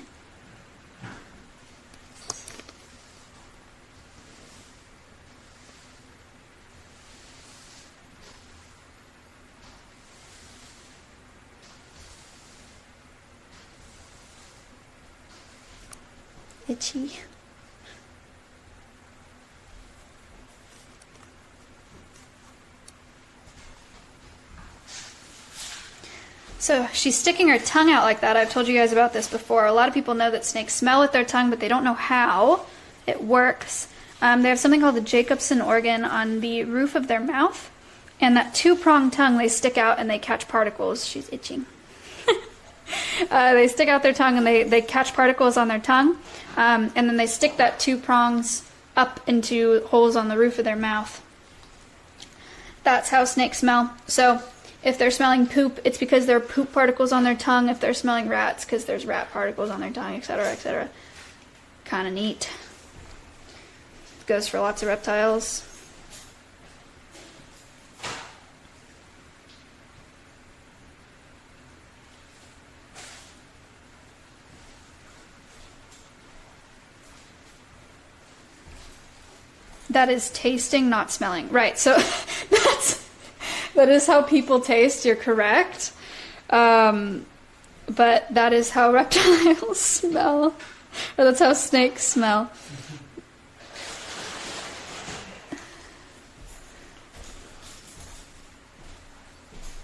Itchy. So she's sticking her tongue out like that. I've told you guys about this before. A lot of people know that snakes smell with their tongue, but they don't know how it works. They have something called the Jacobson organ on the roof of their mouth, and that 2-pronged tongue, they stick out and they catch particles. She's itching. They stick out their tongue and they catch particles on their tongue, and then they stick that 2 prongs up into holes on the roof of their mouth. That's how snakes smell. So if they're smelling poop, it's because there are poop particles on their tongue. If they're smelling rats, because there's rat particles on their tongue, etc., etc. Kind of neat. Goes for lots of reptiles. That is tasting, not smelling. Right, so that is how people taste, you're correct. But that is how reptiles smell. Or that's how snakes smell.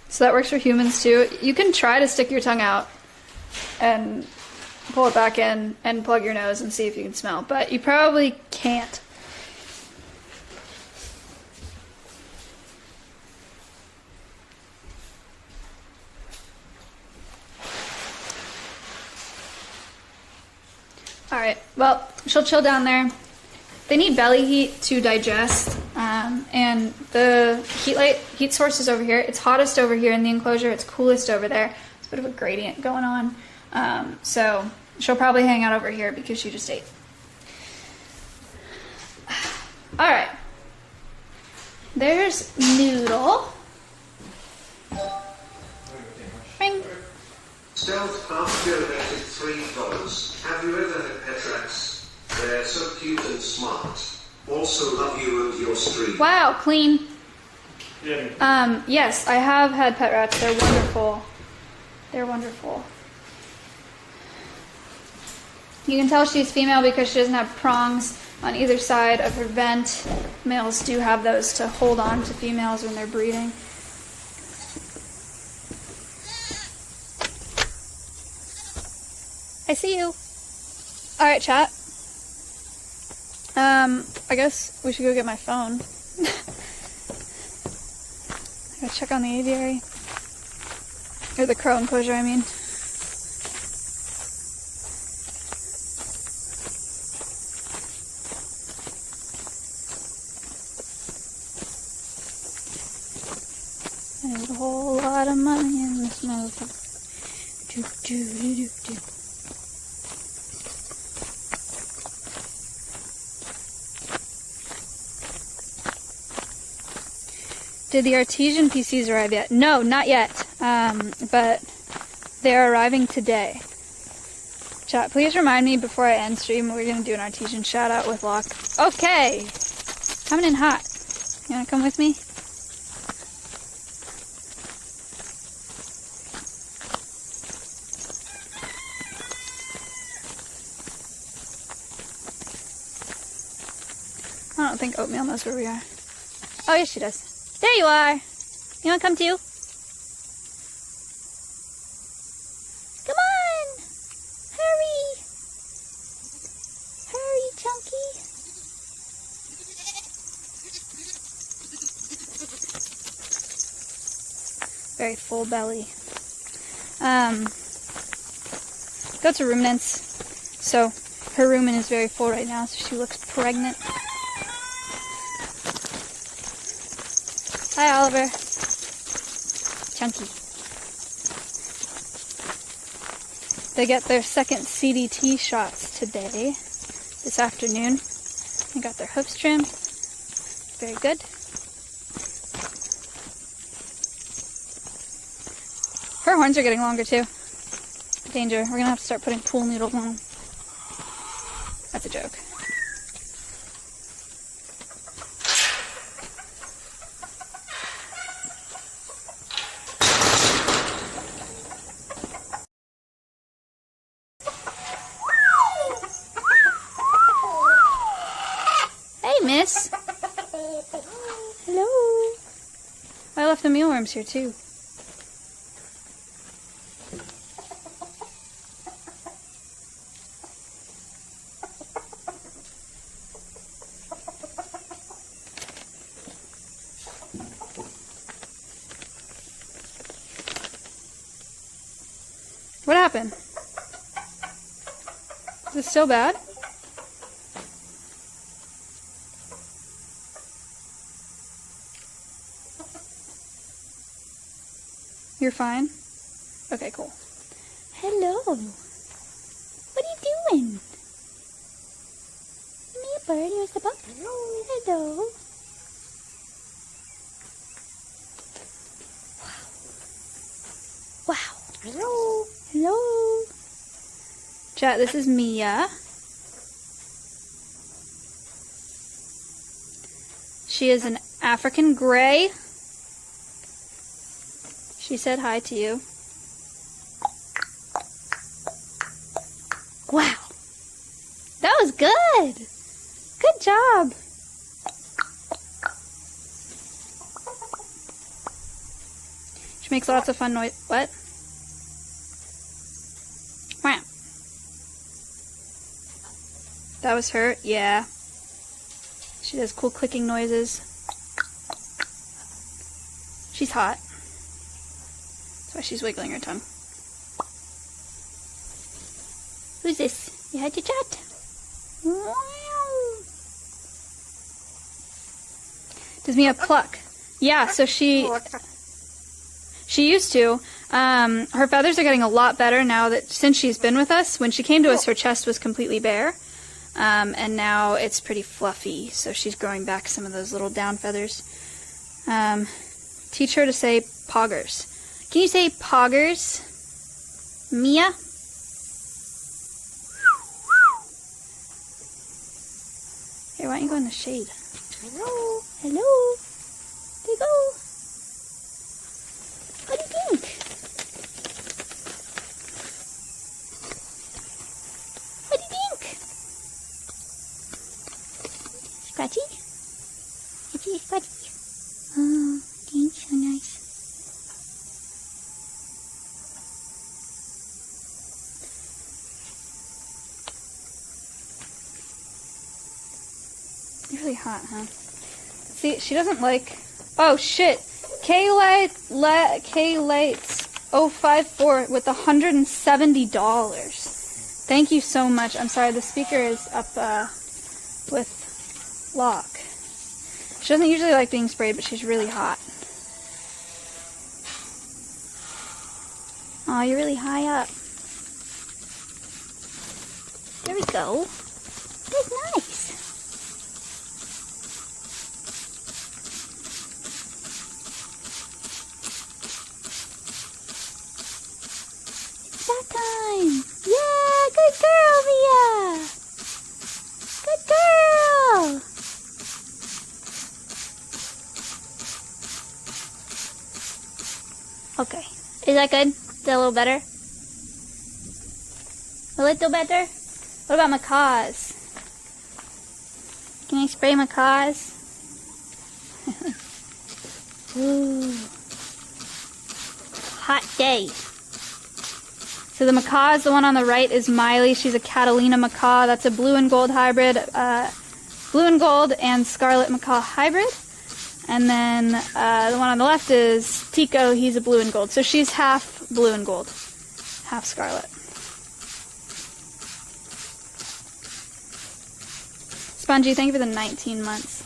So that works for humans too. You can try to stick your tongue out and pull it back in and plug your nose and see if you can smell, but you probably can't. Alright, well, she'll chill down there. They need belly heat to digest, and the heat source is over here. It's hottest over here in the enclosure, it's coolest over there. It's a bit of a gradient going on. So she'll probably hang out over here because she just ate. Alright. There's Noodle. Ring. Stealth Half donated $3. Have you ever had pet rats? They're so cute and smart. Also love you and your stream. Wow, clean. Yeah. Yes, I have had pet rats. They're wonderful. They're wonderful. You can tell she's female because she doesn't have prongs on either side of her vent. Males do have those to hold on to females when they're breeding. I see you. Alright, chat. I guess we should go get my phone. I gotta check on the aviary. Or the crow enclosure, I mean. There's a whole lot of money in this motherfucker. Do, do, do, do, do. Did the artesian PCs arrive yet? No, not yet. But they're arriving today. Chat, please remind me before I end stream. We're gonna do an artesian shout out with Locke. Okay, coming in hot. You wanna come with me? I don't think Oatmeal knows where we are. Oh, yes, she does. There you are. You want to come too? Come on. Hurry. Hurry, Chunky. Very full belly. Go to ruminants. So her rumen is very full right now, so she looks pregnant. Hi, Oliver. Chunky. They get their second CDT shots today, this afternoon. They got their hoofs trimmed. Very good. Her horns are getting longer too. Danger. We're gonna have to start putting pool noodles on them. That's a joke. Miss. Hello. I left the mealworms here too. What happened? Is it still bad? You're fine? Okay, cool. Hello. What are you doing? Come here, bird. You want to step up? Hello. Wow. Wow. Hello. Hello. Chat, this is Mia. She is an African gray. She said hi to you. Wow. That was good. Good job. She makes lots of fun noise. What? Wow. That was her? Yeah. She does cool clicking noises. She's hot. That's why she's wiggling her tongue. Who's this? You had to chat? Wow. Does Mia pluck? Yeah, so she used to. Her feathers are getting a lot better now that since she's been with us. When she came to us, her chest was completely bare. And now it's pretty fluffy, so she's growing back some of those little down feathers. Teach her to say poggers. Can you say poggers, Mia? Here, why don't you go in the shade? Hello. Hello. There you go. What do you think? scratchy? Itchy, scratchy. Oh, thanks, so nice. Really hot, huh? See, she doesn't like... Oh, shit! K-Lights 054 with $170. Thank you so much. I'm sorry, the speaker is up with lock. She doesn't usually like being sprayed, but she's really hot. Oh, you're really high up. There we go. That's nice. Bath time! Yeah, good girl, Mia! Good girl! Okay. Is that good? Is that a little better? A little better? What about macaws? Can I spray macaws? Ooh. Hot day. So the macaw is the one on the right is Miley. She's a Catalina macaw. That's a blue and gold hybrid. Blue and gold and scarlet macaw hybrid. And then the one on the left is Tico. He's a blue and gold. So she's half blue and gold, half scarlet. Spongy, thank you for the 19 months.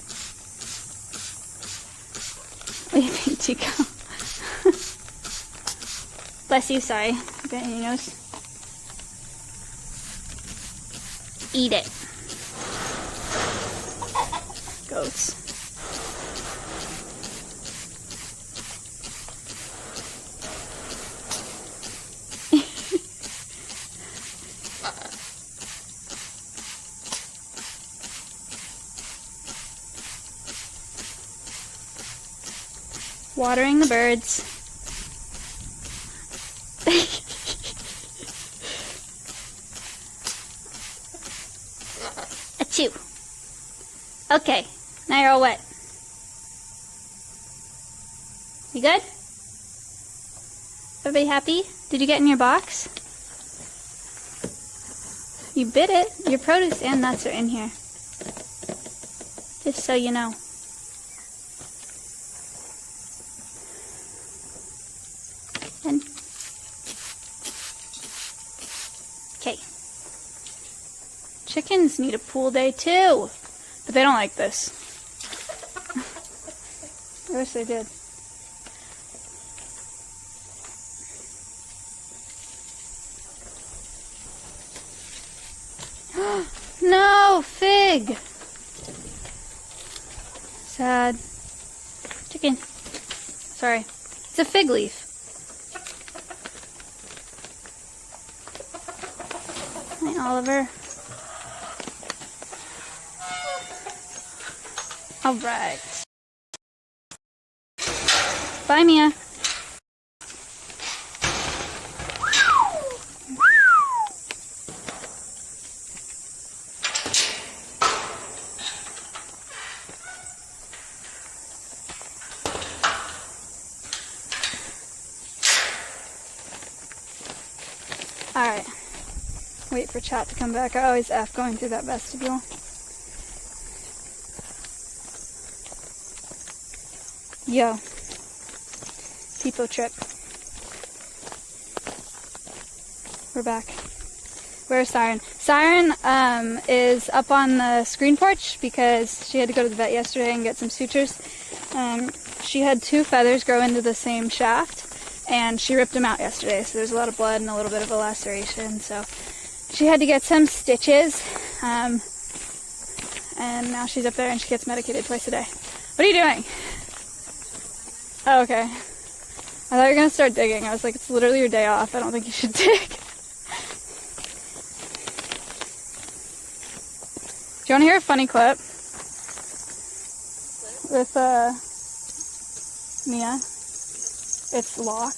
What do you think, Tico? Bless you, sorry. Got in your nose. Eat it. Goats. Watering the birds. Achoo. Okay, now you're all wet. You good? Everybody happy? Did you get in your box? You bit it. Your produce and nuts are in here. Just so you know. And okay. Chickens need a pool day too, but they don't like this. I wish they did. No, fig! Sad. Chicken. Sorry. It's a fig leaf. Hi, Oliver. Alright. Bye, Mia. Alright. Wait for chat to come back. I always F going through that vestibule. Yo. People trip. We're back. Where's Siren? Siren is up on the screen porch because she had to go to the vet yesterday and get some sutures. She had 2 feathers grow into the same shaft, and she ripped them out yesterday, so there's a lot of blood and a little bit of a laceration, so she had to get some stitches, and now she's up there and she gets medicated twice a day. What are you doing? Oh, okay. I thought you were going to start digging. I was like, it's literally your day off. I don't think you should dig. Do you want to hear a funny clip? With, Mia. It's Locke,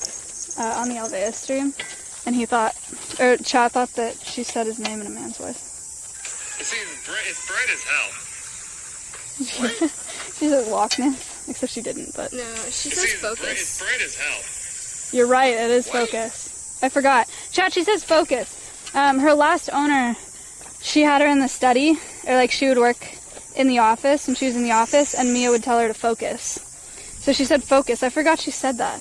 on the Alveus stream. And he thought, or Chad thought that she said his name in a man's voice. It's bright as hell. She said walkness, except she didn't, but. No, she says focus. It's bright as hell. You're right, it is focus. I forgot. Chat, she says focus. Her last owner, she had her in the study, or like she would work in the office, and she was in the office, and Mia would tell her to focus. So she said focus. I forgot she said that.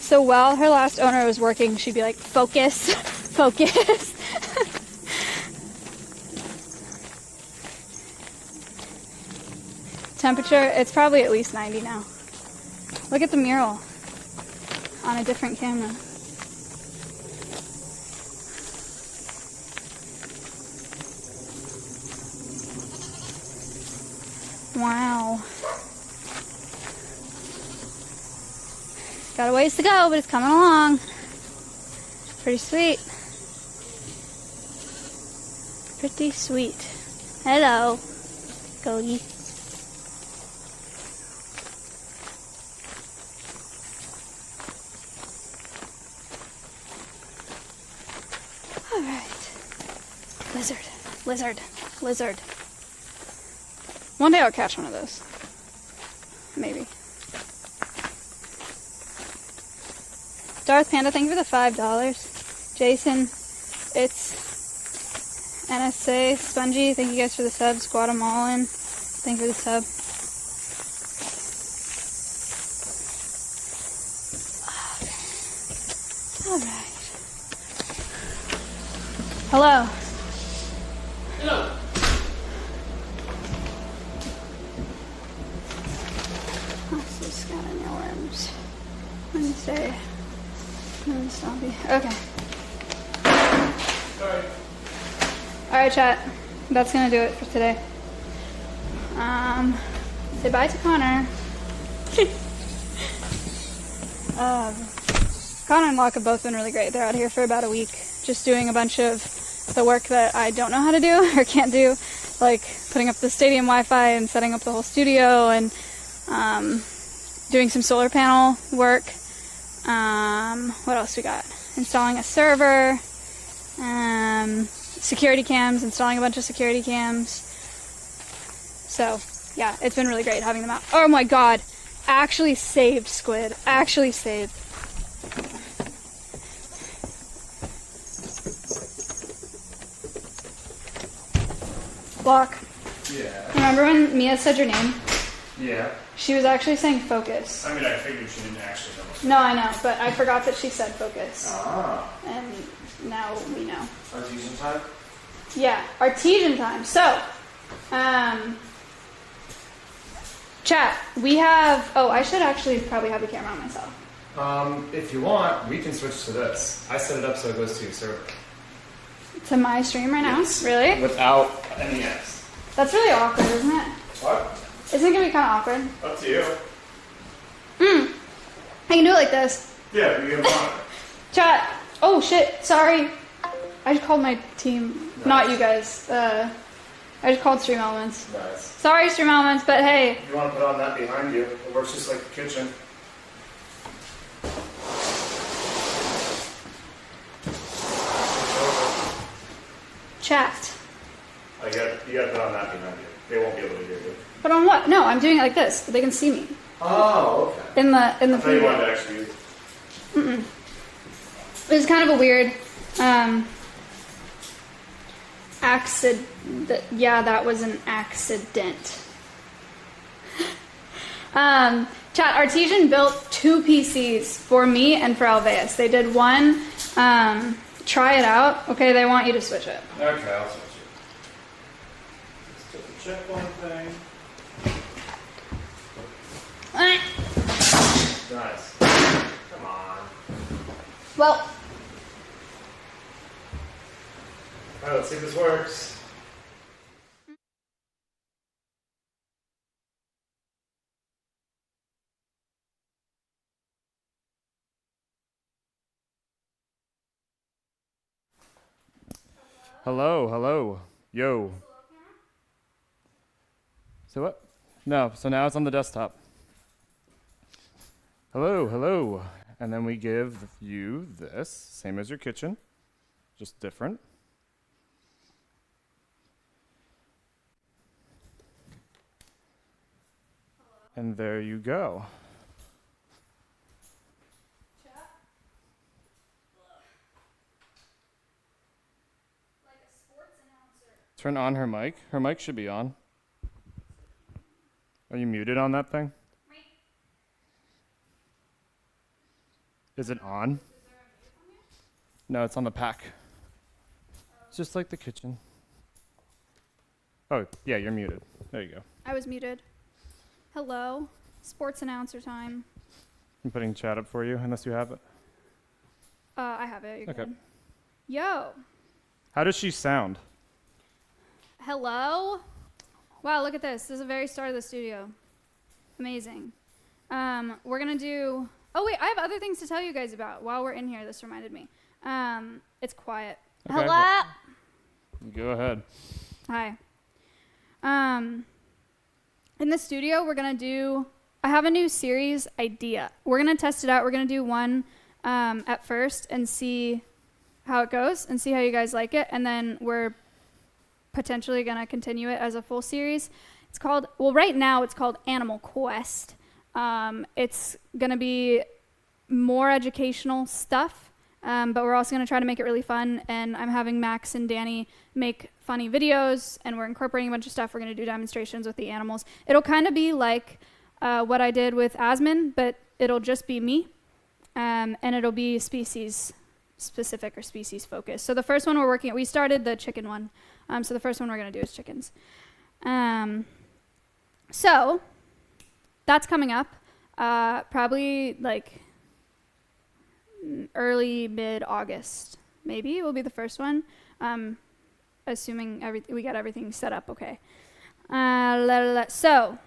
So while her last owner was working, she'd be like, focus, focus. Temperature, it's probably at least 90 now. Look at the mural on a different camera. Wow. Got a ways to go, but it's coming along. Pretty sweet. Pretty sweet. Hello, Cody. Alright. Lizard. Lizard. Lizard. One day I'll catch one of those. Maybe. Darth Panda, thank you for the $5. Jason, it's NSA. Spongy, thank you guys for the subs. Guatemalan, thank you for the sub. Alright. Hello. Hello. This is scattering your worms. Wednesday. Okay. Sorry. Alright, chat. That's gonna do it for today. Say bye to Connor. Connor and Locke have both been really great. They're out here for about a week, just doing a bunch of the work that I don't know how to do or can't do, like putting up the stadium Wi-Fi and setting up the whole studio and doing some solar panel work. What else we got? Installing a server, security cams, installing a bunch of security cams. So, yeah, it's been really great having them out. Oh my god, actually saved, Squid. Actually saved. Block. Yeah. Remember when Mia said your name? Yeah. She was actually saying focus. I mean, I figured she didn't actually know. No, I know, but I forgot that she said focus. Ah. And now we know. Artesian time? Yeah, artesian time. So, chat, we have, oh, I should actually probably have the camera on myself. If you want, we can switch to this. I set it up so it goes to your server. To my stream right now? Yes. Really? Without any ads. That's really awkward, isn't it? What? Isn't it gonna be kind of awkward? Up to you. I can do it like this. Yeah, you can want it. Chat. Oh shit, sorry. I just called my team. Nice. Not you guys. I just called Stream Elements. Nice. Sorry, Stream Elements, but hey. If you want to put on that behind you, it works just like the kitchen. Chat. You gotta put on that behind you. They won't be able to hear you. But on what? No, I'm doing it like this. They can see me. Oh, okay. In the I thought you preview. wanted to actually use it. It's kind of a weird accident. Yeah, that was an accident. Chat, Artesian built 2 PCs for me and for Alveus. They did one, try it out. Okay, they want you to switch it. Okay, I'll switch it. Let's just check one thing. Nice. Come on. Well, Alright, let's see if this works. Hello, hello. Yo. So what? No, so now it's on the desktop. Hello, hello. And then we give you this, same as your kitchen, just different. And there you go. Turn on her mic. Her mic should be on. Are you muted on that thing? Is it on? No, it's on the pack. It's just like the kitchen. Oh, yeah, you're muted. There you go. I was muted. Hello. Sports announcer time. I'm putting chat up for you, unless you have it. I have it. You're Okay. good. Yo. How does she sound? Hello. Wow, look at this. This is the very start of the studio. Amazing. We're going to do... Oh, wait. I have other things to tell you guys about while we're in here. This reminded me. It's quiet. Okay. Hello. Go ahead. Hi. In the studio, we're going to do... I have a new series idea. We're going to test it out. We're going to do one at first and see how it goes and see how you guys like it. And then we're potentially going to continue it as a full series. It's called... Well, right now, it's called Animal Quest. It's going to be more educational stuff, but we're also going to try to make it really fun. And I'm having Max and Danny make funny videos, and we're incorporating a bunch of stuff. We're going to do demonstrations with the animals. It'll kind of be like what I did with Asmin, but it'll just be me, and it'll be species specific or species focused. So the first one we're working at, we started the chicken one. So the first one we're going to do is chickens. So that's coming up, probably like early mid-August, maybe will be the first one, assuming we got everything set up okay. So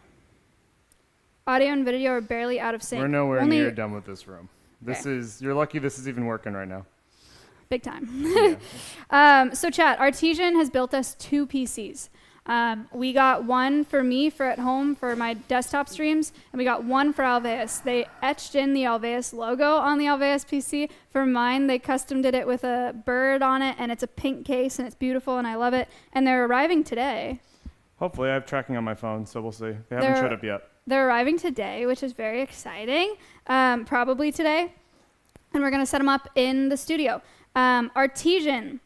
audio and video are barely out of sync. We're nowhere near done with this room. This Okay. is, you're lucky this is even working right now. Big time. Yeah. So chat, Artesian has built us 2 PCs. We got one for me for at home for my desktop streams, and we got one for Alveus. They etched in the Alveus logo on the Alveus PC. For mine, they custom did it with a bird on it, and it's a pink case, and it's beautiful, and I love it. And they're arriving today. Hopefully, I have tracking on my phone, so we'll see. They haven't showed up yet. They're arriving today, which is very exciting, probably today. And we're going to set them up in the studio. Artesian.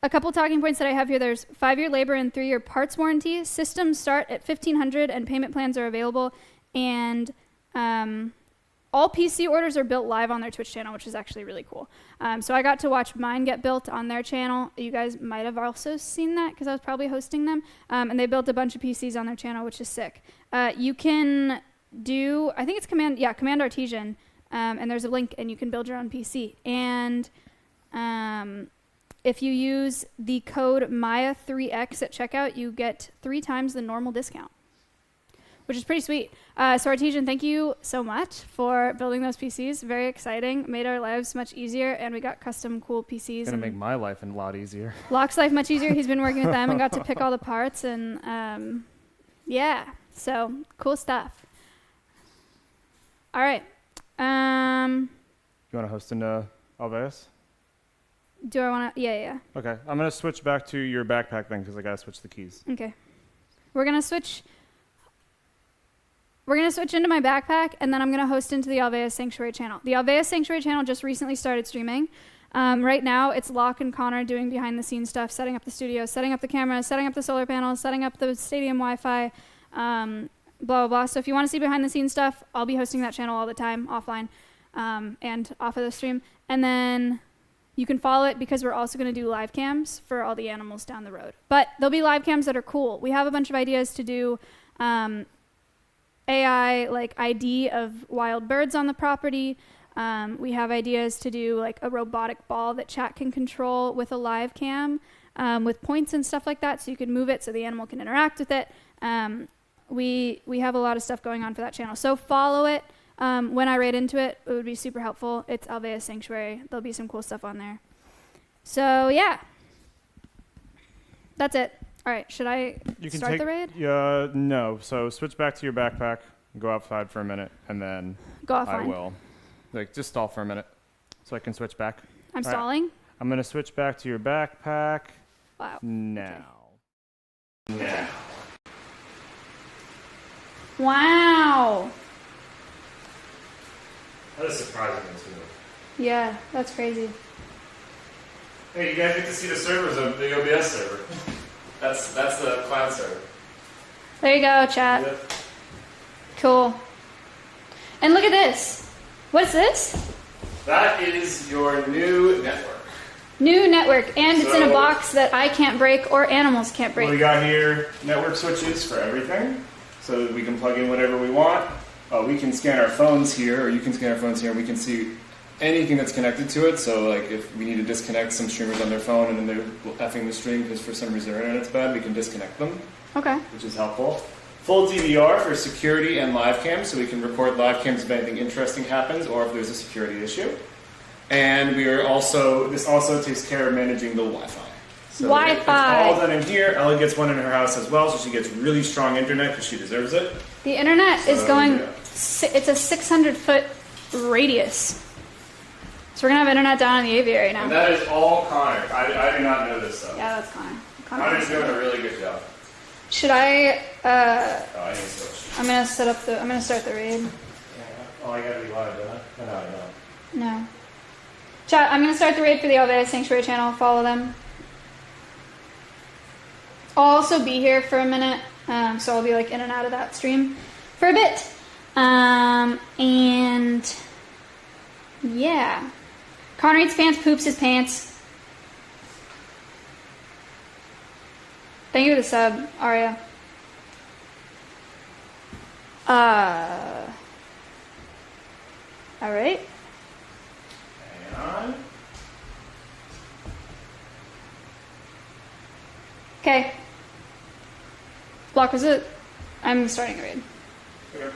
A couple talking points that I have here. There's 5-year labor and 3-year parts warranty. Systems start at $1,500 and payment plans are available. And all PC orders are built live on their Twitch channel, which is actually really cool. So I got to watch mine get built on their channel. You guys might have also seen that because I was probably hosting them. And they built a bunch of PCs on their channel, which is sick. You can do, I think it's Command Artesian. And there's a link and you can build your own PC. And if you use the code Maya3X at checkout, you get 3 times the normal discount, which is pretty sweet. So Artesian, thank you so much for building those PCs. Very exciting. Made our lives much easier, and we got custom cool PCs. Gonna make my life a lot easier. Locke's life much easier. He's been working with them and got to pick all the parts, and yeah, so cool stuff. All right. You want to host into Alveus? Do I want to? Yeah. Okay, I'm gonna switch back to your backpack then because I gotta switch the keys. Okay. We're gonna switch into my backpack, and then I'm gonna host into the Alveus Sanctuary channel. The Alveus Sanctuary channel just recently started streaming. Right now, it's Locke and Connor doing behind-the-scenes stuff, setting up the studio, setting up the cameras, setting up the solar panels, setting up the stadium Wi-Fi, blah blah blah. So if you want to see behind-the-scenes stuff, I'll be hosting that channel all the time, offline, and off of the stream, and then you can follow it because we're also going to do live cams for all the animals down the road. But there'll be live cams that are cool. We have a bunch of ideas to do AI like ID of wild birds on the property. We have ideas to do like a robotic ball that chat can control with a live cam with points and stuff like that, so you can move it so the animal can interact with it. We have a lot of stuff going on for that channel. So follow it. When I raid into it, it would be super helpful. It's Alveus Sanctuary. There'll be some cool stuff on there. So, yeah. That's it. All right. Should I start the raid? No. So switch back to your backpack, go outside for a minute, and then Go offline. I will. Like, just stall for a minute so I can switch back. I'm All right. stalling. I'm going to switch back to your backpack Wow. now. Now. Wow. That is surprisingly smooth. Yeah, that's crazy. Hey, you guys get to see the servers of the OBS server. That's the cloud server. There you go, chat. Yep. Cool. And look at this. What is this? That is your new network. New network, and it's in a So- box that I can't break or animals can't break. Well, we got here network switches for everything, so that we can plug in whatever we want. We can scan our phones here, or you can scan our phones here, and we can see anything that's connected to it. So, like, if we need to disconnect some streamers on their phone and then they're effing the stream because for some reason their internet's bad, we can disconnect them, Okay. which is helpful. Full DVR for security and live cam, so we can record live cams if anything interesting happens or if there's a security issue. And this also takes care of managing the Wi-Fi. So Wi-Fi. It's all done in here. Ella gets one in her house as well, so she gets really strong internet because she deserves it. The internet is going, yeah. it's a 600-foot radius. So we're going to have internet down in the aviary now. And that is all Connor. I do not know this stuff. Yeah, that's Connor. Connor's doing a really good job. Should I, Oh, I need to switch. I'm going to start the raid. Yeah. Oh, I gotta be live, don't I? No, I don't. No. Chat, I'm going to start the raid for the Alveus Sanctuary channel. Follow them. I'll also be here for a minute, so I'll be like in and out of that stream for a bit. And yeah. Connor eats pants, poops his pants. Thank you for the sub, Aria. Alright. Hang on. Okay. Block was it? I'm starting a raid. Okay.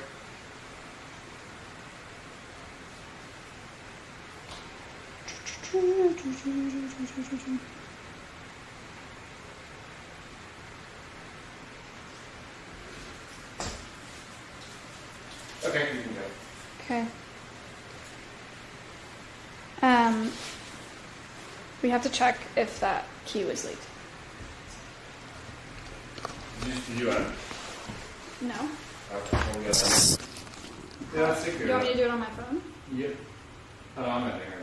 Okay, you can go. Okay. We have to check if that key was leaked. Did you end? No. Okay, we'll get that. Yeah, let's take care You of want me that. to do it on my phone? Yep. Oh, I'm ending right